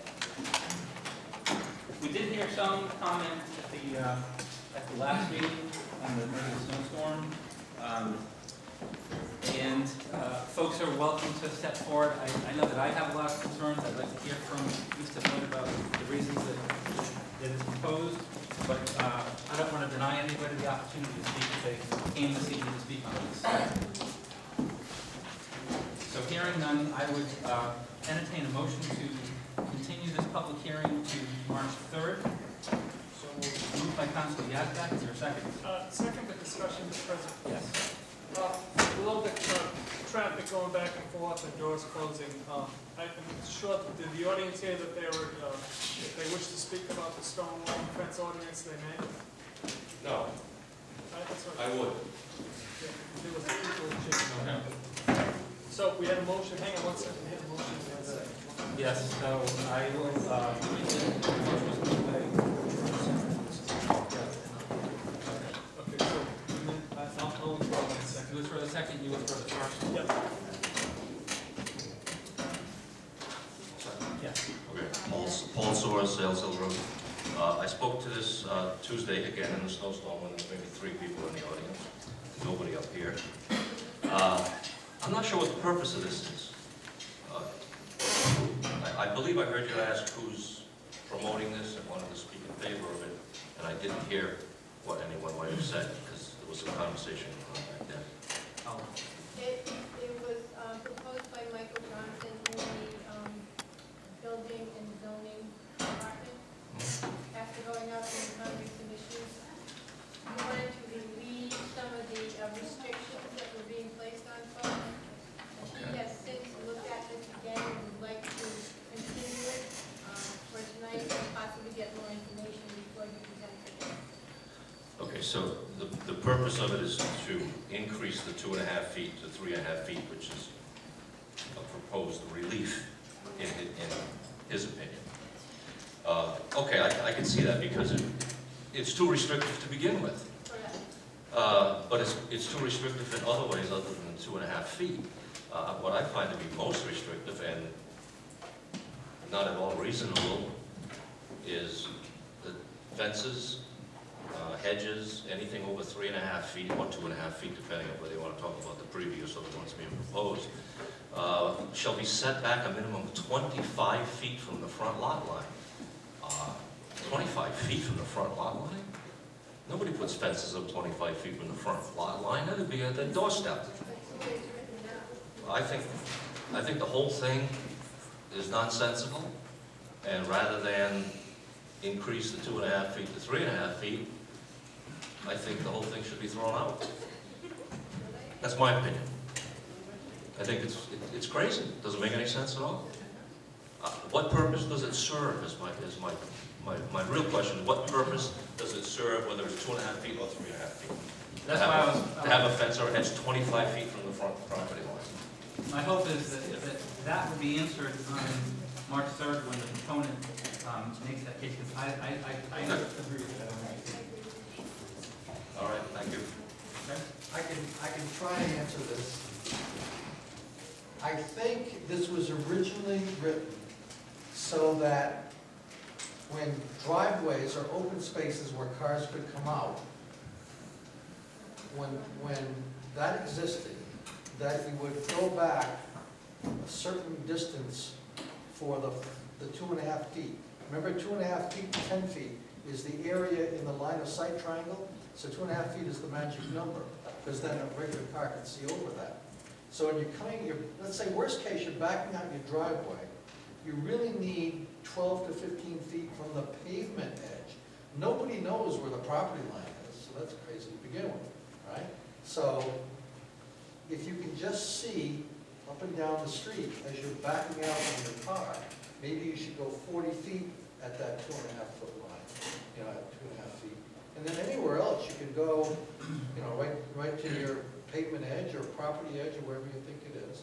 We did hear some comment at the last meeting on the snowstorm. And folks are welcome to step forward. I know that I have a lot of concerns. I'd like to hear from Mr. Flynn about the reasons that is proposed, but I don't want to deny anybody the opportunity to speak if they came this evening to speak on this. So hearing none, I would entertain a motion to continue this public hearing to March 3rd. So moved by Councilor Yazdak. Is there a second? Second, the discussion, Mr. President. Yes. A little bit traffic going back and forth and doors closing. I'm sure, did the audience hear that they were, if they wish to speak about the stone wall and fence ordinance, they may? No, I would. Yeah, there was people checking. So we had a motion, hang on one second, we had a motion. Yes, so I will, Okay, so, I'll withdraw that second. you was for the second, you was for the first. Yep. Yes. Okay, Paul Soares, Sales Hill Road. I spoke to this Tuesday again in the snowstorm when there was maybe 3 people in the audience, nobody up here. I'm not sure what the purpose of this is. I believe I heard you ask who's promoting this and wanted to speak in favor of it, and I didn't hear what anyone might have said because there was some conversation going on back then. It was proposed by Michael Johnson in the building and zoning department. After going out and encountering some issues, we wanted to relieve some of the restrictions that were being placed on folks. He has since looked at this again and would like to continue it for tonight and possibly get more information before he presents it. Okay, so the purpose of it is to increase the 2.5 feet to 3.5 feet, which is a proposed relief in his opinion. Okay, I can see that because it's too restrictive to begin with. But it's too restrictive in other ways other than 2.5 feet. What I find to be most restrictive and not at all reasonable is the fences, hedges, anything over 3.5 feet or 2.5 feet, depending on whether you want to talk about the previous or the ones being proposed, shall be set back a minimum of 25 feet from the front lot line. 25 feet from the front lot line? Nobody puts fences up 25 feet from the front lot line, that'd be at the doorstep. I think the whole thing is nonsensical, and rather than increase the 2.5 feet to 3.5 feet, I think the whole thing should be thrown out. That's my opinion. I think it's crazy, doesn't make any sense at all. What purpose does it serve is my real question. What purpose does it serve, whether it's 2.5 feet or 3.5 feet? That's why I was. To have a fence or it's 25 feet from the front property line. My hope is that would be answered on March 3rd when the proponent makes that case, because I agree with that. All right, thank you. I can try and answer this. I think this was originally written so that when driveways or open spaces where cars could come out, when that existed, that you would go back a certain distance for the 2.5 feet. Remember, 2.5 feet to 10 feet is the area in the line of sight triangle, so 2.5 feet is the magic number, because then a regular car can see over that. So when let's say worst case, you're backing out your driveway, you really need 12 to 15 feet from the pavement edge. Nobody knows where the property line is, so that's crazy to begin with, right? So if you can just see up and down the street as you're backing out in your car, maybe you should go 40 feet at that 2.5 foot line, at 2.5 feet. And then anywhere else, you can go, right to your pavement edge or property edge or wherever you think it is.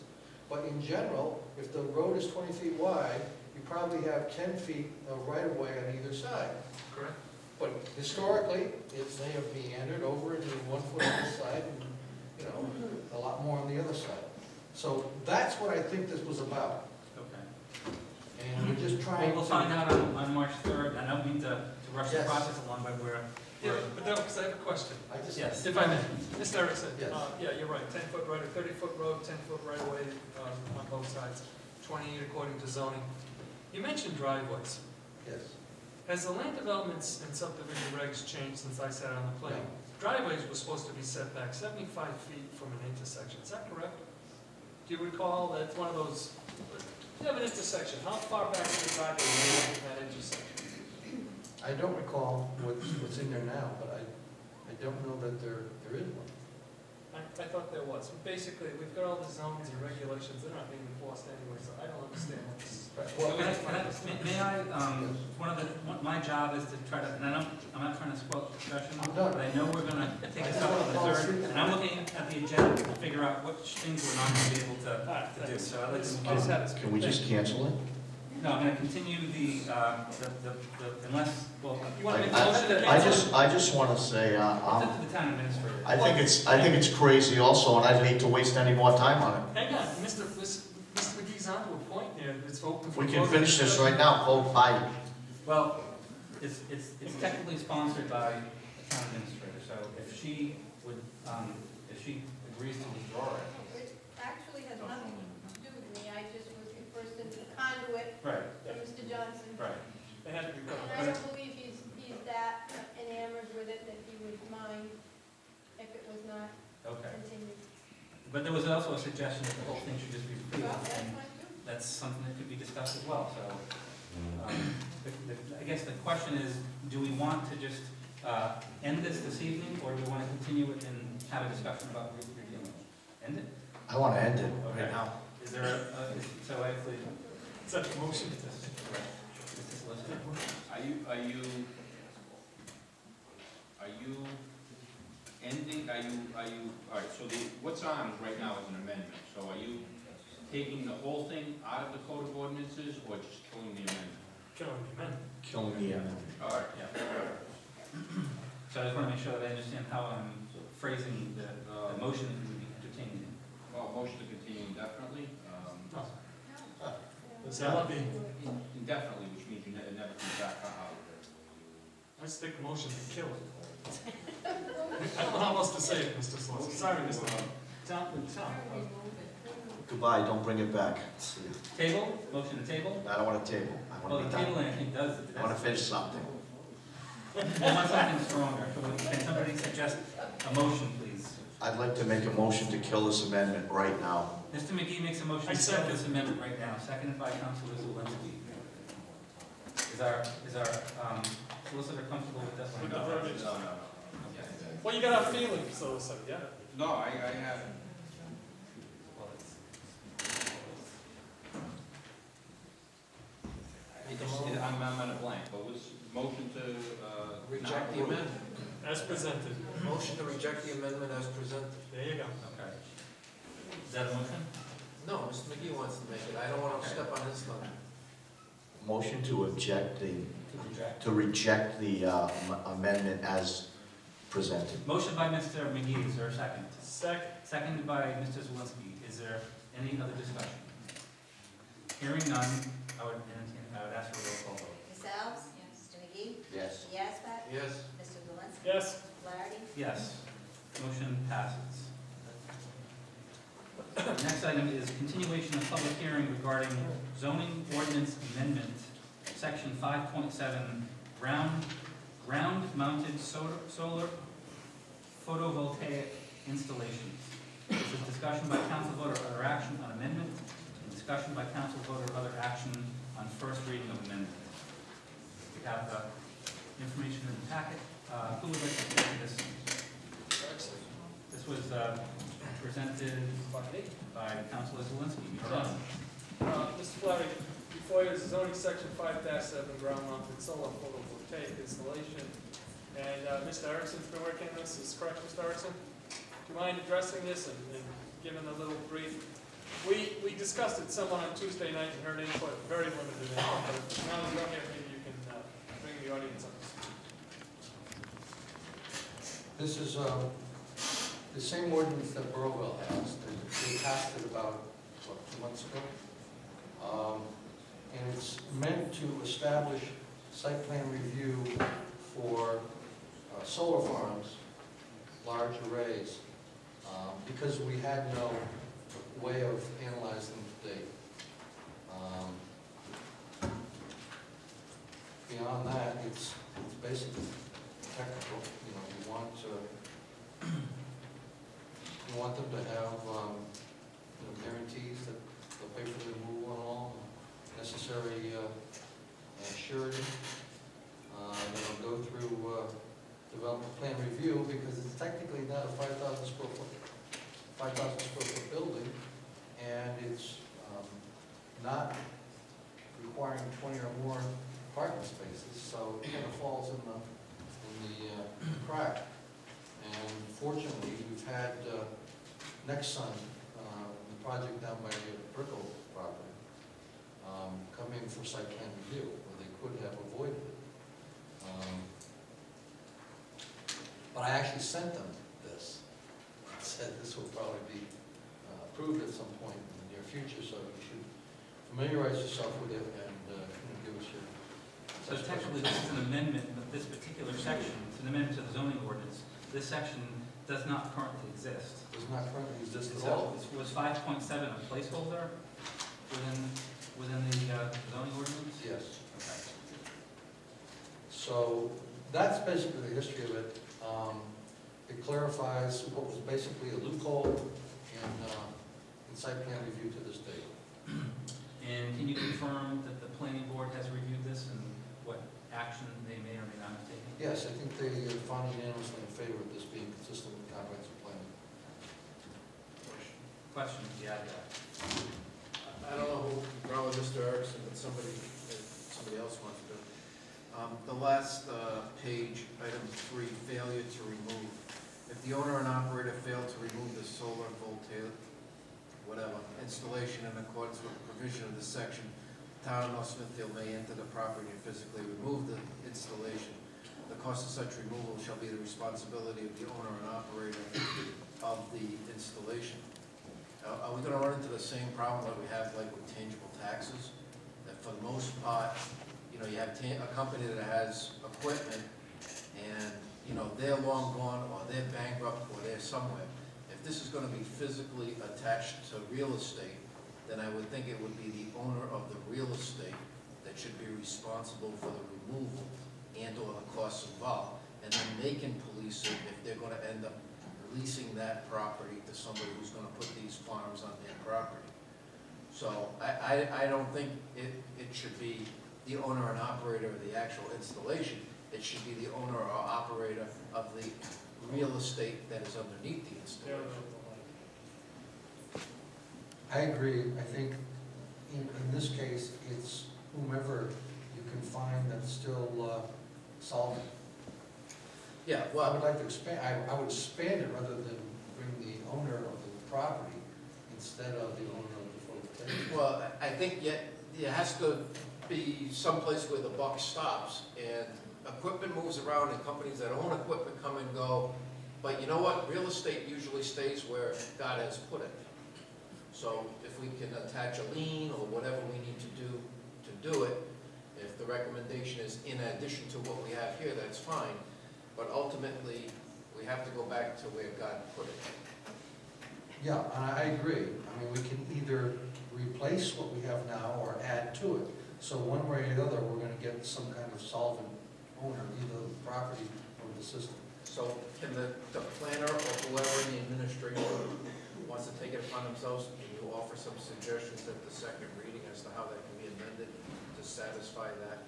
But in general, if the road is 20 feet wide, you probably have 10 feet of right-of-way on either side. Correct. But historically, they have meandered over into 1 foot on this side and, a lot more on the other side. So that's what I think this was about. Okay. And we're just trying to... We'll find out on March 3rd. I don't mean to rush the Yes. process along, but Yeah, but no, because I have a question. yes. If I may, Mr. Erickson, Yes. yeah, you're right, 10-foot right, or 30-foot road, 10-foot right of way on both sides, 28 according to zoning. You mentioned driveways. Yes. Has the land developments and subdivision regs changed since I sat on the planning? Driveways were supposed to be set back 75 feet from an intersection, is that correct? Do you recall that one of those, you have an intersection, how far back is the driveway from that intersection? I don't recall what's in there now, but I don't know that there is one. I thought there was. Basically, we've got all the zones and regulations, they're not being enforced anyway, so I don't understand what this is. Well, May I, my job is to try to, and I'm not trying to squelch discussion, I'm done. but I know we're gonna take this up on the 3rd, and I'm looking at the agenda to figure out which things we're not gonna be able to do, so I'd like to. Can we just cancel it? No, I'm gonna continue unless, well, You want to make a motion to cancel? I just want to say, it's up to the town administrator. I think it's crazy also, and I'd hate to waste any more time on it. Hang on, Mr. McGee's on to a point there, it's open for. We can finish this right now, vote aye. Well, it's technically sponsored by the town administrator, so if she would, if she agrees to withdraw it. It actually has nothing to do with me, I just was the person, the conduit Right. for Mr. Johnson. Right. It had to be And covered. I don't believe he's that enamored with it that he would mind if it was not Okay. continued. But there was also a suggestion that the whole thing should just be approved, Well, that's and fine too. that's something that could be discussed as well, so. I guess the question is, do we want to just end this evening, or do we want to continue it and have a discussion about what we're dealing with? End it? I want to end it Okay. right now. Is there so actually, Is that the motion? Mr. Solicitor? Are you ending, all right, so what's on right now is an amendment, so are you taking the whole thing out of the code of ordinances, or just killing the amendment? Killing the men. Killing the end. All right. Yeah. So I just want to make sure that I understand how I'm phrasing the motion that we would be entertaining. Well, motion to continue indefinitely, indefinitely, which means you never come back out. I just take the motion to kill it. I don't know how else to say it, Mr. Solicitor. Sorry, Mr. Tom. Goodbye, don't bring it back. Table, motion to table? I don't want to table. I Well, want the to be done. tabling, I think, does. I want to finish something. We want something stronger. Can somebody suggest a motion, please? I'd like to make a motion to kill this amendment right now. Mr. McGee makes a motion I to kill second. this amendment right now, seconded by Councilor Zawinski. Is our solicitor comfortable with this one? With the verbiage. No. Okay. Well, you got our feelings, so, yeah. No, I haven't. Well, it's- I'm at a blank, but was motion to, Reject the amendment. As presented. Motion to reject the amendment as presented. There you go. Okay. Is that a motion? No, Mr. McGee wants to make it. I don't want to step on his thunder. Motion to object the, To reject. to reject the amendment as presented. Motion by Mr. McGee, is there a second? Second. Seconded by Mr. Zawinski. Is there any other discussion? Hearing none, I would ask for a roll call vote. Ms. Alves? Yes. Mr. McGee? Yes. Mr. Yazbek? Yes. Mr. Zelinski? Yes. Mr. Flaherty? Yes. Motion passes. Next item is continuation of public hearing regarding zoning ordinance amendment, section 5.7, ground-mounted solar photovoltaic installations. This is discussion by council vote or other action on amendment, and discussion by council vote or other action on first reading of amendment. We have information in the packet. Who would like to take this? This was presented by Councilor Zawinski. You're on. Mr. Flaherty, before you is zoning section 5-7, ground mounted solar photovoltaic installation. And Mr. Erickson's been working on this, is correct, Mr. Erickson? Do you mind addressing this and giving a little brief? We discussed it somewhat on Tuesday night and heard input, very limited input, but now that you're here, maybe you can bring the audience up to speed. This is the same ordinance that Burrowville has. They passed it about, what, 2 months ago? And it's meant to establish site plan review for solar farms, large arrays, because we had no way of analyzing them to date. Beyond that, it's basically technical. You know, you want them to have guarantees that they'll pay for the removal and all necessary surety. Go through development plan review because it's technically not a 5,000 square foot building, and it's not requiring 20 or more parking spaces, so it kind of falls in the crack. And fortunately, we've had Nexsun, the project down by the Brickell property, come in for site plan review, where they could have avoided it. But I actually sent them this. I said this will probably be approved at some point in the near future, so you should familiarize yourself with it and give us your. So technically, this is an amendment of this particular section. It's an amendment to the zoning ordinance. This section does not currently exist. Does not currently exist at So all. was 5.7 a placeholder within the zoning ordinance? Yes. Okay. So that's basically the history of it. It clarifies what was basically a loophole in site plan review to this date. And can you confirm that the planning board has reviewed this and what action they may or may not have taken? Yes, I think they found unanimously in favor of this being consistent with the comprehensive plan. Questions? Yeah, yeah. I don't know who, probably Mr. Erickson, but somebody else wants to. The last page, item 3, failure to remove. If the owner and operator fail to remove the solar voltaic, whatever, installation in accordance with the provision of this section, the town of North Smithfield may enter the property and physically remove the installation. The cost of such removal shall be the responsibility of the owner and operator of the installation. Are we going to run into the same problem that we have like with tangible taxes? That for the most part, you know, you have a company that has equipment and, you know, they're long gone or they're bankrupt or they're somewhere. If this is going to be physically attached to real estate, then I would think it would be the owner of the real estate that should be responsible for the removal and/or the costs involved. And then they can police it if they're gonna end up leasing that property to somebody who's gonna put these farms on their property. So I don't think it should be the owner and operator of the actual installation. It should be the owner or operator of the real estate that is underneath the installation. I agree. I think in this case, it's whomever you can find that's still solvent. Yeah, I well, would like to expand, I would expand it rather than bring the owner of the property instead of the owner of the photovoltaic. well, I think yet, there has to be someplace where the buck stops, and equipment moves around, and companies that own equipment come and go, but you know what, real estate usually stays where God has put it. So if we can attach a lien or whatever we need to do it, if the recommendation is in addition to what we have here, that's fine, but ultimately, we have to go back to where God put it. Yeah, and I agree. I mean, we can either replace what we have now or add to it. So one way or the other, we're gonna get some kind of solvent owner, either the property or the system. So can the planner or whoever in the administration wants to take it upon themselves, can you offer some suggestions at the second reading as to how that can be amended to satisfy that?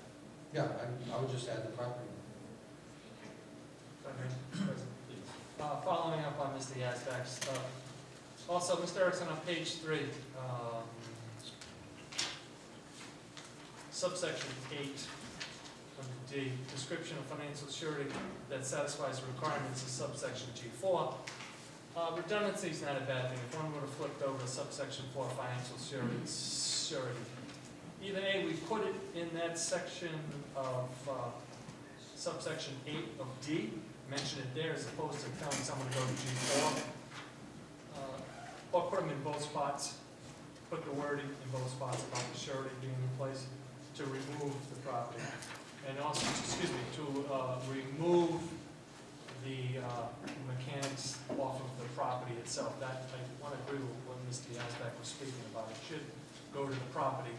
Yeah, I would just add the property. Following up on Mr. Yazbek's, also, Mr. Erickson, on page 3, subsection 8, under D, description of financial surety that satisfies the requirements of subsection G4. Redundancy is not a bad thing. If one would have flipped over to subsection 4, financial surety, either A, we put it in that section of subsection 8 of D, mention it there as opposed to telling someone to go to G4, or put them in both spots, put the wording in both spots about the surety being in place to remove the property. And also, to remove the mechanics off of the property itself. That, I want to agree with what Mr. Yazbek was speaking about. It should go to the property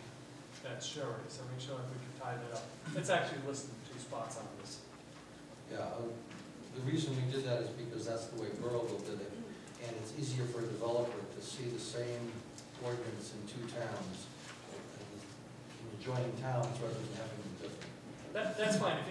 that's surety, so make sure that we can tie that up. It's actually listed in 2 spots on this. Yeah, the reason we did that is because that's the way Burrillville did it. And it's easier for a developer to see the same ordinance in 2 towns, in adjoining towns, rather than having them different. That's fine. If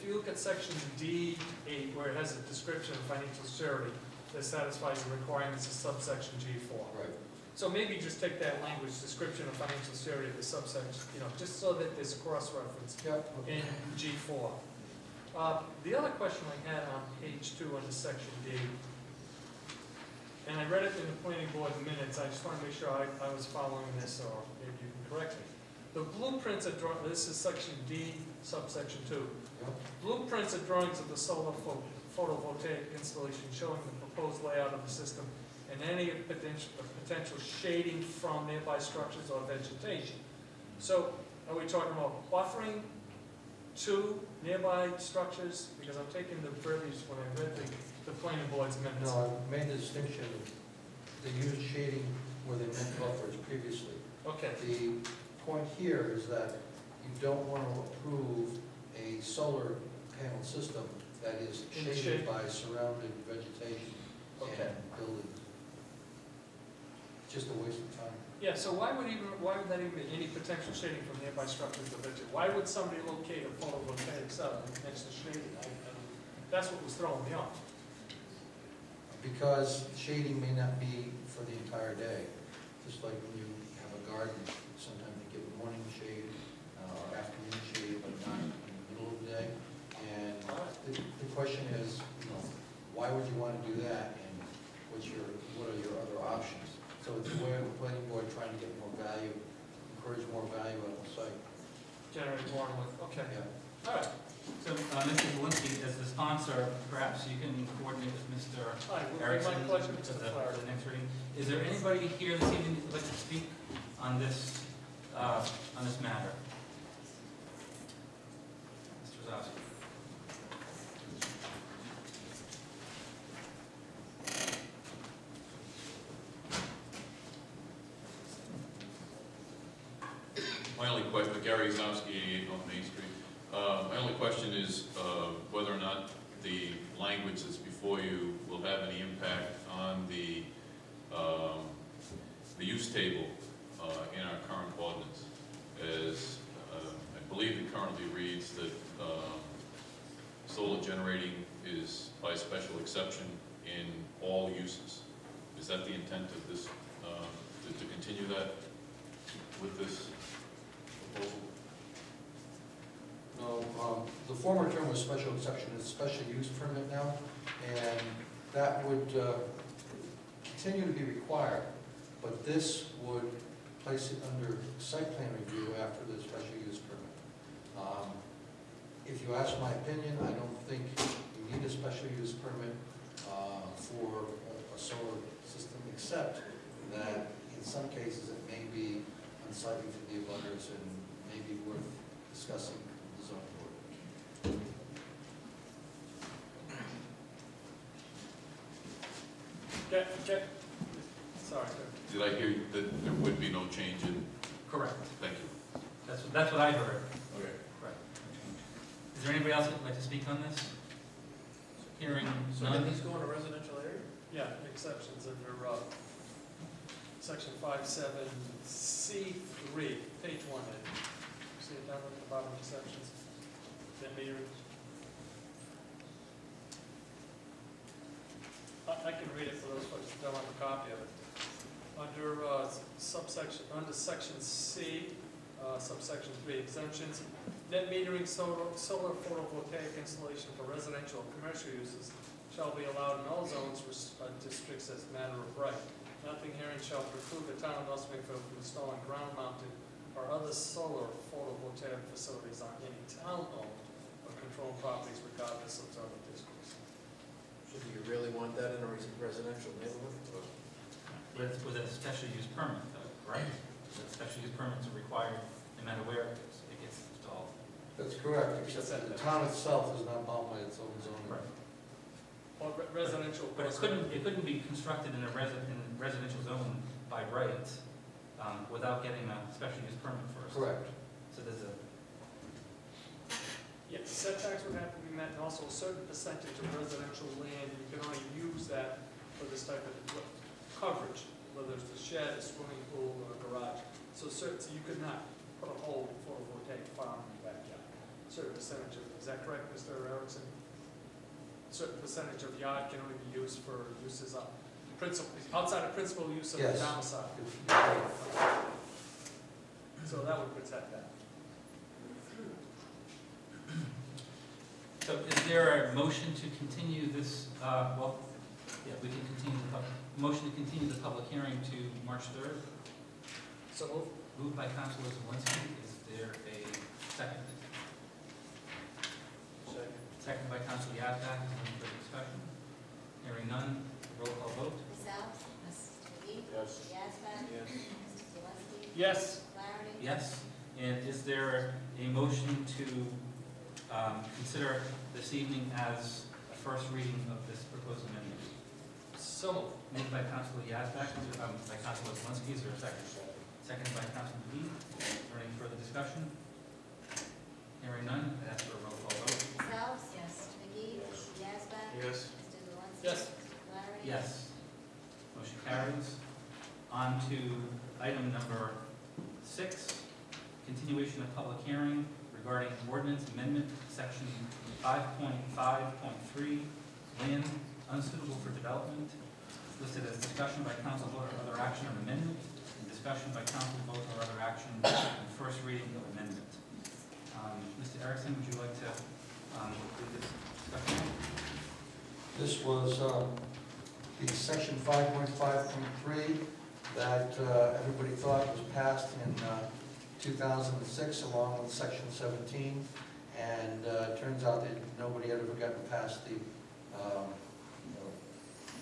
you look at section D8, where it has a description of financial surety that satisfies the requirements of subsection G4. Right. So maybe just take that language, description of financial surety of the subsection, just so that there's cross-reference in G4. The other question I had on page 2 under section D, and I read it in the planning board minutes, I just want to make sure I was following this, or maybe you can correct me. The blueprints are drawn, this is section D, subsection 2. Blueprints are drawings of the solar photovoltaic installation showing the proposed layout of the system and any potential shading from nearby structures or vegetation. So are we talking about buffering to nearby structures? Because I'm taking the verbiage when I read the planning board's minutes. No, I made the distinction, they used shading where they meant buffers previously. Okay. The point here is that you don't want to approve a solar panel system that is shaded by surrounding vegetation and buildings. Just a waste of time. Yeah, so why would that even be any potential shading from nearby structures or vegetation? Why would somebody locate a photovoltaic cell next to shading? That's what was throwing me off. Because shading may not be for the entire day. Just like when you have a garden, sometimes you give morning shade or afternoon shade, but not in the middle of the day. And the question is, why would you want to do that? And what are your other options? So it's a way of the planning board trying to get more value, encourage more value on the site. Generate more with, okay. Yeah. All right. So, Mr. Zelinski, as the sponsor, perhaps you can coordinate with Mr. Erickson my pleasure. for the next reading. Is there anybody here this evening that would like to speak on this matter? Mr. Rosowski. My only question, Gary Zowski, 88 North Main Street. My only question is whether or not the language that's before you will have any impact on the use table in our current ordinance. As I believe it currently reads that solar generating is by special exception in all uses. Is that the intent of this, to continue that with this proposal? No, the former term was special exception, it's special use permit now, and that would continue to be required, but this would place it under site plan review after the special use permit. If you ask my opinion, I don't think you need a special use permit for a solar system, except that in some cases it may be unsightly for the abutters and may be worth discussing with the zoning board. Okay. Sorry, sir. Did I hear that there would be no change in? Correct. Thank you. That's what I heard. Okay. Correct. Is there anybody else that would like to speak on this? Hearing So none. can these go in a residential area? Yeah, exceptions under section 57C3, page 1. See it down at the bottom, exceptions. Net metering. I can read it for those folks that don't have a copy of it. Under under section C, subsection 3, exemptions, net metering solar photovoltaic installation for residential and commercial uses shall be allowed in all zones, districts as a matter of right. Nothing herein shall preclude the town of North Smithfield from installing ground-mounted or other solar photovoltaic facilities on any town-owned or controlled properties regardless of zoning districts. So do you really want that in a residential neighborhood? Was it a special use permit though, right? The special use permits are required no matter where it gets installed. That's correct, except that the town itself is not bound by its own zoning. Right. Or residential. But it couldn't be constructed in a residential zone by right without getting a special use permit first. Correct. So there's a, Yeah, setbacks would have to be met, and also a certain percentage of residential land, you can only use that for this type of coverage, whether it's a shed, a swimming pool, or a garage. So you could not put a whole photovoltaic farm in your backyard. Certain percentage of, is that correct, Mr. Erickson? Certain percentage of yard can only be used for uses of outside of principal use of the Yes. domicile. So that would protect that. so is there a motion to continue this, yeah, we can continue motion to continue the public hearing to March 3rd? So moved. Moved by Councilor Zawinski. Is there a second? Second. Second by Councilor Yazbek. Is there any further discussion? Hearing none, roll call vote. Ms. Alves? Mrs. McGee? Yes. Mr. Yazbek? Yes. Mr. Zalinski? Yes. Flaherty? Yes. And is there a motion to consider this evening as a first reading of this proposed amendment? So moved. Made by Councilor Yazbek, by Councilor Zawinski. Is there a second? Seconded by Councilor McGee. Is there any further discussion? Hearing none, I ask for a roll call vote. Ms. Alves? Yes. Mr. McGee? Mr. Yazbek? Yes. Mr. Zalinski? Yes. Mr. Flaherty? Yes. Motion carries. On to item number 6, continuation of public hearing regarding ordinance amendment, section 5.5.3, land unsuitable for development, listed as discussion by council vote or other action of amendment, and discussion by council vote or other action and first reading of amendment. Mr. Erickson, would you like to do this discussion? This was the section 5.5.3 that everybody thought was passed in 2006 along with section 17, and it turns out that nobody had ever gotten past the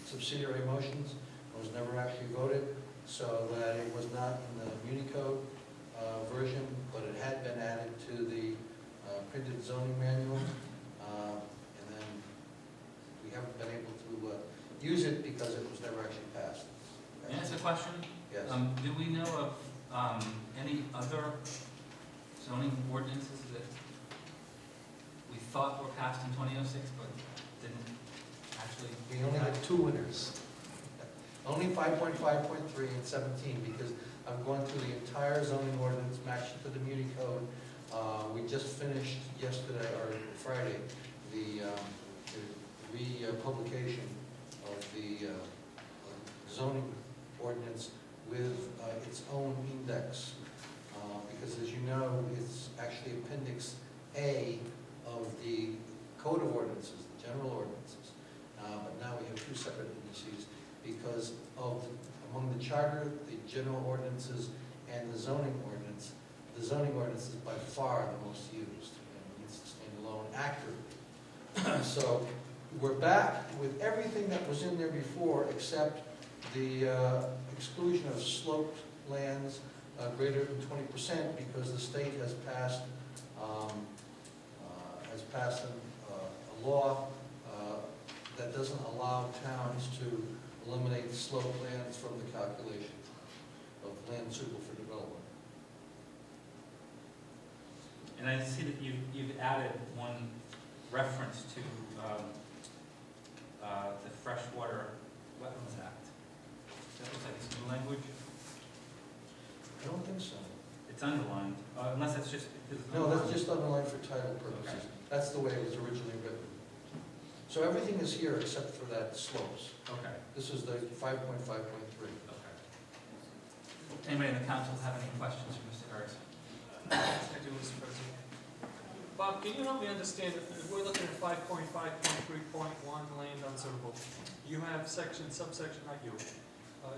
subsidiary motions. It was never actually voted, so that it was not in the Muni Code version, but it had been added to the printed zoning manual, and then we haven't been able to use it because it was never actually passed. May I ask a question? Yes. Do we know of any other zoning ordinances that we thought were passed in 2006, but didn't actually. We only had two winners. Only 5.5.3 and 17, because I'm going through the entire zoning ordinance, matching to the Muni Code. We just finished yesterday, or Friday, the republication of the zoning ordinance with its own index. Because as you know, it's actually Appendix A of the Code of Ordinances, the general ordinances. But now we have two separate indices because of, among the charter, the general ordinances, and the zoning ordinance. The zoning ordinance is by far the most used, and needs to stand alone accurately. So we're back with everything that was in there before, except the exclusion of sloped lands greater than 20%, because the state has passed a law that doesn't allow towns to eliminate sloped lands from the calculation of land suitable for development. And I see that you've added one reference to the Freshwater Wetlands Act. That looks like it's new language. I don't think so. It's underlined, unless it's just. No, that's just underlined for title purposes. Okay. That's the way it was originally written. So everything is here except for that slopes. Okay. This is the 5.5.3. Okay. Anybody in the council have any questions for Mr. Erickson? I do, Mr. President. Bob, can you help me understand, if we're looking at 5.5.3.1 land unsuitable, you have subsection, not you.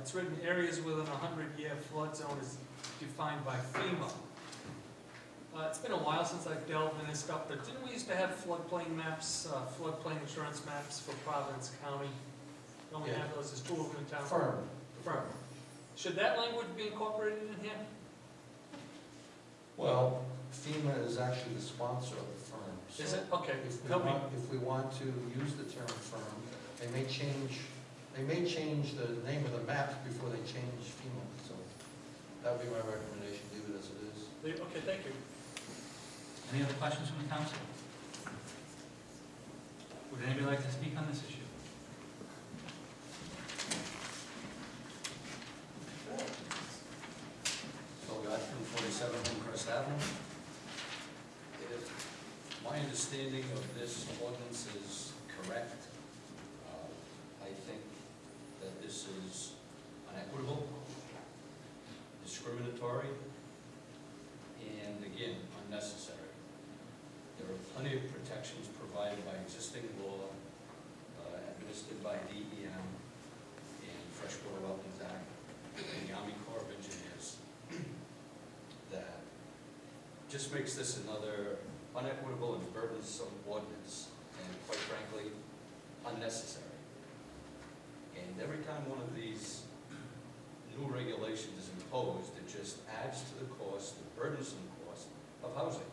It's written areas within a 100-year flood zone is defined by FEMA. It's been a while since I've delved in this stuff, but didn't we used to have floodplain maps, floodplain insurance maps for Providence County? Don't we have those, there's two of them in town? Firm. Should that language be incorporated in here? Well, FEMA is actually the sponsor of the firm. So Is it? Okay. if we want to use the term firm, they may change the name of the map before they change FEMA. So that would be my recommendation, leave it as it is. Okay, thank you. Any other questions from the council? Would anybody like to speak on this issue? Phil Godfrey, 47 Hillcrest Avenue. If my understanding of this ordinance is correct, I think that this is unequitable, discriminatory, and again, unnecessary. There are plenty of protections provided by existing law, administered by DEM and Freshwater Wetlands Act and the Army Corps of Engineers that just makes this another unequitable and burdensome ordinance, and quite frankly, unnecessary. And every time one of these new regulations is imposed, it just adds to the cost, the burdensome cost of housing.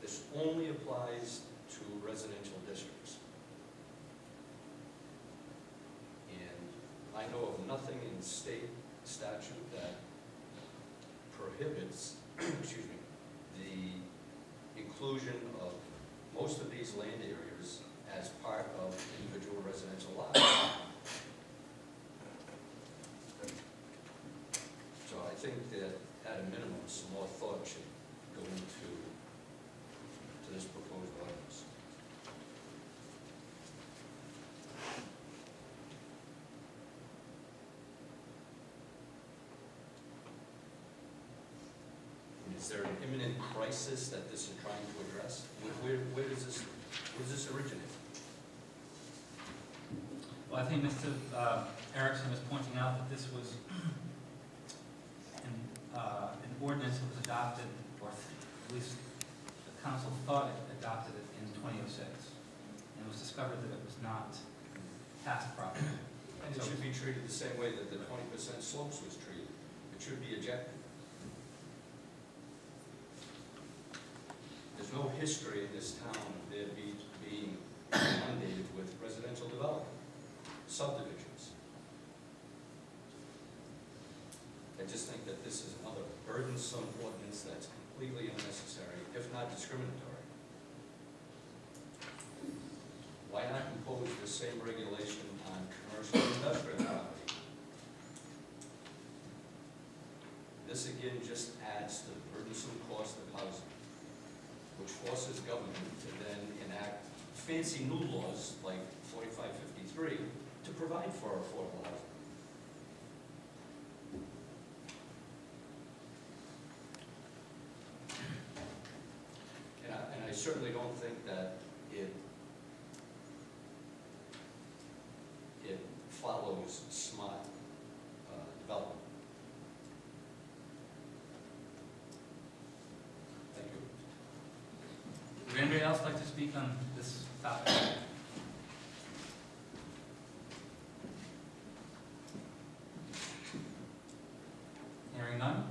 This only applies to residential districts. And I know of nothing in state statute that prohibits, excuse me, the inclusion of most of these land areas as part of individual residential lots. So I think that at a minimum, some more thought should go into this proposed ordinance. Is there an imminent crisis that this is trying to address? Where does this originate? Well, I think Mr. Erickson was pointing out that this was an ordinance that was adopted, or at least the council thought it adopted it in 2006. And it was discovered that it was not passed properly. And it should be treated the same way that the 20% slopes was treated. It should be ejected. There's no history in this town of there being inundated with residential development, subdivisions. I just think that this is another burdensome ordinance that's completely unnecessary, if not discriminatory. why not impose the same regulation on commercial and industrial property? This again just adds to the burdensome cost of housing, which forces government to then enact fancy new laws like 4553 to provide for affordable housing. And I certainly don't think that it follows smart development. Thank you. Would anybody else like to speak on this topic? Hearing none?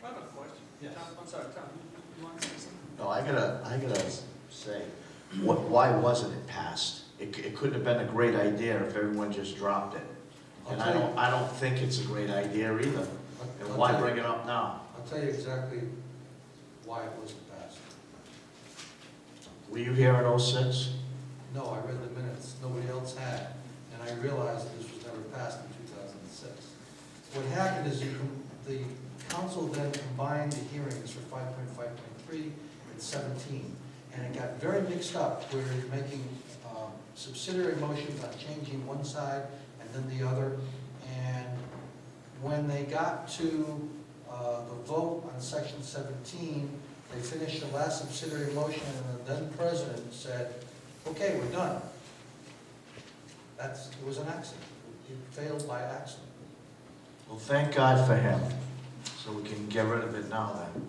I have a question. Yes. Tom, I'm sorry, Tom, you want to say something? No, I gotta say, why wasn't it passed? It couldn't have been a great idea if everyone just dropped it. And I don't think it's a great idea either. And why bring it up now? I'll tell you exactly why it wasn't passed. Were you here in '06? No, I read the minutes, nobody else had, and I realized this was never passed in 2006. What happened is the council then combined the hearings for 5.5.3 and 17, and it got very mixed up, where you're making subsidiary motions on changing one side and then the other, and when they got to the vote on section 17, they finished the last subsidiary motion, and the then president said, okay, we're done. It was an accident. It failed by accident. Well, thank God for him, so we can get rid of it now then.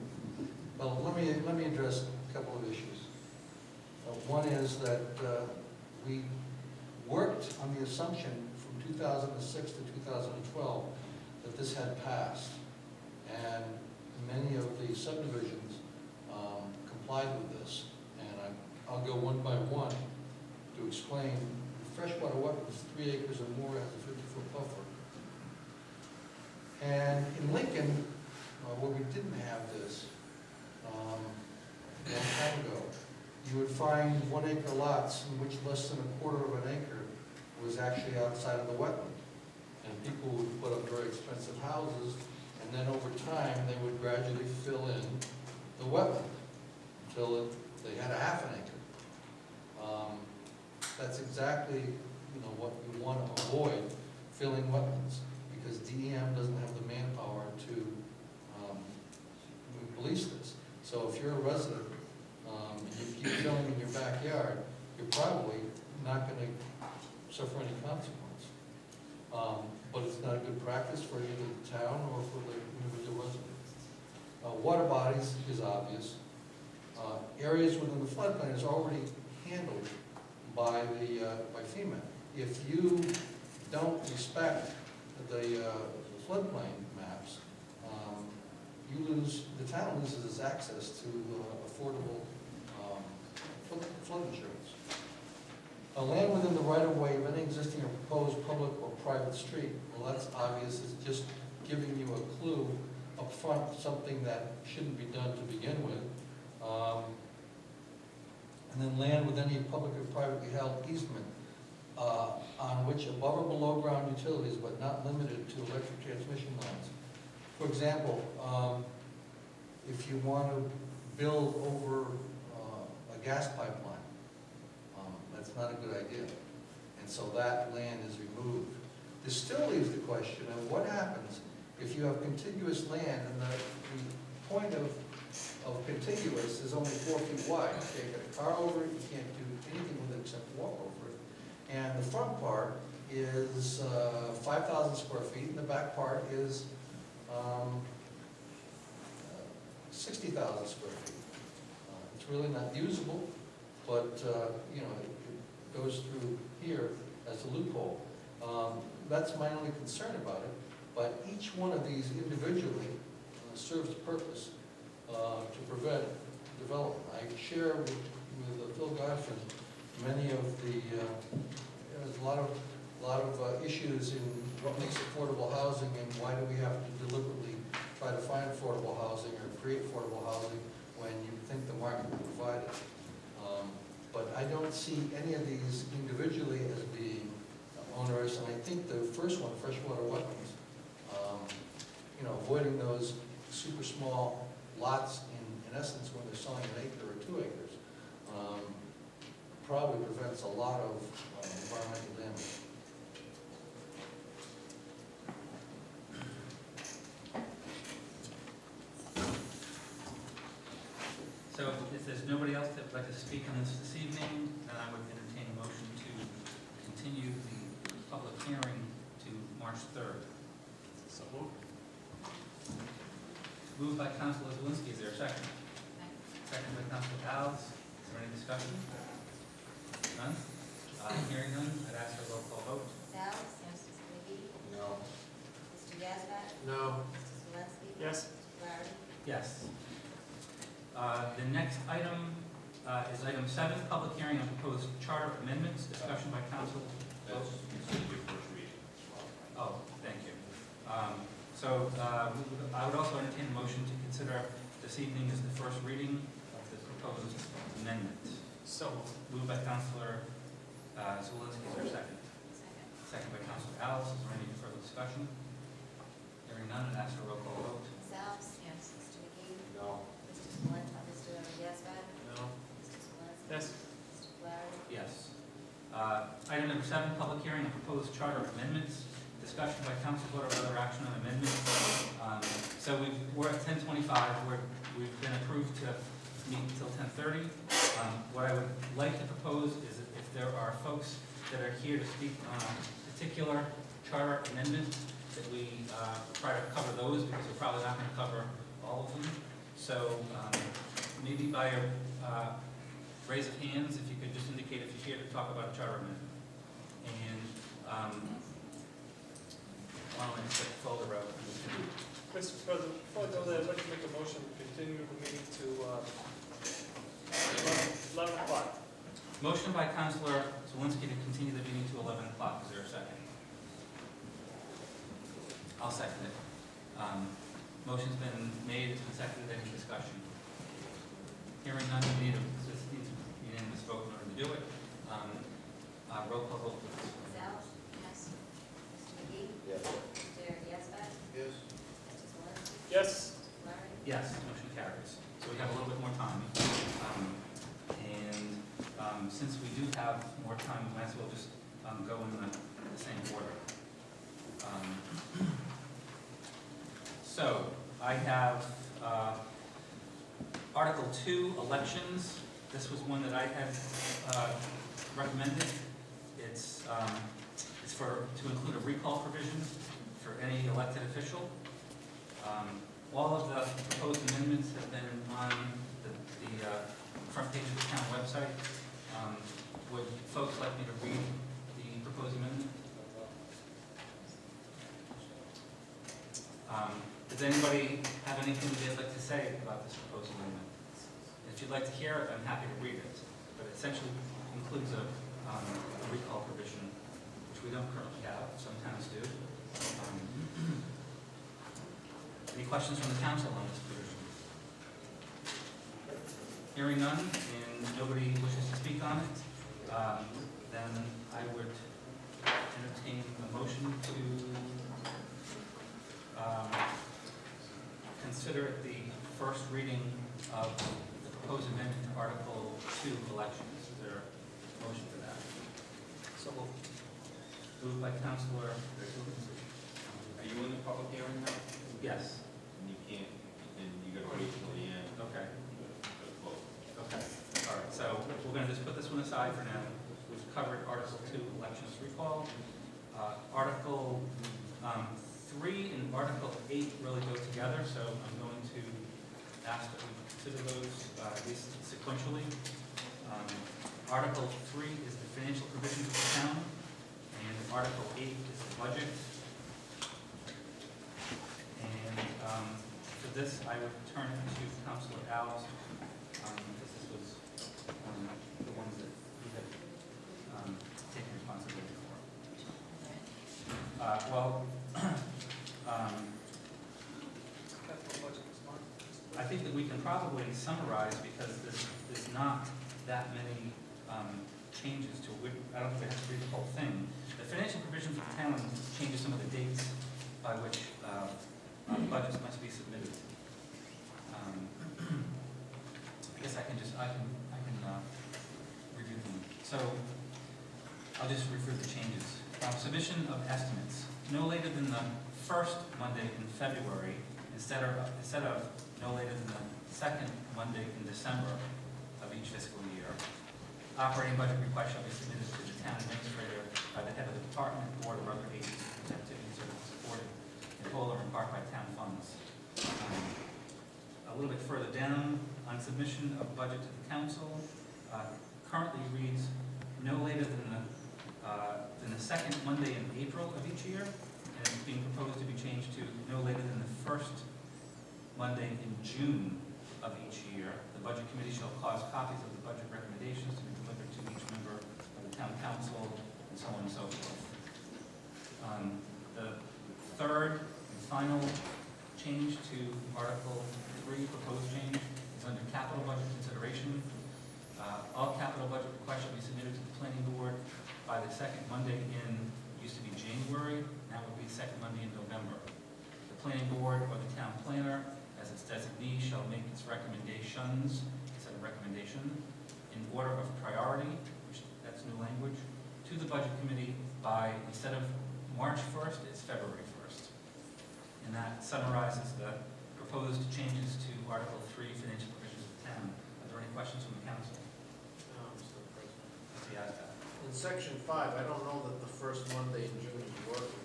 Well, let me address a couple of issues. One is that we worked on the assumption from 2006 to 2012 that this had passed, and many of the subdivisions complied with this. And I'll go one by one to explain. Freshwater wetlands, 3 acres or more, has a 50-foot buffer. And in Lincoln, where we didn't have this a long time ago, you would find 1 acre lots in which less than 1/4 of an acre was actually outside of the wetland. And people would put up very expensive houses, and then over time, they would gradually fill in the wetland until they had a 1/2 an acre. That's exactly, what you want to avoid, filling wetlands, because DEM doesn't have the manpower to police this. So if you're a resident, and you keep filling in your backyard, you're probably not going to suffer any consequence. But it's not a good practice for either the town or for the individual resident. Water bodies is obvious. Areas within the floodplain is already handled by FEMA. If you don't respect the floodplain maps, the town loses its access to affordable flood insurance. Land within the right-of-way of any existing or proposed public or private street, well, that's obvious. It's just giving you a clue up front, something that shouldn't be done to begin with. And then land with any public or privately held easement on which above or below ground utilities, but not limited to electric transmission lines. For example, if you want to build over a gas pipeline, that's not a good idea. And so that land is removed. This still leaves the question of what happens if you have contiguous land, and the point of contiguous is only 4 feet wide. You can't get a car over it, you can't do anything with it except walk over it. And the front part is 5,000 square feet, and the back part is 60,000 square feet. It's really not usable, but it goes through here as a loophole. That's my only concern about it, but each one of these individually serves a purpose to prevent development. I share with Phil Godfrey many of the, there's a lot of issues in what makes affordable housing and why do we have to deliberately try to find affordable housing or create affordable housing when you think the market will provide it. But I don't see any of these individually as being onerous, and I think the first one, freshwater wetlands, avoiding those super small lots in essence, when they're selling an acre or 2 acres, probably prevents a lot of environmental damage. So if there's nobody else that would like to speak on this evening, then I would entertain a motion to continue the public hearing to March 3rd. So moved. Moved by Councilor Zawinski, is there a second? Second by Councilor Alves. Is there any discussion? None? Hearing none, I'd ask for a roll call vote. Ms. Alves? Yes. Mr. McGee? No. Mr. Yazbek? No. Mr. Swansky? Yes. Mr. Flaherty? Yes. The next item is item 7, public hearing on proposed charter amendments, discussion by council. That's considered your first reading. Oh, thank you. I would also entertain a motion to consider this evening as the first reading of the proposed amendment. So moved. Moved by Councilor Zawinski, is there a second? Second. Second by Councilor Alves, is there any further discussion? Hearing none, I'd ask for a roll call vote. Ms. Alves? Yes. Mr. McGee? No. Mr. Swansky? Mr. Yazbek? No. Mr. Swansky? Yes. Mr. Flaherty? Yes. Item number 7, public hearing on proposed charter amendments, discussion by council vote or other action on amendments. So we're at 10:25, we've been approved to meet until 10:30. What I would like to propose is that if there are folks that are here to speak on a particular charter amendment, that we try to cover those, because we're probably not going to cover all of them. So maybe by a raise of hands, if you could just indicate if you're here to talk about a charter amendment. And why don't I just get the folder out? Mr. President, before I go there, I'd like to make a motion to continue the meeting to 11 o'clock. Motion by Councilor Zawinski to continue the meeting to 11 o'clock. Is there a second? I'll second it. Motion's been made, it's been seconded. Any discussion? Hearing none, we need a unanimous vote in order to do it. Roll call vote, please. Ms. Alves? Yes. Mr. McGee? Yes. Mr. Yazbek? Yes. Mr. Swansky? Yes. Mr. Flaherty? Yes, motion carries. So we have a little bit more time. Since we do have more time, we might as well just go in the same order. So I have Article 2, elections. This was one that I had recommended. It's to include a recall provision for any elected official. All of the proposed amendments have been on the front page of the town website. Would folks like me to read the proposed amendment? Does anybody have anything they'd like to say about this proposed amendment? If you'd like to hear it, I'm happy to read it. But it essentially includes a recall provision, which we don't currently have. Some towns do. Any questions from the council on this provision? Hearing none, and nobody wishes to speak on it, then I would entertain a motion to consider it the first reading of the proposed amendment to Article 2, elections. Is there a motion for that? So moved. Moved by Councilor. Are you in the public hearing now? Yes. And you can't, and you gotta wait till the end. Okay. To vote. Okay. All right. So we're going to just put this one aside for now. We've covered Article 2, elections recall. Article 3 and Article 8 really go together, so I'm going to ask that we consider those at least sequentially. Article 3 is the financial provisions of the town, and Article 8 is the budget. And for this, I would turn it to Councilor Alves, because this was one of the ones that he had taken responsibility for. I think that we can probably summarize, because there's not that many changes to, I don't think I have to read the whole thing. The financial provisions of the town changes some of the dates by which budgets must be submitted. I guess I can review them. So I'll just refer to the changes. Submission of estimates, no later than the first Monday in February, instead of no later than the second Monday in December of each fiscal year. Operating budget requests shall be submitted to the town administrator by the head of the department, board, or other agency whose activities are supported in whole or in part by town funds. A little bit further down, on submission of budget to the council, currently reads no later than the second Monday in April of each year, and it's being proposed to be changed to no later than the first Monday in June of each year. The budget committee shall cause copies of the budget recommendations to be delivered to each member of the town council, and so on and so forth. The third and final change to Article 3, proposed change, is under capital budget consideration. All capital budget requests shall be submitted to the planning board by the second Monday in, used to be January, now it would be the second Monday in November. The planning board or the town planner, as its designee, shall make its recommendations, instead of recommendation, in order of priority, which that's new language, to the budget committee by, instead of March 1st, it's February 1st. And that summarizes the proposed changes to Article 3, financial provisions of the town. Are there any questions from the council? No, Mr. President. Mr. Yazdi. In section 5, I don't know that the first Monday in June is working,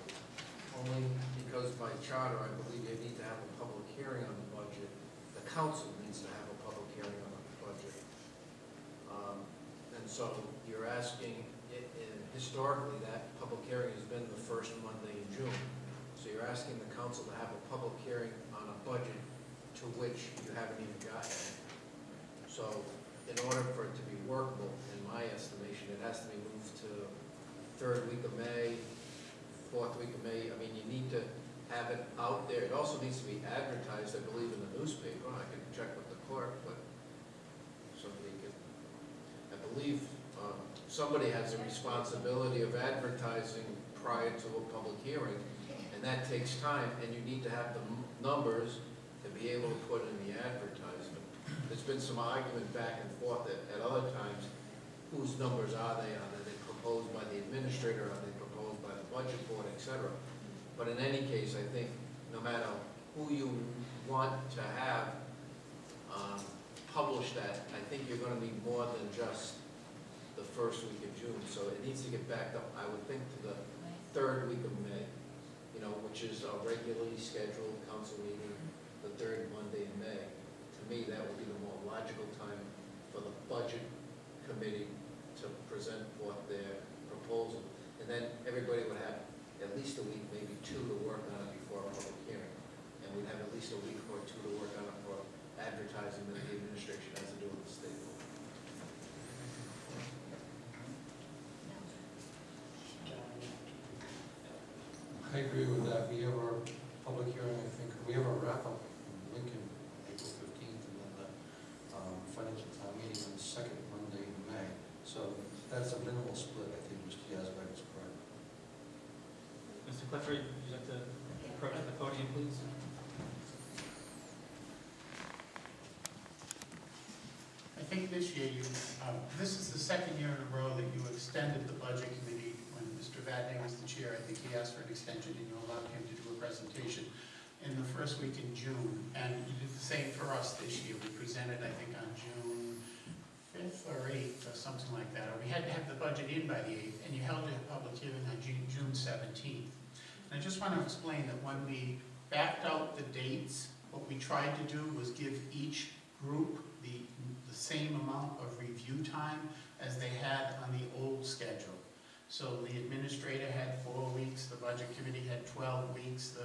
only because by charter, I believe you need to have a public hearing on the budget. The council needs to have a public hearing on the budget. And so you're asking, historically, that public hearing has been the first Monday in June. So you're asking the council to have a public hearing on a budget to which you haven't even gotten. So in order for it to be workable, in my estimation, it has to be moved to third week of May, fourth week of May. I mean, you need to have it out there. It also needs to be advertised, I believe, in the newspaper. I can check with the clerk, but somebody could, I believe, somebody has a responsibility of advertising prior to a public hearing, and that takes time, and you need to have the numbers to be able to put in the advertisement. There's been some argument back and forth at other times, whose numbers are they? Are they proposed by the administrator? Are they proposed by the budget board, et cetera? But in any case, I think no matter who you want to have publish that, I think you're going to need more than just the first week of June. So it needs to get backed up, I would think, to the third week of May, which is a regularly scheduled council meeting, the third Monday in May. To me, that would be the more logical time for the budget committee to present forth their proposal. And then everybody would have at least a week, maybe two, to work on it before a public hearing. And we'd have at least a week or two to work on it for advertising that the administration has to do with the state law. I agree with that. We have our public hearing, I think, we have our wrap-up in Lincoln, April 15th, and then the financial town meeting on the second Monday in May. So that's a minimal split. I think Mr. Yazbek is correct. Mr. Clifford, would you like to approach the podium, please? I think this year this is the second year in a row that you extended the budget committee. When Mr. Vadney was the chair, I think he asked for an extension and you allowed him to do a presentation in the first week in June. And you did the same for us this year. We presented, I think, on June 5th or 8th or something like that. Or we had to have the budget in by the 8th, and you held a public hearing on June 17th. And I just want to explain that when we backed out the dates, what we tried to do was give each group the same amount of review time as they had on the old schedule. So the administrator had 4 weeks, the budget committee had 12 weeks,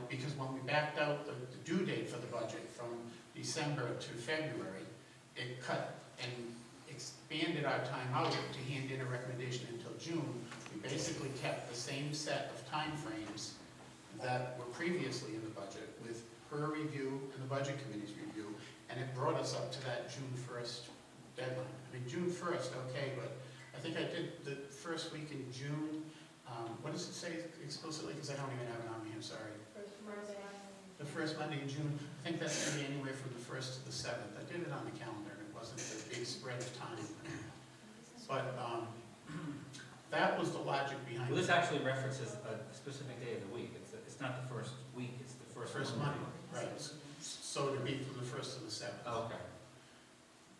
because when we backed out the due date for the budget from December to February, it cut and expanded our time out to hand in a recommendation until June. We basically kept the same set of timeframes that were previously in the budget with her review and the budget committee's review, and it brought us up to that June 1st deadline. I mean, June 1st, okay, but I think I did the first week in June. What does it say explicitly? Because I don't even have it on me, I'm sorry. The first Monday in June. I think that's going to be anywhere from the 1st to the 7th. I did it on the calendar, and it wasn't a big spread of time. But that was the logic behind Well, it. this actually references a specific day of the week. It's not the first week, it's the first Monday, right. So it'd be from the 1st to the 7th. Oh, okay.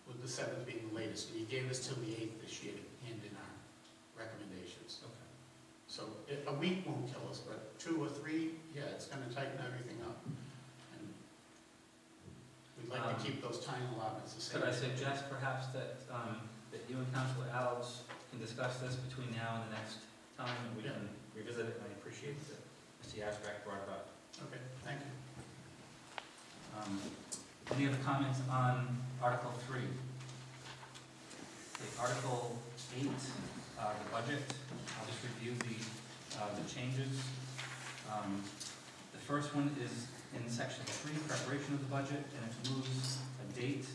With the 7th being the latest. And you gave us till the 8th this year to hand in our recommendations. Okay. So a week won't kill us, but 2 or 3, yeah, it's going to tighten everything up. And we'd like to keep those time allotments the same. Could I suggest perhaps that, that you and Councilor Alves can discuss this between now and the next time, and we can revisit it, and I appreciate that Mr. Yazbek brought it up. Okay, thank you. Any other comments on Article 3? Okay, Article 8, the budget. I'll just review the changes. The first one is in Section 3, preparation of the budget, and it moves a date.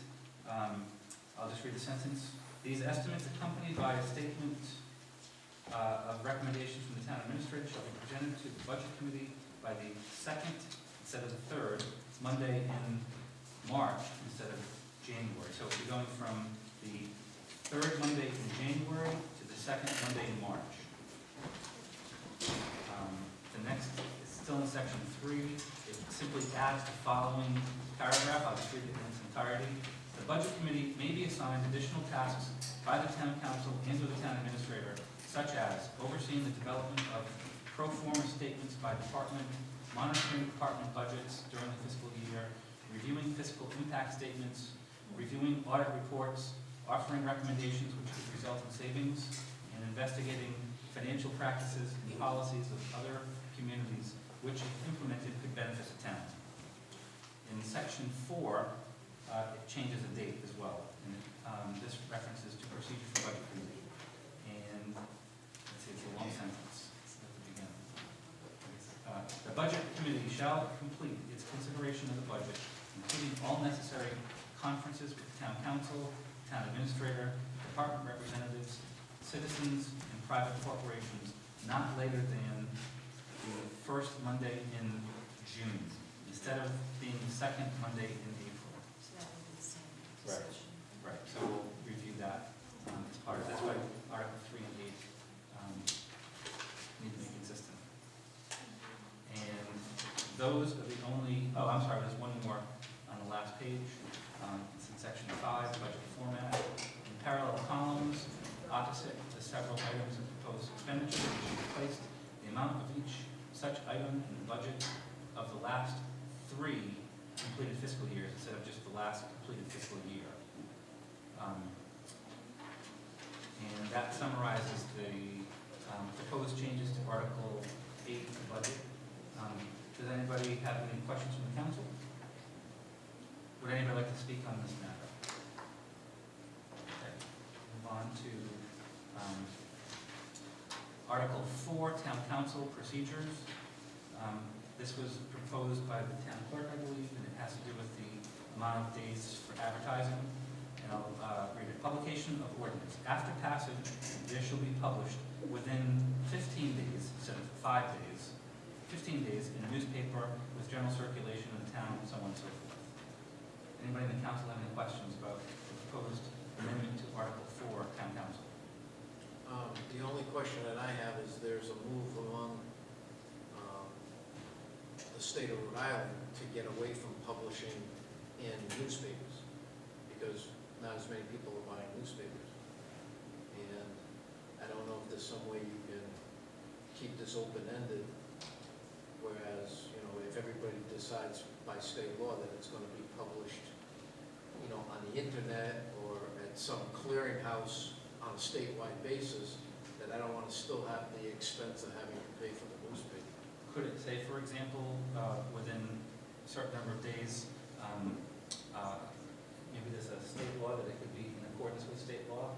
I'll just read the sentence. These estimates accompanied by a statement of recommendations from the town administrator shall be presented to the budget committee by the 2nd instead of the 3rd Monday in March instead of January. So we'll be going from the 3rd Monday in January to the 2nd Monday in March. The next is still in Section 3. It simply adds the following paragraph. I'll just read it in its entirety. The budget committee may be assigned additional tasks by the town council and or the town administrator, such as overseeing the development of pro forma statements by department, monitoring department budgets during the fiscal year, reviewing fiscal impact statements, reviewing audit reports, offering recommendations which could result in savings, and investigating financial practices and policies of other communities which, if implemented, could benefit the town. In Section 4, it changes the date as well. And this references to procedure for budget committee. And let's see, it's a long sentence at the beginning. The budget committee shall complete its consideration of the budget, including all necessary conferences with the town council, town administrator, department representatives, citizens, and private corporations, not later than the 1st Monday in June, instead of being the 2nd Monday in April. So that would be the same Right. decision. Right, so we'll review that as part of, that's why Article 3 and 8 need to be consistent. And those are the only, oh, I'm sorry, there's one more on the last page. It's in Section 5, budget format. In parallel columns, opposite the several items of proposed expenditure, which should be placed the amount of each such item in the budget of the last 3 completed fiscal years instead of just the last completed fiscal year. And that summarizes the proposed changes to Article 8 of the budget. Does anybody have any questions from the council? Would anybody like to speak on this matter? Okay, move on to Article 4, Town Council Procedures. This was proposed by the town clerk, I believe, and it has to do with the amount of days for advertising. And I'll read it. Publication of ordinance. After passage, there shall be published within 15 days, instead of 5 days, 15 days in a newspaper with general circulation in the town, and so on and so forth. Anybody in the council have any questions about the proposed amendment to Article 4, Town Council? The only question that I have is there's a move among the state of Rhode Island to get away from publishing in newspapers because not as many people are buying newspapers. And I don't know if there's some way you can keep this open-ended, whereas, you know, if everybody decides by state law that it's going to be published, you know, on the internet or at some clearinghouse on a statewide basis, that I don't want to still have the expense of having to pay for the newspaper. Could it say, for example, within a certain number of days, maybe there's a state law that it could be in accordance with state law?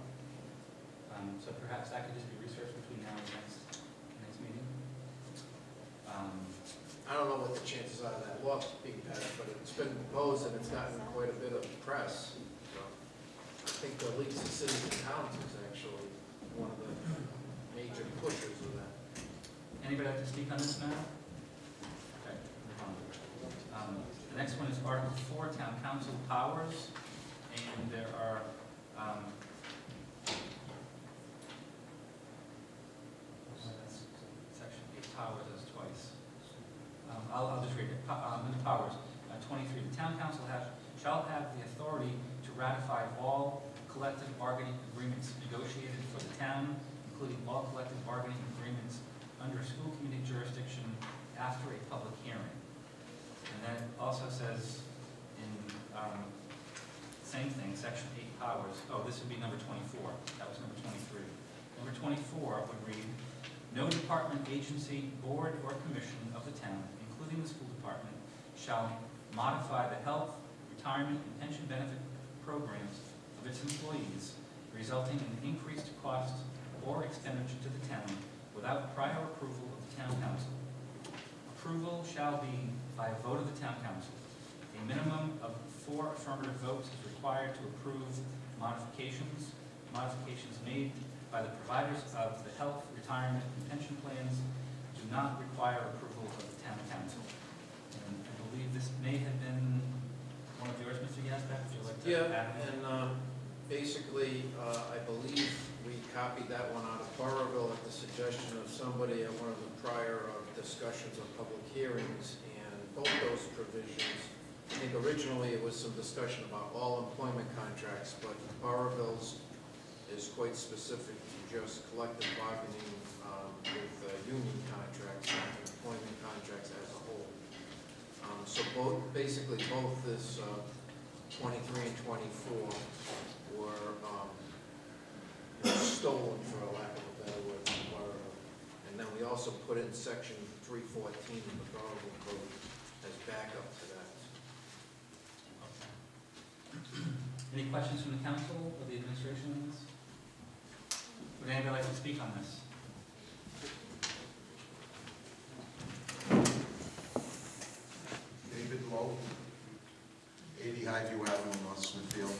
So perhaps that could just be researched between now and the next meeting. I don't know what the chances are of that law being passed, but it's been proposed and it's gotten quite a bit of press. So I think the League of Cities and Towns is actually one of the major pushers of that. Anybody like to speak on this matter? Okay, move on. The next one is Article 4, Town Council Powers, and there are, Section 8 powers as twice. I'll just read it. In the powers, 23, the Town Council shall have the authority to ratify all collective bargaining agreements negotiated for the town, including all collective bargaining agreements under school committee jurisdiction after a public hearing. And then it also says in, same thing, Section 8 powers, this would be number 24, that was number 23. Number 24 would read, no department, agency, board, or commission of the town, including the school department, shall modify the health, retirement, and pension benefit programs of its employees, resulting in increased costs or expenditure to the town without prior approval of the town council. Approval shall be by a vote of the town council. A minimum of 4 affirmative votes is required to approve modifications. Modifications made by the providers of the health, retirement, and pension plans do not require approval of the town council. And I believe this may have been one of yours, Mr. Yazbek. Would you like to add? And basically, I believe we copied that one out of Burrville at the suggestion of somebody at one of the prior discussions of public hearings, and both those provisions, I think originally it was some discussion about all employment contracts, but Burrville's is quite specific to just collective bargaining with union contracts, not employment contracts as a whole. So basically both this 23 and 24 were stolen, for a lack of a better word, from Burrville. And then we also put in Section 314 of the Burrville Code as backup to that. Any questions from the council or the administration on this? Would anybody like to speak on this? David Lowe, 80 Highview Avenue, North Smithfield.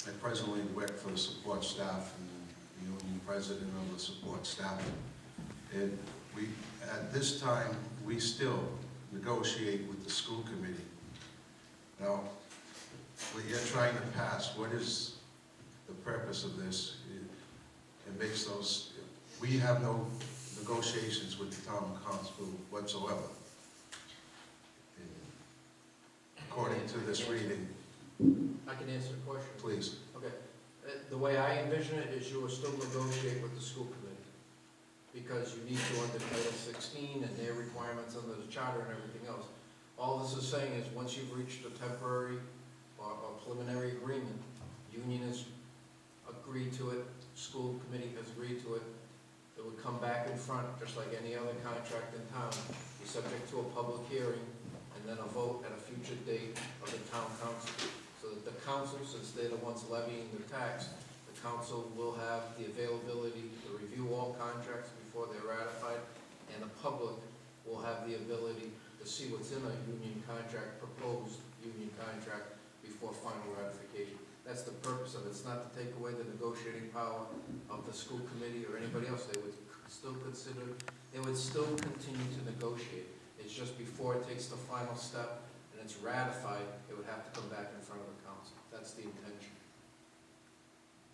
I presently work for the support staff and the union president of the support staff. And at this time, we still negotiate with the school committee. Now, what you're trying to pass, what is the purpose of this? It makes those, we have no negotiations with the town council whatsoever. According to this reading. I can answer the question. Please. Okay. The way I envision it is you will still negotiate with the school committee, because you need to under Title 16 and their requirements under the charter and everything else. All this is saying is once you've reached a temporary or preliminary agreement, union has agreed to it, school committee has agreed to it, it would come back in front, just like any other contract in town, be subject to a public hearing, and then a vote at a future date of the town council. So that the council, since they're the ones levying the tax, the council will have the availability to review all contracts before they're ratified, and the public will have the ability to see what's in a union contract, proposed union contract, before final ratification. That's the purpose of it. It's not to take away the negotiating power of the school committee or anybody else. They would still consider, they would still continue to negotiate. It's just before it takes the final step and it's ratified, it would have to come back in front of the council. That's the intention.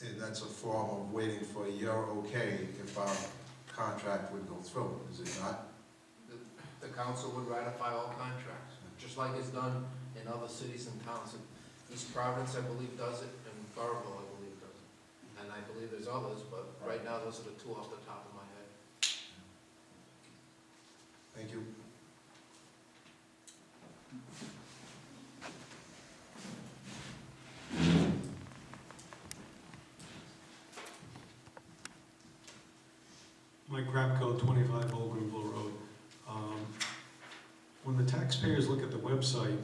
And that's a form of waiting for your okay if our contract would go through, is it not? The council would ratify all contracts, just like it's done in other cities and towns. East Providence, I believe, does it, and Burrville, I believe, does it. And I believe there's others, but right now, those are the two off the top of my head. Thank you. Mike Krapko, 25 Old Greenville Road. When the taxpayers look at the website,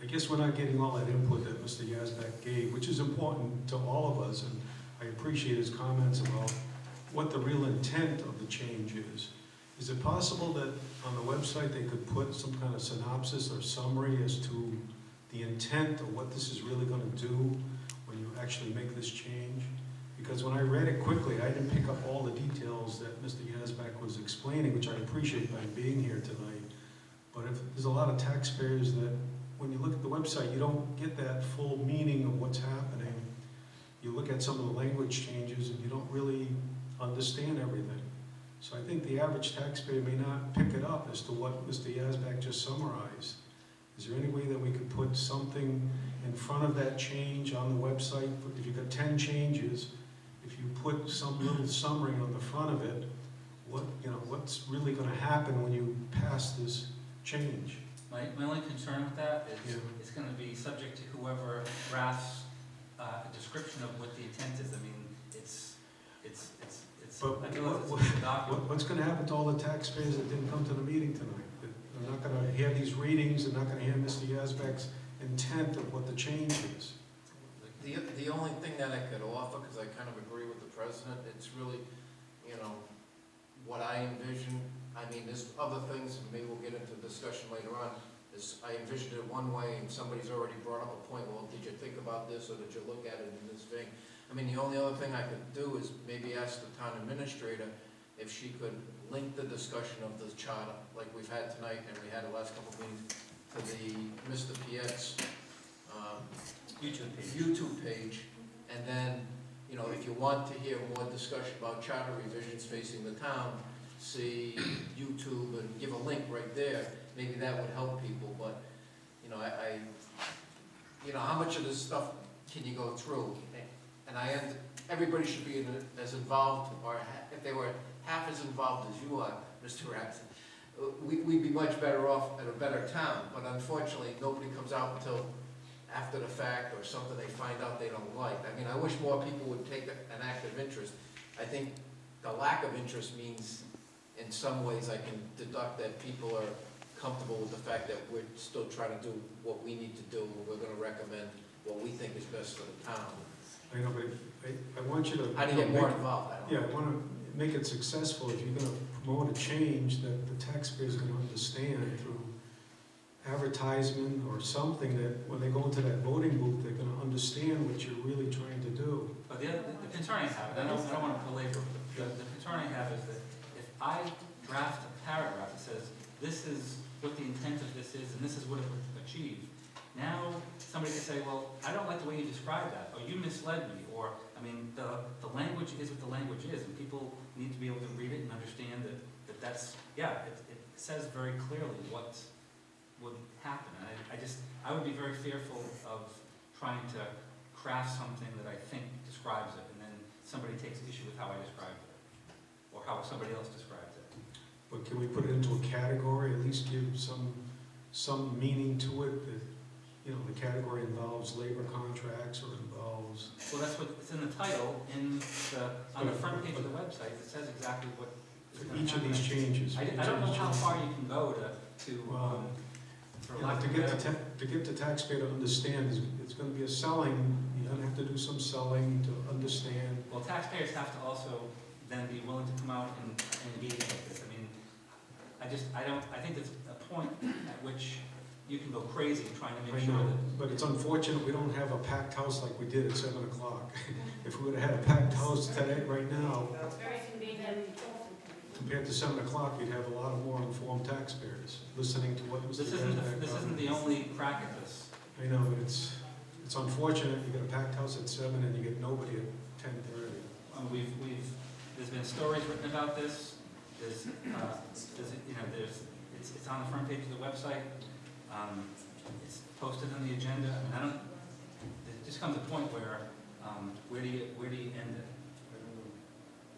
I guess we're not getting all that input that Mr. Yazbek gave, which is important to all of us, and I appreciate his comments about what the real intent of the change is. Is it possible that on the website they could put some kind of synopsis or summary as to the intent of what this is really going to do when you actually make this change? Because when I read it quickly, I didn't pick up all the details that Mr. Yazbek was explaining, which I appreciate by being here tonight. But if, there's a lot of taxpayers that, when you look at the website, you don't get that full meaning of what's happening. You look at some of the language changes and you don't really understand everything. So I think the average taxpayer may not pick it up as to what Mr. Yazbek just summarized. Is there any way that we could put something in front of that change on the website? If you've got 10 changes, if you put some little summary on the front of it, what's really going to happen when you pass this change? My only concern with that is it's going to be subject to whoever drafts a description of what the intent is. I mean, What's going to happen to all the taxpayers that didn't come to the meeting tonight? They're not going to hear these readings, they're not going to hear Mr. Yazbek's intent of what the change is. The only thing that I could offer, because I kind of agree with the president, it's really, what I envision. I mean, there's other things, and maybe we'll get into discussion later on, is I envisioned it one way, and somebody's already brought up a point, well, did you think about this, or did you look at it in this vein? I mean, the only other thing I could do is maybe ask the town administrator if she could link the discussion of the charter, like we've had tonight, and we had the last couple of meetings, to the Mr. Piet's YouTube page, and then, if you want to hear more discussion about charter revisions facing the town, see YouTube and give a link right there. Maybe that would help people, but, how much of this stuff can you go through? And everybody should be as involved, or if they were half as involved as you are, Mr. Rapson, we'd be much better off at a better town. But unfortunately, nobody comes out until after the fact, or something they find out they don't like. I mean, I wish more people would take an active interest. I think the lack of interest means, in some ways, I can deduct that people are comfortable with the fact that we're still trying to do what we need to do, and we're going to recommend what we think is best for the town. I know, but I want you to... How do you get more involved? I want to make it successful. If you're going to promote a change that the taxpayers can understand through advertisement or something, that when they go into that voting booth, they're going to understand what you're really trying to do. But the concern I have, and I don't want to belabor, the concern I have is that if I draft a paragraph that says, this is what the intent of this is, and this is what it would achieve, now somebody can say, well, I don't like the way you described that, or you misled me, or, I mean, the language is what the language is, and people need to be able to read it and understand that's, it says very clearly what would happen. And I would be very fearful of trying to craft something that I think describes it, and then somebody takes issue with how I described it, or how somebody else describes it. But can we put it into a category, at least give some meaning to it, that, the category involves labor contracts or involves... Well, that's what, it's in the title, on the front page of the website, it says exactly what is for going to each of happen. these changes. I don't know how far you can go to get the taxpayer to understand, it's going to be a selling, you're going to have to do some selling to understand. Well, taxpayers have to also then be willing to come out and engage with this. I mean, I think there's a point at which you can go crazy trying to make sure that... But it's unfortunate we don't have a packed house like we did at 7 o'clock. If we would have had a packed house today, right now, Very convenient. compared to 7 o'clock, you'd have a lot of more informed taxpayers listening to what Mr. This isn't the only crack at this. I know, but it's unfortunate. You get a packed house at 7 and you get nobody at 10:30. There's been stories written about this. It's on the front page of the website. It's posted on the agenda. I mean, it just comes a point where where do you end it?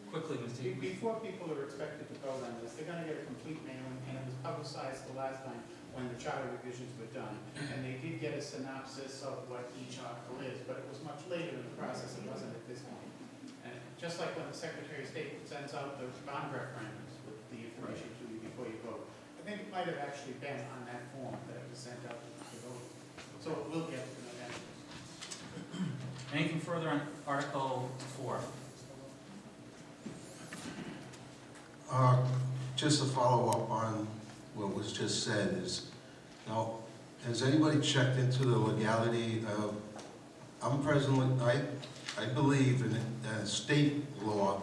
Quickly, Mr. Before people are expected to vote on this, they're going to get a complete mailing, and it was publicized the last time when the charter revisions were done. And they did get a synopsis of what each article is, but it was much later in the process. It wasn't at this point. And just like when the Secretary of State sends out the bond referendums with the information to you before you vote, I think it might have actually been on that form that it was sent out to vote. So it will get to the November. Anything further on Article 4? Just to follow up on what was just said is, now, has anybody checked into the legality of I'm presently, I believe in state law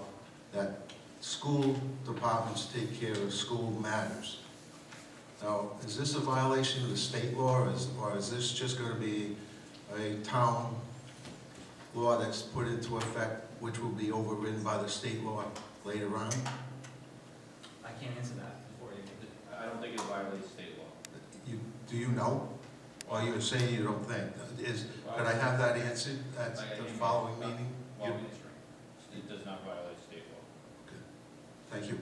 that school departments take care of school matters. Now, is this a violation of the state law, or is this just gonna be a town law that's put into effect, which will be overridden by the state law later on? I can't answer that for you. I don't think it violates state law. Do you know? Or you're saying you don't think? Could I have that answered at the following meeting? Well, it does not violate state law. Thank you.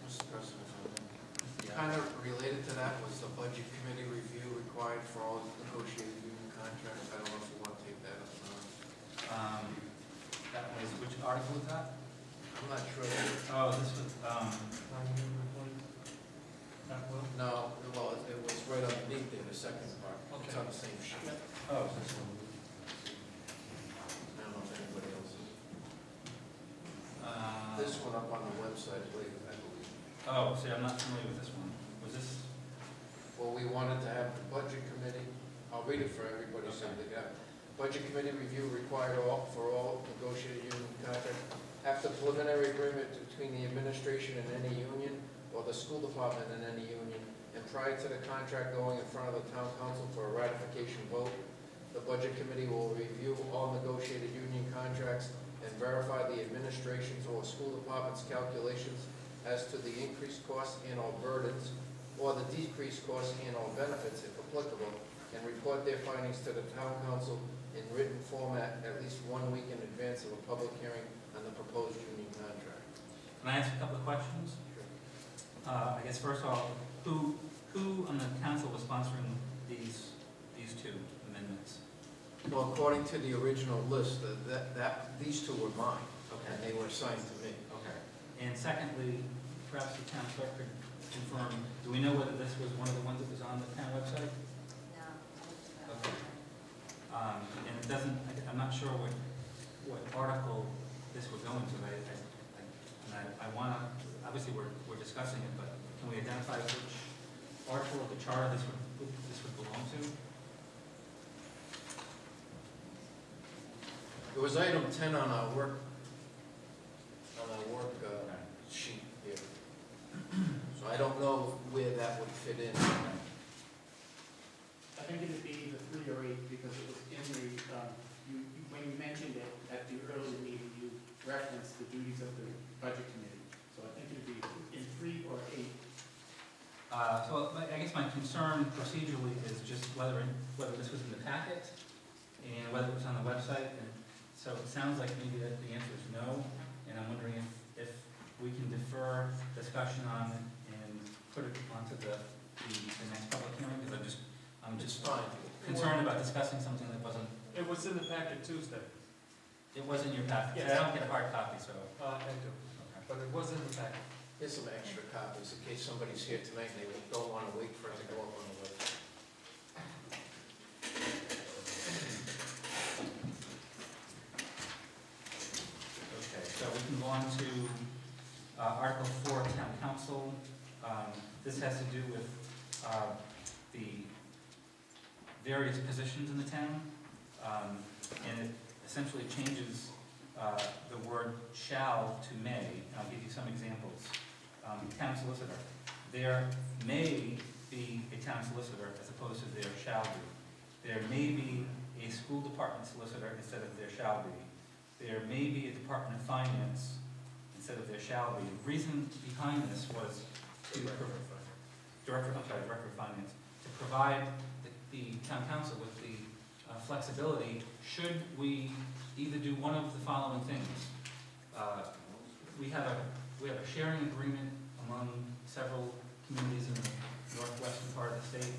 Mr. President, kind of related to that was the budget committee review required for all negotiated union contracts. I don't know if you want to take that up or not. That was, which article was that? I'm not sure. Oh, this was, that will? No, well, it was right underneath there, the second part. It's on the same sheet. Oh, this one. I don't know if anybody else is. This one up on the website later, I believe. Oh, see, I'm not familiar with this one. Was this? Well, we wanted to have the budget committee, I'll read it for everybody so they got it. Budget committee review required for all negotiated union contracts. After preliminary agreement between the administration and any union, or the school department and any union, and prior to the contract going in front of the town council for a ratification vote, the budget committee will review all negotiated union contracts and verify the administration's or school department's calculations as to the increased costs and or burdens, or the decreased costs and or benefits, if applicable, and report their findings to the town council in written format at least 1 week in advance of a public hearing on the proposed union contract. Can I ask a couple of questions? I guess first of all, who on the council was sponsoring these two amendments? Well, according to the original list, these two were mine, Okay. and they were assigned to me. Okay. And secondly, perhaps the town clerk could confirm, do we know whether this was one of the ones that was on the town website? No. Okay. And it doesn't, I'm not sure what article this would go into. I want to, obviously we're discussing it, but can we identify which article of the charter this would belong to? It was item 10 on our work sheet here. So I don't know where that would fit in. I think it would be either 3 or 8 because it was in the, when you mentioned it at the earlier meeting, you referenced the duties of the budget committee. So I think it would be in 3 or 8. So I guess my concern procedurally is just whether this was in the packet and whether it was on the website. And so it sounds like maybe that the answer is no. And I'm wondering if we can defer discussion on it and put it onto the next public hearing, because I'm just concerned about discussing something that wasn't. It was in the packet Tuesday. It was in your packet. Yes. I don't get a hard copy, so. I do, but it was in the packet. Here's some extra copies in case somebody's here tonight and they don't want to wait for it to go up on the website. Okay, so we can go on to Article 4, Town Council. This has to do with the various positions in the town, and it essentially changes the word shall to may. And I'll give you some examples. Town solicitor. There may be a town solicitor as opposed to there shall be. There may be a school department solicitor instead of there shall be. There may be a Department of Finance instead of there shall be. The reason behind this was to Director of Finance, to provide the town council with the flexibility should we either do one of the following things. We have a sharing agreement among several communities in the northwestern part of the state,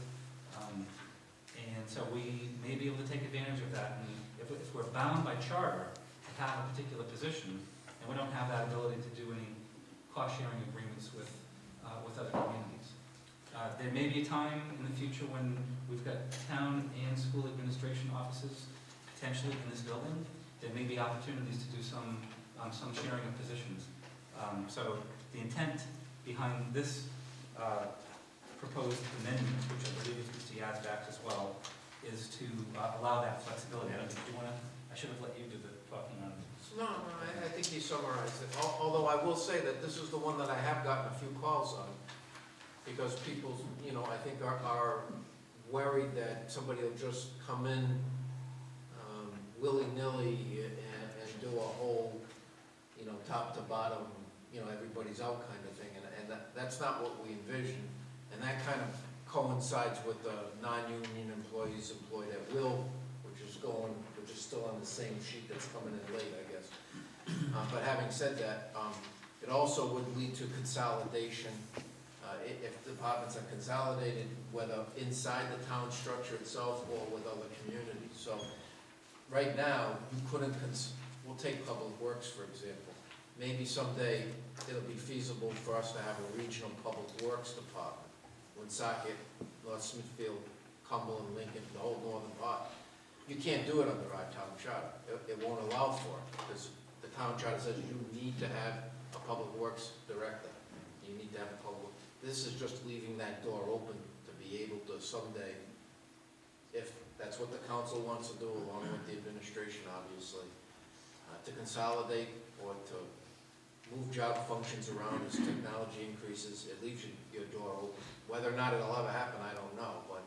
and so we may be able to take advantage of that. And if we're bound by charter to have a particular position, and we don't have that ability to do any cost-sharing agreements with other communities. There may be a time in the future when we've got town and school administration offices potentially in this building. There may be opportunities to do some sharing of positions. So the intent behind this proposed amendment, which I believe is Mr. Yazbek's as well, is to allow that flexibility. I don't think you want to, I should have let you do the talking on this. No, I think he summarized it, although I will say that this is the one that I have gotten a few calls on, because people, I think are worried that somebody will just come in willy-nilly and do a whole, top to bottom, everybody's out kind of thing, and that's not what we envision, and that kind of coincides with the non-union employees employed at will, which is still on the same sheet that's coming in late, I guess. But having said that, it also would lead to consolidation. If departments are consolidated, whether inside the town structure itself or with other communities. So right now, you couldn't, we'll take Public Works, for example. Maybe someday it'll be feasible for us to have a regional Public Works department. Woonsocket, North Smithfield, Cumberland, Lincoln, the whole northern part. You can't do it under our town charter. It won't allow for it, because the town charter says you need to have a Public Works director. You need to have a public. This is just leaving that door open to be able to someday, if that's what the council wants to do, along with the administration, obviously, to consolidate or to move job functions around as technology increases. It leaves your door open. Whether or not it'll ever happen, I don't know, but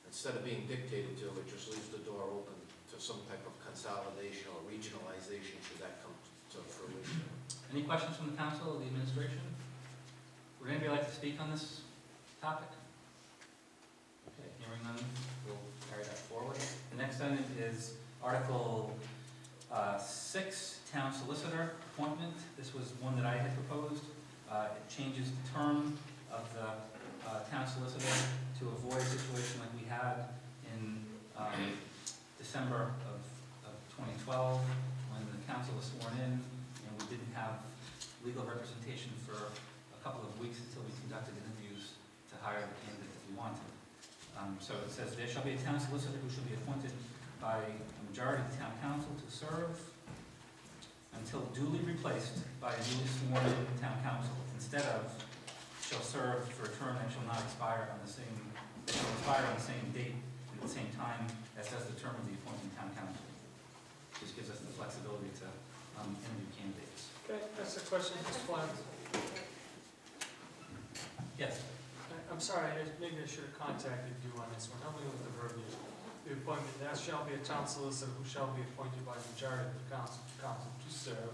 instead of being dictated to, it just leaves the door open to some type of consolidation or regionalization should that come to fruition. Any questions from the council or the administration? Would anybody like to speak on this topic? Okay, hearing none, we'll carry that forward. The next item is Article 6, Town Solicitor Appointment. This was one that I had proposed. It changes the term of the town solicitor to avoid a situation like we had in December of 2012 when the council was sworn in and we didn't have legal representation for a couple of weeks until we conducted interviews to hire the candidate that we wanted. So it says, there shall be a town solicitor who shall be appointed by a majority of the town council to serve until duly replaced by a newly sworn in town council, instead of shall serve for a term that shall not expire on the same, that shall expire on the same date and at the same time as does the term of the appointing town council. This gives us the flexibility to interview candidates. Okay, that's a question, Ms. Flowers. Yes. I'm sorry, maybe I should have contacted you on this one. Help me with the verbiage. The appointment, there shall be a town solicitor who shall be appointed by the majority of the council to serve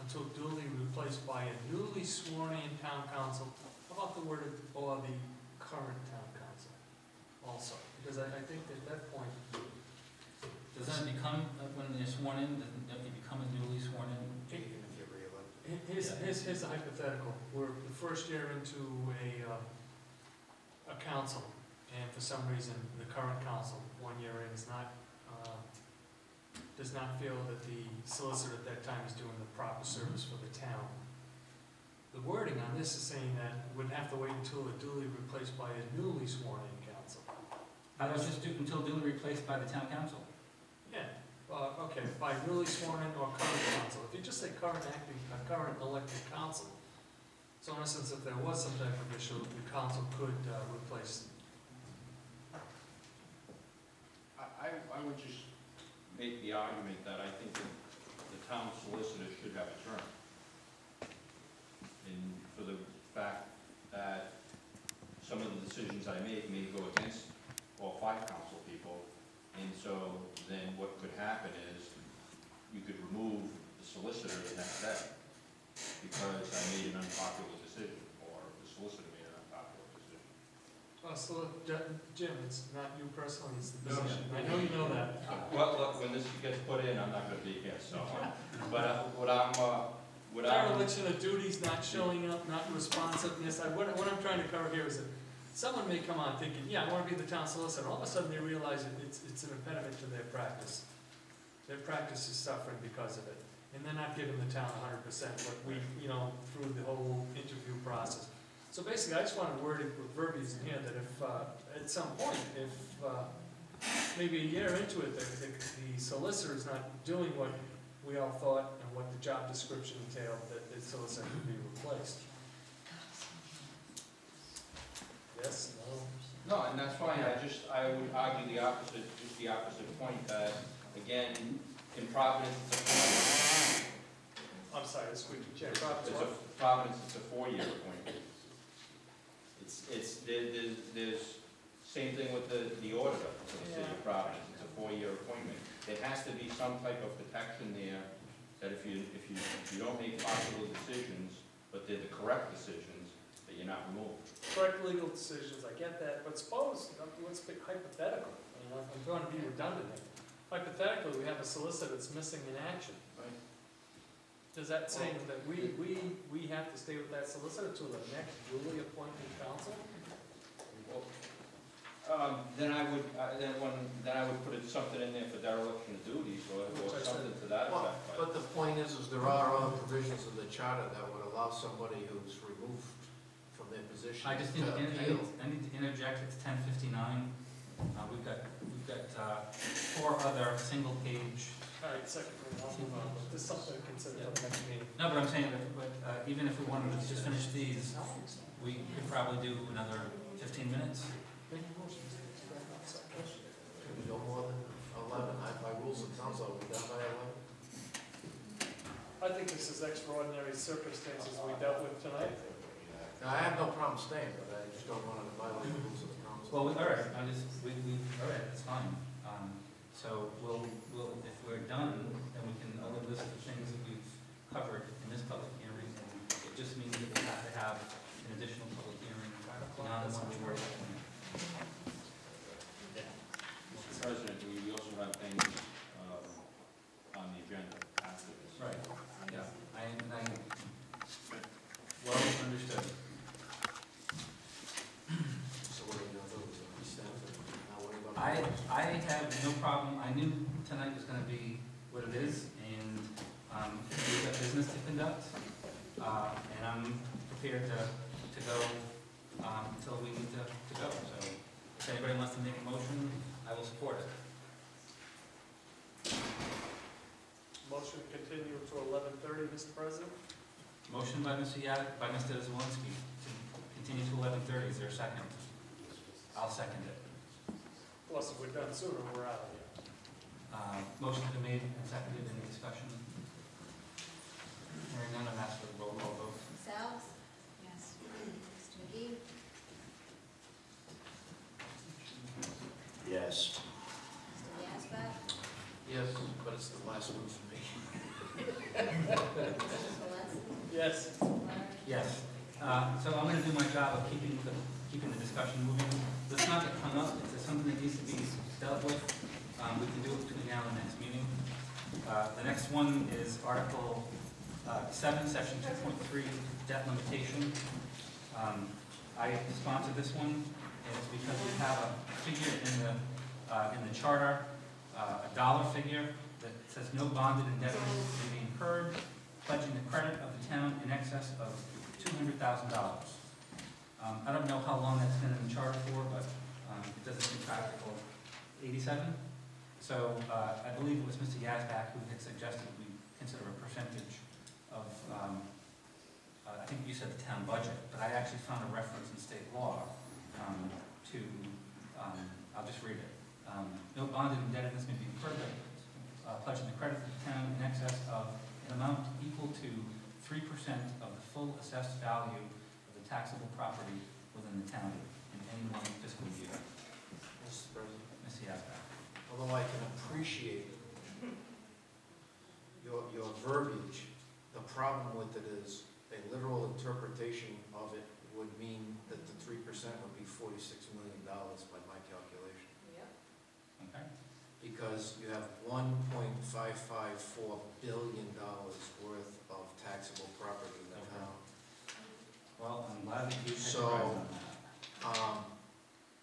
until duly replaced by a newly sworn-in town council. How about the word or the current town council also? Because I think at that point, Doesn't it become, when they're sworn in, doesn't it become a newly sworn in? Even if you're reelected. here's a hypothetical. We're the first year into a council, and for some reason, the current council, 1 year in, does not feel that the solicitor at that time is doing the proper service for the town. The wording on this is saying that we wouldn't have to wait until they're duly replaced by a newly sworn-in council. How does this do until duly replaced by the town council? Yeah, okay, by newly sworn-in or current council. If you just say current elected council, so in essence, if there was some type of issue, the council could replace. I would just make the argument that I think that the town solicitor should have a term. And for the fact that some of the decisions I make may go against all 5 council people, and so then what could happen is you could remove the solicitor the next day because I made an unpopular decision, or the solicitor made an unpopular decision. So, Jim, it's not you personally, it's the position. I know you know that. Well, look, when this gets put in, I'm not gonna be here, so, but what I'm Dereliction of duties, not showing up, not responsiveness. What I'm trying to cover here is that someone may come on thinking, yeah, I want to be the town solicitor. All of a sudden they realize that it's an impediment to their practice. Their practice is suffering because of it. And they're not giving the town 100% what we, through the whole interview process. So basically, I just want to word it with verbiage in here that if, at some point, if maybe a year into it, the solicitor is not doing what we all thought and what the job description entailed, that the solicitor could be replaced. yes, no. No, and that's fine, I would argue the opposite, just the opposite point, that, again, in Providence, I'm sorry, the squeaky chair. it's Providence a, what? Providence, it's a 4-year appointment. There's, same thing with the auditor for the city of Providence, it's a 4-year appointment. There has to be some type of protection there, that if you don't make possible decisions, but they're the correct decisions, that you're not removed. Correct legal decisions, I get that, but suppose, let's be hypothetical, I'm trying to be redundant here. Hypothetically, we have a solicitor that's missing in action. Right. Does that say that we have to stay with that solicitor till the next duly appointed council? Then I would put something in there for dereliction of duties, or something to that Well, effect. but the point is there are other provisions in the charter that would allow somebody who's removed from their position I just to need, appeal. I need to interject, it's 10:59. We've got 4 other single-page. All right, second, I'll move on, but this is something to consider for the next meeting. No, but I'm saying that, even if we wanted to just finish these, we could probably do another 15 minutes. No more than 11, by rules of council, are we done by 11? I think this is extraordinary circumstances we dealt with tonight. Now, I have no problem staying, but I just don't want to violate the rules of the council. Well, all right, all right, that's fine. So we'll, if we're done, then we can list the things that we've covered in this public hearing, and it just means that we have to have an additional public hearing beyond the one we were looking at. Mr. President, we also have things on the agenda after this. Right, yeah, I well understood. So what are we going to do? Rescind it? Not worry about it? I have no problem, I knew tonight was gonna be what it is, and, we've got business to conduct, and I'm prepared to go, until we need to go, so if anybody wants to make a motion, I will support it. Motion to continue to 11:30, Mr. President? Motion by Mr. by Mr. Zalinski to continue to 11:30, is there a second? I'll second it. Plus, if we're done sooner, we're out of here. Motion's been made and seconded, any discussion? Hearing none, I'll ask for the roll call vote. Ms. Alves? Yes. Mr. McGee? Yes. Mr. Yazbat? Yes, but it's the last one for me. Mr. Zalinski? Yes. Mr. Larry? Yes. So I'm going to do my job of keeping the discussion moving. Let's not get hung up. If there's something that needs to be dealt with, we can do it between now and the next meeting. The next one is Article 7, Section 2.3, debt limitation. I sponsored this one, and it's because we have a figure in the charter, a dollar figure that says no bonded indebtedness may be incurred, pledging the credit of the town in excess of $200,000. I don't know how long that's been in the charter for, but it doesn't seem practical. 87? So I believe it was Mr. Yazbak who had suggested we consider a percentage of, I think you said the town budget, but I actually found a reference in state law to, I'll just read it. No bonded indebtedness may be further pledging the credit of the town in excess of an amount equal to 3% of the full assessed value of the taxable property within the town in any one fiscal year. Mr. President, Ms. Yazbak. although I can appreciate your verbiage, the problem with it is a literal interpretation of it would mean that the 3% would be $46 million by my calculation. Yep. Okay. Because you have $1.554 billion worth of taxable property in the town. Well, I'm glad that you So, surprised on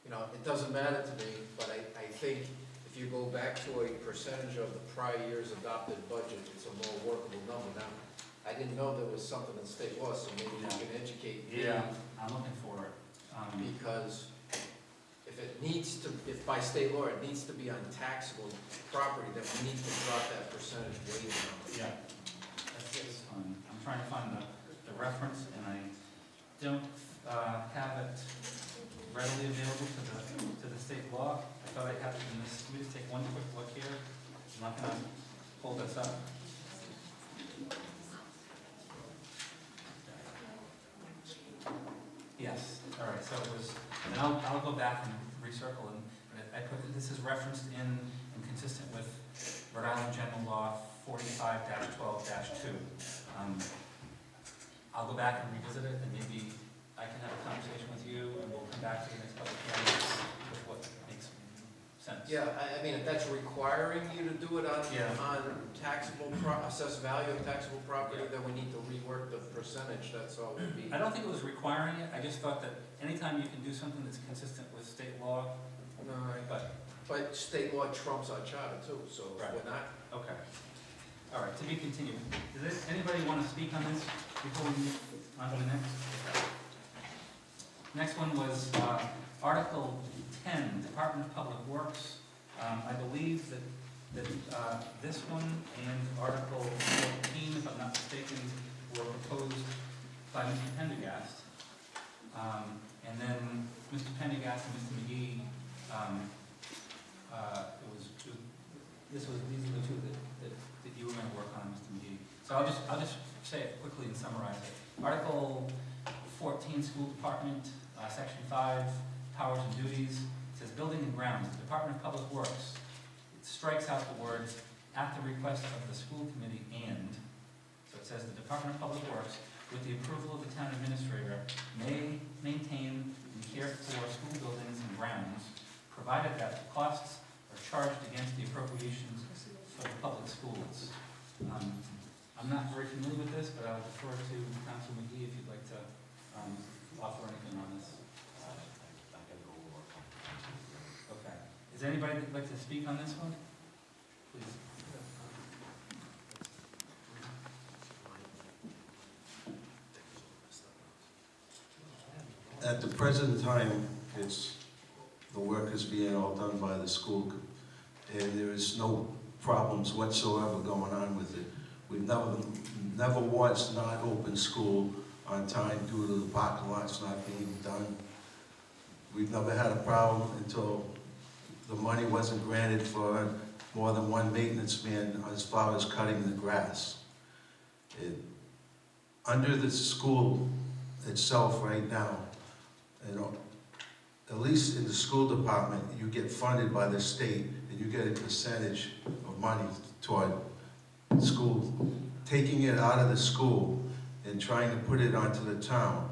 that. it doesn't matter to me, but I think if you go back to a percentage of the prior year's adopted budget, it's a more workable number. Now, I didn't know there was something in state law, so maybe you can educate me. Yeah, I'm looking for it. Because if by state law it needs to be on taxable property, then we need to drop that percentage way down. Yeah, that's fine. I'm trying to find the reference, and I don't have it readily available to the state law. I thought I'd have to, let me just take one quick look here. I'm not gonna hold this up. Yes, all right, so it was, and I'll go back and recircle, and I put, this is referenced in and consistent with Rhode Island General Law 45-12-2. I'll go back and revisit it, and maybe I can have a conversation with you, and we'll come back to the next public hearing with what makes sense. Yeah, I mean, if that's requiring you to do it on, Yeah. on taxable, assessed value of taxable property, then we need to rework the percentage, that's all would be. I don't think it was requiring it, I just thought that anytime you can do something that's consistent with state law, No, right. but, But state law trumps our charter too, so Right. we're not. okay. All right, to be continued. Does anybody want to speak on this before we move on to the next? Next one was Article 10, Department of Public Works. I believe that this one and Article 14, if I'm not mistaken, were proposed by Mr. Pendergast. And then Mr. Pendergast and Mr. McGee, these are the two that you were going to work on, Mr. McGee. So I'll just say it quickly and summarize it. Article 14, School Department, Section 5, Powers and Duties. It says Building and Grounds, the Department of Public Works. It strikes out the words, at the request of the school committee and. So it says the Department of Public Works, with the approval of the town administrator, may maintain and care for school buildings and grounds, provided that the costs are charged against the appropriations for the public schools. I'm not very familiar with this, but I'll defer to Council McGee if you'd like to offer anything on this. Okay. Is there anybody that'd like to speak on this one? Please. At the present time, the work is being all done by the school, and there is no problems whatsoever going on with it. We've never once not opened school on time due to the parking lots not being done. We've never had a problem until the money wasn't granted for more than one maintenance man as far as cutting the grass. Under the school itself right now, you know, at least in the school department, you get funded by the state and you get a percentage of money toward school. Taking it out of the school and trying to put it onto the town,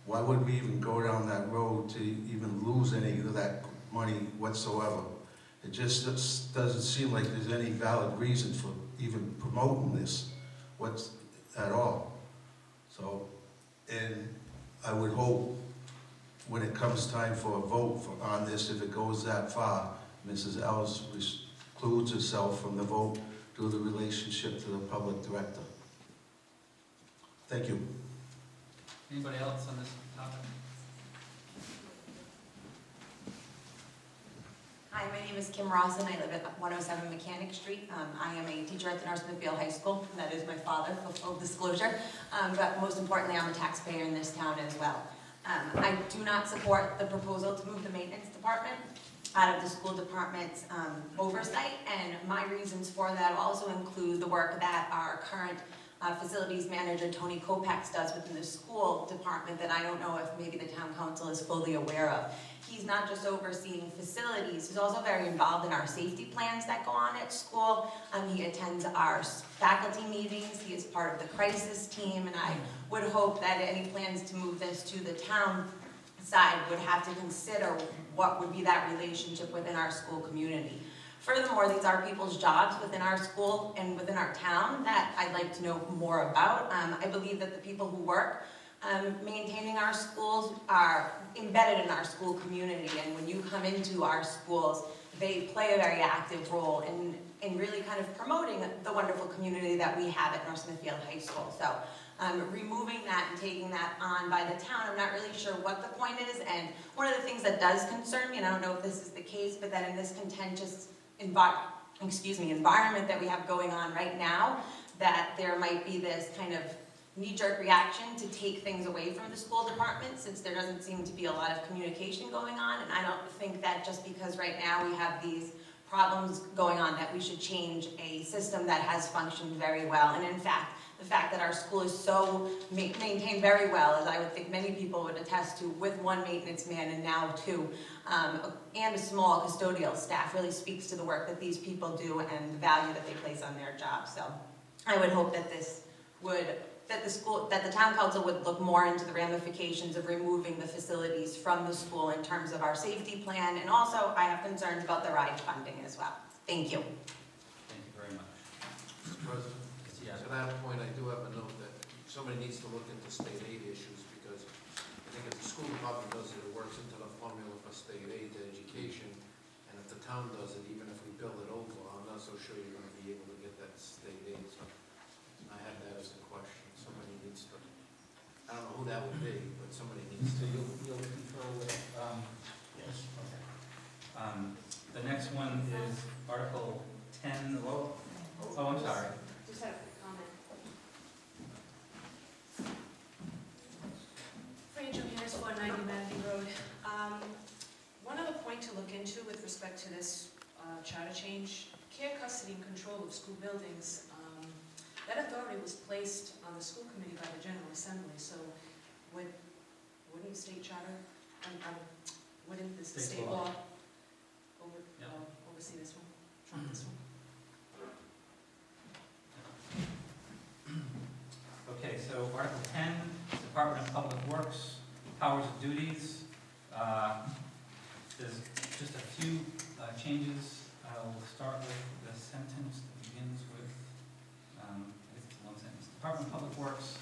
why would we even go down that road to even lose any of that money whatsoever? It just doesn't seem like there's any valid reason for even promoting this at all. So, and I would hope when it comes time for a vote on this, if it goes that far, Mrs. Ellis excludes herself from the vote due to the relationship to the public director. Thank you. Anybody else on this topic? Hi, my name is Kim Rawson. I live at 107 Mechanic Street. I am a teacher at the North Smithfield High School, and that is my father, for full disclosure. But most importantly, I'm a taxpayer in this town as well. I do not support the proposal to move the maintenance department out of the school department's oversight, and my reasons for that also include the work that our current facilities manager, Tony Kopax, does within the school department that I don't know if maybe the town council is fully aware of. He's not just overseeing facilities, he's also very involved in our safety plans that go on at school. He attends our faculty meetings, he is part of the crisis team, and I would hope that any plans to move this to the town side would have to consider what would be that relationship within our school community. Furthermore, these are people's jobs within our school and within our town that I'd like to know more about. I believe that the people who work maintaining our schools are embedded in our school community, and when you come into our schools, they play a very active role in really kind of promoting the wonderful community that we have at North Smithfield High School. So removing that and taking that on by the town, I'm not really sure what the point is, and one of the things that does concern me, and I don't know if this is the case, but that in this contentious environment that we have going on right now, that there might be this kind of knee-jerk reaction to take things away from the school department, since there doesn't seem to be a lot of communication going on, and I don't think that just because right now we have these problems going on that we should change a system that has functioned very well. And in fact, the fact that our school is so maintained very well, as I would think many people would attest to, with one maintenance man and now two, and a small custodial staff, really speaks to the work that these people do and the value that they place on their job. So I would hope that that the town council would look more into the ramifications of removing the facilities from the school in terms of our safety plan, and also I have concerns about the ride funding as well. Thank you. Thank you very much. Mr. President, Yes. to that point, I do have a note that somebody needs to look into state aid issues, because I think if the school department does it, it works into the formula for state aid to education, and if the town does it, even if we bill it over, I'm not so sure you're gonna be able to get that state aid, so I had that as a question. Somebody needs to, I don't know who that would be, but somebody needs So to. you'll control it, yes, okay. The next one is Article 10, oh, I'm sorry. Just have a comment. Fran Johannes, 490 Manatee Road. One other point to look into with respect to this charter change, care, custody, and control of school buildings, that authority was placed on the school committee by the General Assembly, so wouldn't state charter, wouldn't the state law oversee this one, trump this one? Okay, so Article 10, Department of Public Works, powers and duties. There's just a few changes. I'll start with the sentence that begins with, I guess it's one sentence. Department of Public Works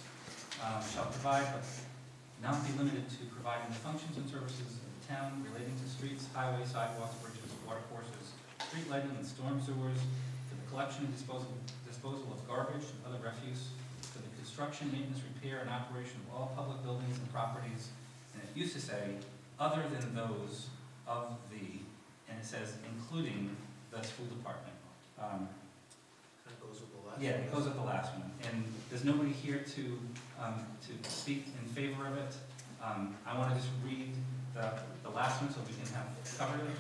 shall provide, but not be limited to, providing the functions and services of the town relating to streets, highways, sidewalks, bridges, water courses, street lighting, and storm sewers, for the collection and disposal of garbage and other refuse, for the construction, maintenance, repair, and operation of all public buildings and properties. And it used to say, other than those of the, and it says, including the school department. That goes with the last. Yeah, it goes with the last one. And there's nobody here to speak in favor of it. I want to just read the last one so we can have covered it,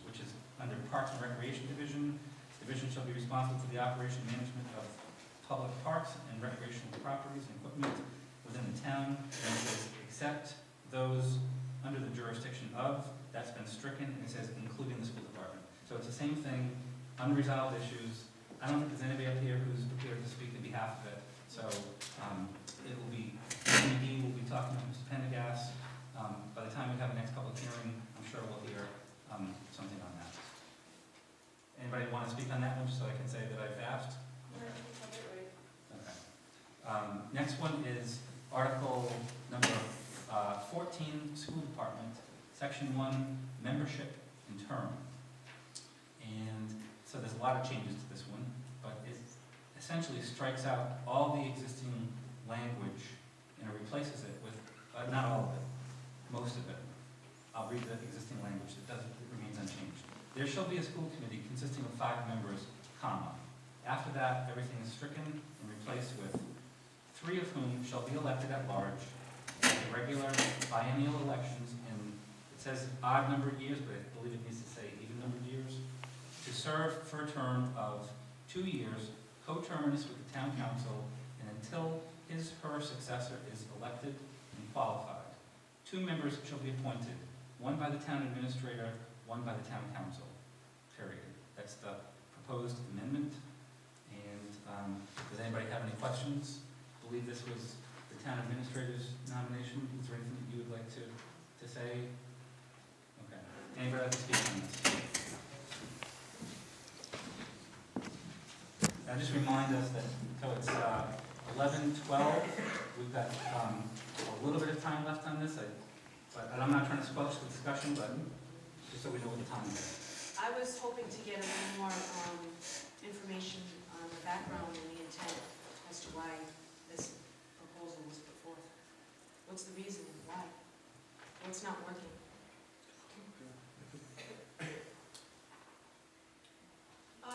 which is under Parks and Recreation Division. Division shall be responsible for the operation and management of public parks and recreational properties and equipment within the town, and it says, except those under the jurisdiction of, that's been stricken, and it says, including the school department. So it's the same thing, unresolved issues. I don't think there's anybody up here who's prepared to speak in behalf of it. So it will be, Mr. McGee will be talking to Mr. Pendergast. By the time we have the next public hearing, I'm sure we'll hear something on that. Anybody want to speak on that one, just so I can say that I've asked? Okay. Next one is Article number 14, School Department, Section 1, Membership and Term. And so there's a lot of changes to this one, but it essentially strikes out all the existing language and replaces it with, not all of it, most of it. I'll read the existing language, it remains unchanged. There shall be a school committee consisting of 5 members, comma. After that, everything is stricken and replaced with 3 of whom shall be elected at large at the regular biennial elections in, it says odd numbered years, but I believe it needs to say even numbered years, to serve for a term of 2 years, coterminous with the town council, and until his or her successor is elected and qualified. 2 members shall be appointed, one by the town administrator, one by the town council, period. That's the proposed amendment. And does anybody have any questions? I believe this was the town administrator's nomination. Is there anything that you would like to say? Okay. Anybody like to speak on this? Now just remind us that, so it's 11:12. We've got a little bit of time left on this, and I'm not trying to squelch the discussion, but just so we know what the time is. I was hoping to get a little more information on the background and the intent as to why this proposal was put forth. What's the reason? Why? What's not working?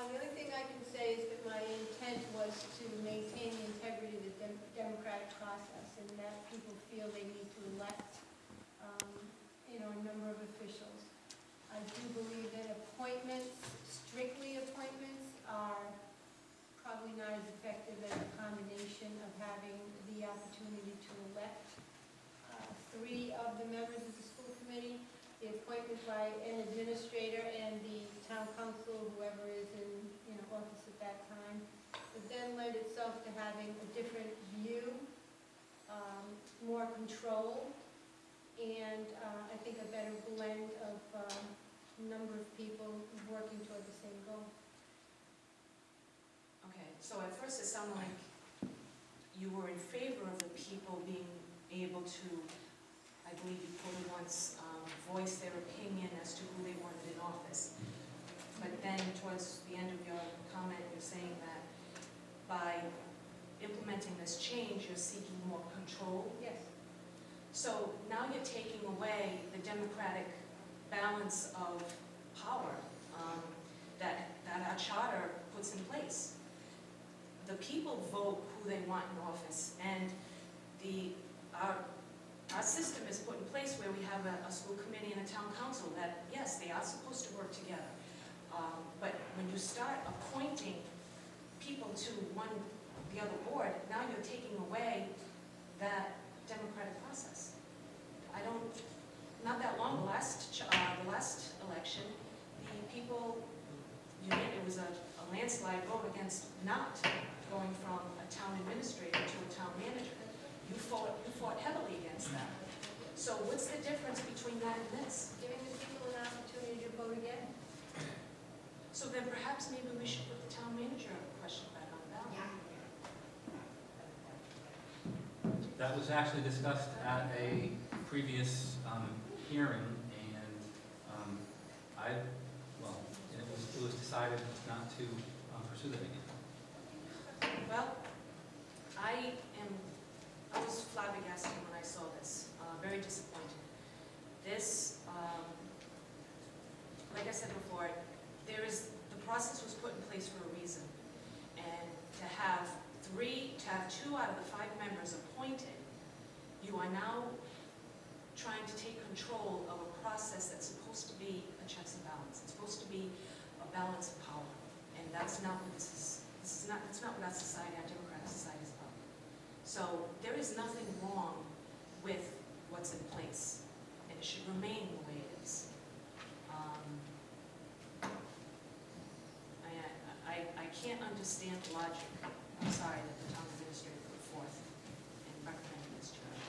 The only thing I can say is that my intent was to maintain the integrity of the process and that people feel they need to elect, a number of officials. I do believe that appointments, strictly appointments, are probably not as effective as a combination of having the opportunity to elect three of the members of the school committee, the appointment by an administrator and the town council, whoever is in, office at that time, would then lend itself to having a different view, more control, and I think a better blend of number of people working toward the same goal. Okay, so at first it sounded like you were in favor of the people being able to, I believe you put it once, voice their opinion as to who they wanted in office. But then towards the end of your comment, you're saying that by implementing this change, you're seeking more control. Yes. So now you're taking away the democratic balance of power that our charter puts in place. The people vote who they want in office, and our system is put in place where we have a school committee and a town council that, yes, they are supposed to work together. But when you start appointing people to the other board, now you're taking away that democratic process. Not that long, the last election, the people, it was a landslide vote against not going from a town administrator to a town manager. You fought heavily against that. So what's the difference between that and this? Giving the people an opportunity to vote again. So then perhaps maybe we should put the town manager question back on the ballot. That was actually discussed at a previous hearing, and it was decided not to pursue that again. Well, I was flabbergasted when I saw this, very disappointed. This, like I said before, the process was put in place for a reason. And to have two out of the 5 members appointed, you are now trying to take control of a process that's supposed to be a checks and balance. It's supposed to be a balance of power. And that's not what that's not what our society, our democratic society is about. So there is nothing wrong with what's in place, and it should remain the way it is. I can't understand the logic, I'm sorry, that the town administrator put forth in recommending this charge.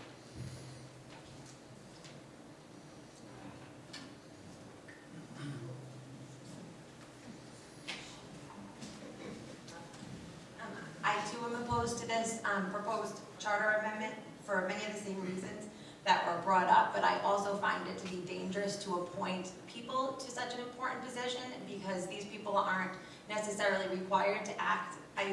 I too am opposed to this proposed charter amendment for many of the same reasons that were brought up, but I also find it to be dangerous to appoint people to such an important position because these people aren't necessarily required to act. I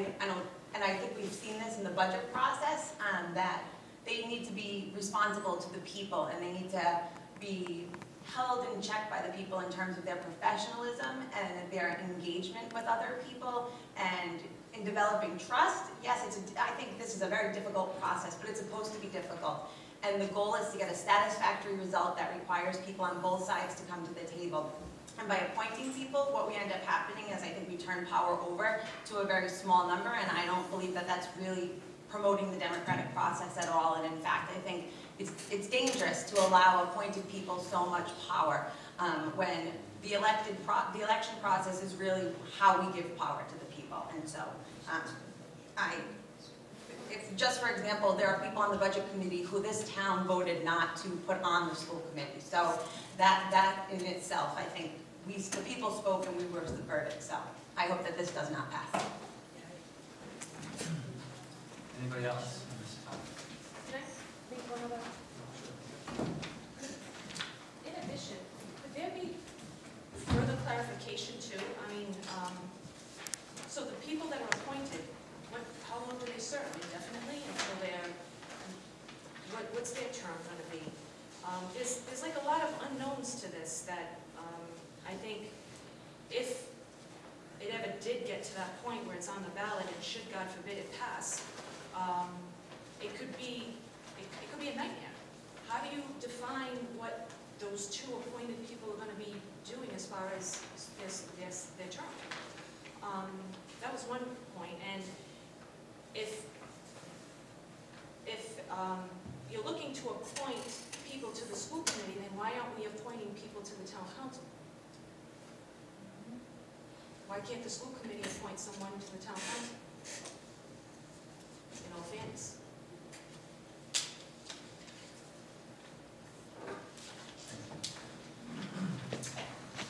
think we've seen this in the budget process, that they need to be responsible to the people and they need to be held in check by the people in terms of their professionalism and their engagement with other people and in developing trust. Yes, I think this is a very difficult process, but it's supposed to be difficult. And the goal is to get a satisfactory result that requires people on both sides to come to the table. And by appointing people, what we end up happening is I think we turn power over to a very small number, and I don't believe that that's really promoting the democratic process at all. And in fact, I think it's dangerous to allow appointed people so much power when the election process is really how we give power to the people. And so if just for example, there are people on the budget committee who this town voted not to put on the school committee. So that in itself, I think the people spoke and we were the verdict. So I hope that this does not pass. Anybody else on this topic? Can I make one other? In addition, could there be further clarification too? I mean, so the people that are appointed, how long do they serve? Indefinitely until what's their term going to be? There's like a lot of unknowns to this that I think if it ever did get to that point where it's on the ballot and should, God forbid, it pass, it could be a nightmare. How do you define what those two appointed people are gonna be doing as far as their term? That was one point, and if you're looking to appoint people to the school committee, then why aren't we appointing people to the town council? Why can't the school committee appoint someone to the town council? In all fairness.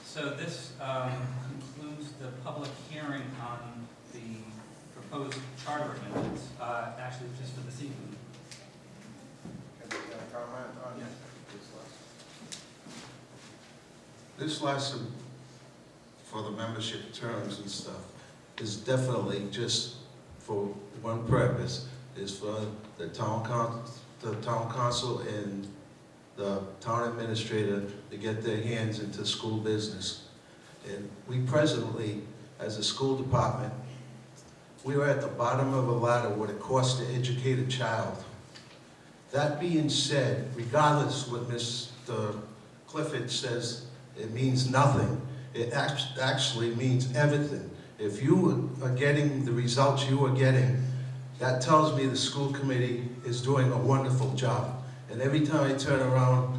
So this concludes the public hearing on the proposed charter amendments, actually just for this evening. Can I comment on Yes. This lesson for the membership terms and stuff is definitely just for one purpose, is for the town council and the town administrator to get their hands into school business. And we presently, as a school department, we are at the bottom of a ladder what it costs to educate a child. That being said, regardless what Mr. Clifford says, it means nothing. It actually means everything. If you are getting the results you are getting, that tells me the school committee is doing a wonderful job. And every time I turn around,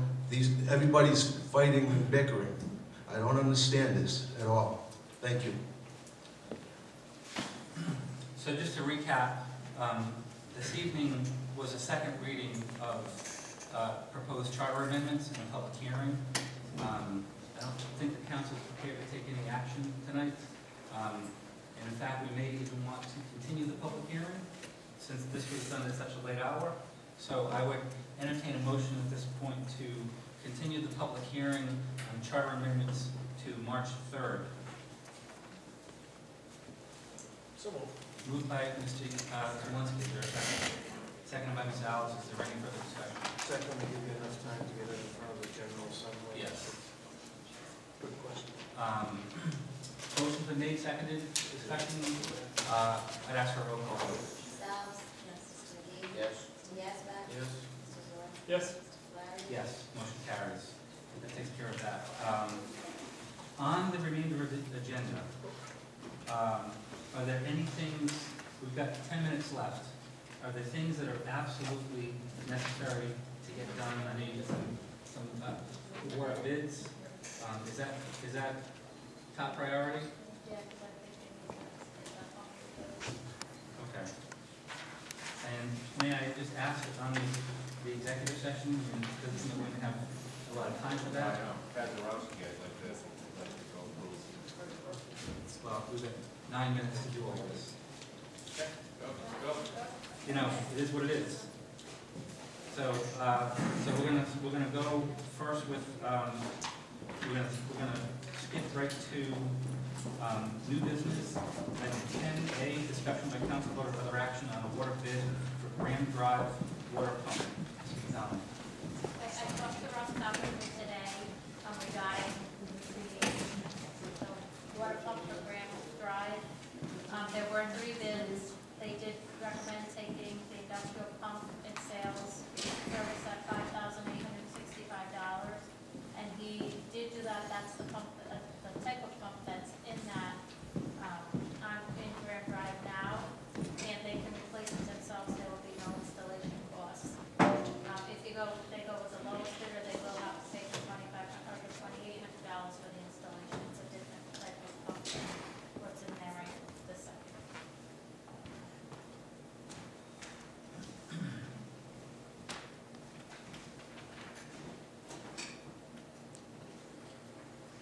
everybody's fighting and bickering. I don't understand this at all. Thank you. So just to recap, this evening was a second reading of proposed charter amendments in a public hearing. I don't think the council is prepared to take any action tonight. And in fact, we may even want to continue the public hearing since this was done at such a late hour. So I would entertain a motion at this point to continue the public hearing on charter amendments to March 3rd. So moved. Moved by Mr. Zelinski, is there a second? Seconded by Ms. Alves, is there any further discussion? Second, we give you enough time to get it in front of the General Assembly. Yes. Good question. Motion's been made, seconded, discussion. I'd ask for a roll call vote. Yes. Mr. McGee? Yes. Mr. Yazbek? Yes. Mr. Zalinski? Yes. Mr. Flaherty? Yes, motion carries. That takes care of that. On the remainder of the agenda, are there any things, we've got 10 minutes left, are there things that are absolutely necessary to get done? I know you did some award of bids. Is that top priority? Okay. And may I just ask on the executive session, and doesn't seem that we're going to have a lot of time for that? Well, we've got 9 minutes to do all this. You know, it is what it is. So, we're gonna go first with, we're gonna skip right to, new business. Item 10A, discussion by council vote or other action on a water bid for Graham Drive water pump. I talked to Ross Cochran today regarding the water pump for Graham Drive. There were 3 bids. They did recommend taking the industrial pump in sales service at $5,865. And he did do that. That's the pump, the type of pump that's in that in Graham Drive now. And they can replace it themselves. There will be no installation costs. If they go with the lowest bidder, they will have to pay the $2,800 for the installation. It's a different type of pump than what's in there right this second.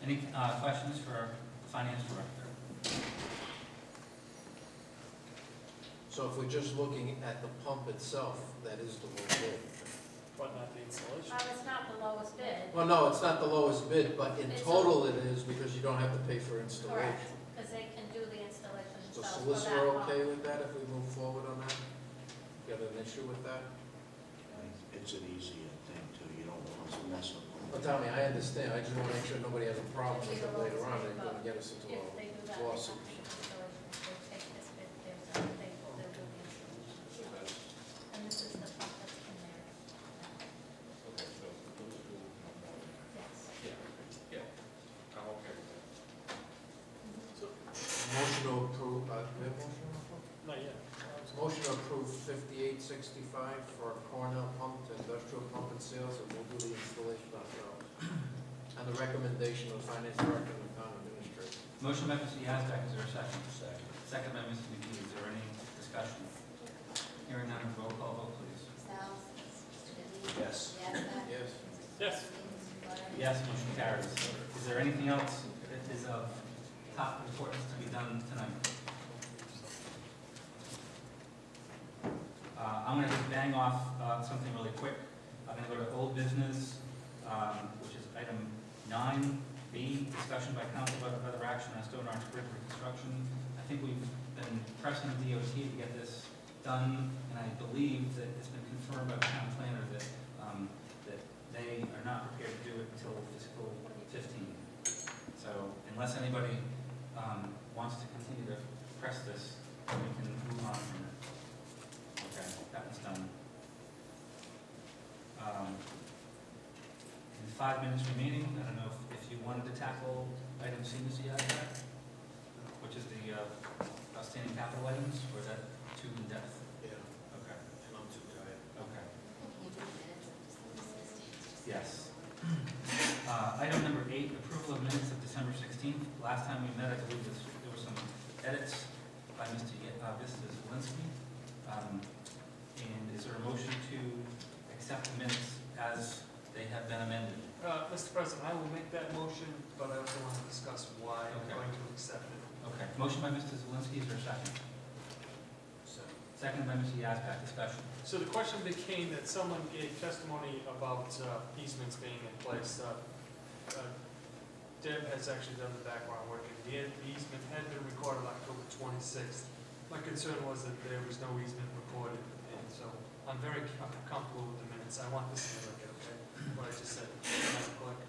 Any questions for the finance director? So if we're just looking at the pump itself, that is the low bid. But not the installation. It's not the lowest bid. Well, no, it's not the lowest bid, but in It's total it is because you don't have to pay for installation. Correct, because they can do the installation So themselves for that solicitor pump. okay with that if we move forward on that? Got an issue with that? It's an easier thing too, you don't want to mess with them. Well, Tommy, I understand, I just want to make sure nobody has a problem with it later on, they're going to get us into If they do that, a they don't lawsuit. need installation. They take this bid, they'll do the installation. And this is the 5865 for Cornell Pump to Industrial Pump and Sales, and we'll do the installation ourselves. And the recommendation of the Finance Director and the Town Administrator. Motion by Mr. Yazbek, is there a second? Second. Second by Mr. McKee, is there any discussion? Hearing none, roll call vote, please. Styles? Mr. Deedy? Yes. Yazbek? Yes. Yes. Mr. Blair? Yes, motion carries. Is there anything else that is of top importance to be done tonight? I'm going to just bang off something really quick. I'm going to go to old business, which is item 9B, discussion by council about other action on Stone Arch Bridge reconstruction. I think we've been pressing DOT to get this done, and I believe that it's been confirmed by the town planner that that they are not prepared to do it until fiscal 15. So unless anybody wants to continue to press this, we can move on from it. Okay, that one's done. In 5 minutes remaining, I don't know if you wanted to tackle item C, Mr. Yazbek, which is the outstanding capital items, or is that too in depth? Yeah, Okay. and I'm too tired. Okay. Can you do minutes of December 16th? Yes. Item number 8, approval of minutes of December 16th. Last time we met, I believe there were some edits by Mr. Zielinski. And is there a motion to accept the minutes as they have been amended? Mr. President, I will make that motion, but I also want to discuss why I'm Okay. going to accept it. Okay. Motion by Mr. Zielinski, is there a second? Second by Mr. Yazbek, discussion. So the question became that someone gave testimony about easements being in place. Deb has actually done the background work, and the easement had been recorded October 26th. My concern was that there was no easement recorded, and so I'm very comfortable with the minutes. I want this to look at, okay? What I just said, Madam Clerk.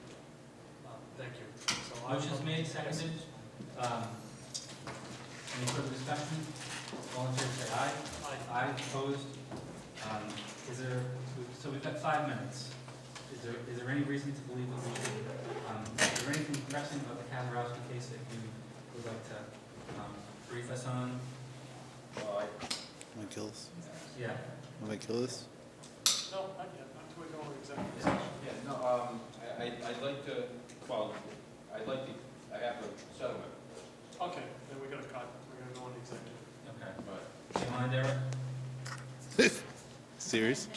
Thank you. So Motion's made, seconded. Any further discussion? All in favor, say aye. Aye, opposed. So we've got 5 minutes. Is there any reason to believe that we should, is there anything pressing about the Kazarowski case that you would like to brief us on? Want to kill this? Yeah. Want to kill this? No, not yet, not until we go into executive session. Yeah, no, I'd like to, well, I have a settlement. Okay, then we're gonna cut, we're gonna go into executive. Okay. Right. Do you mind, Eric? Serious?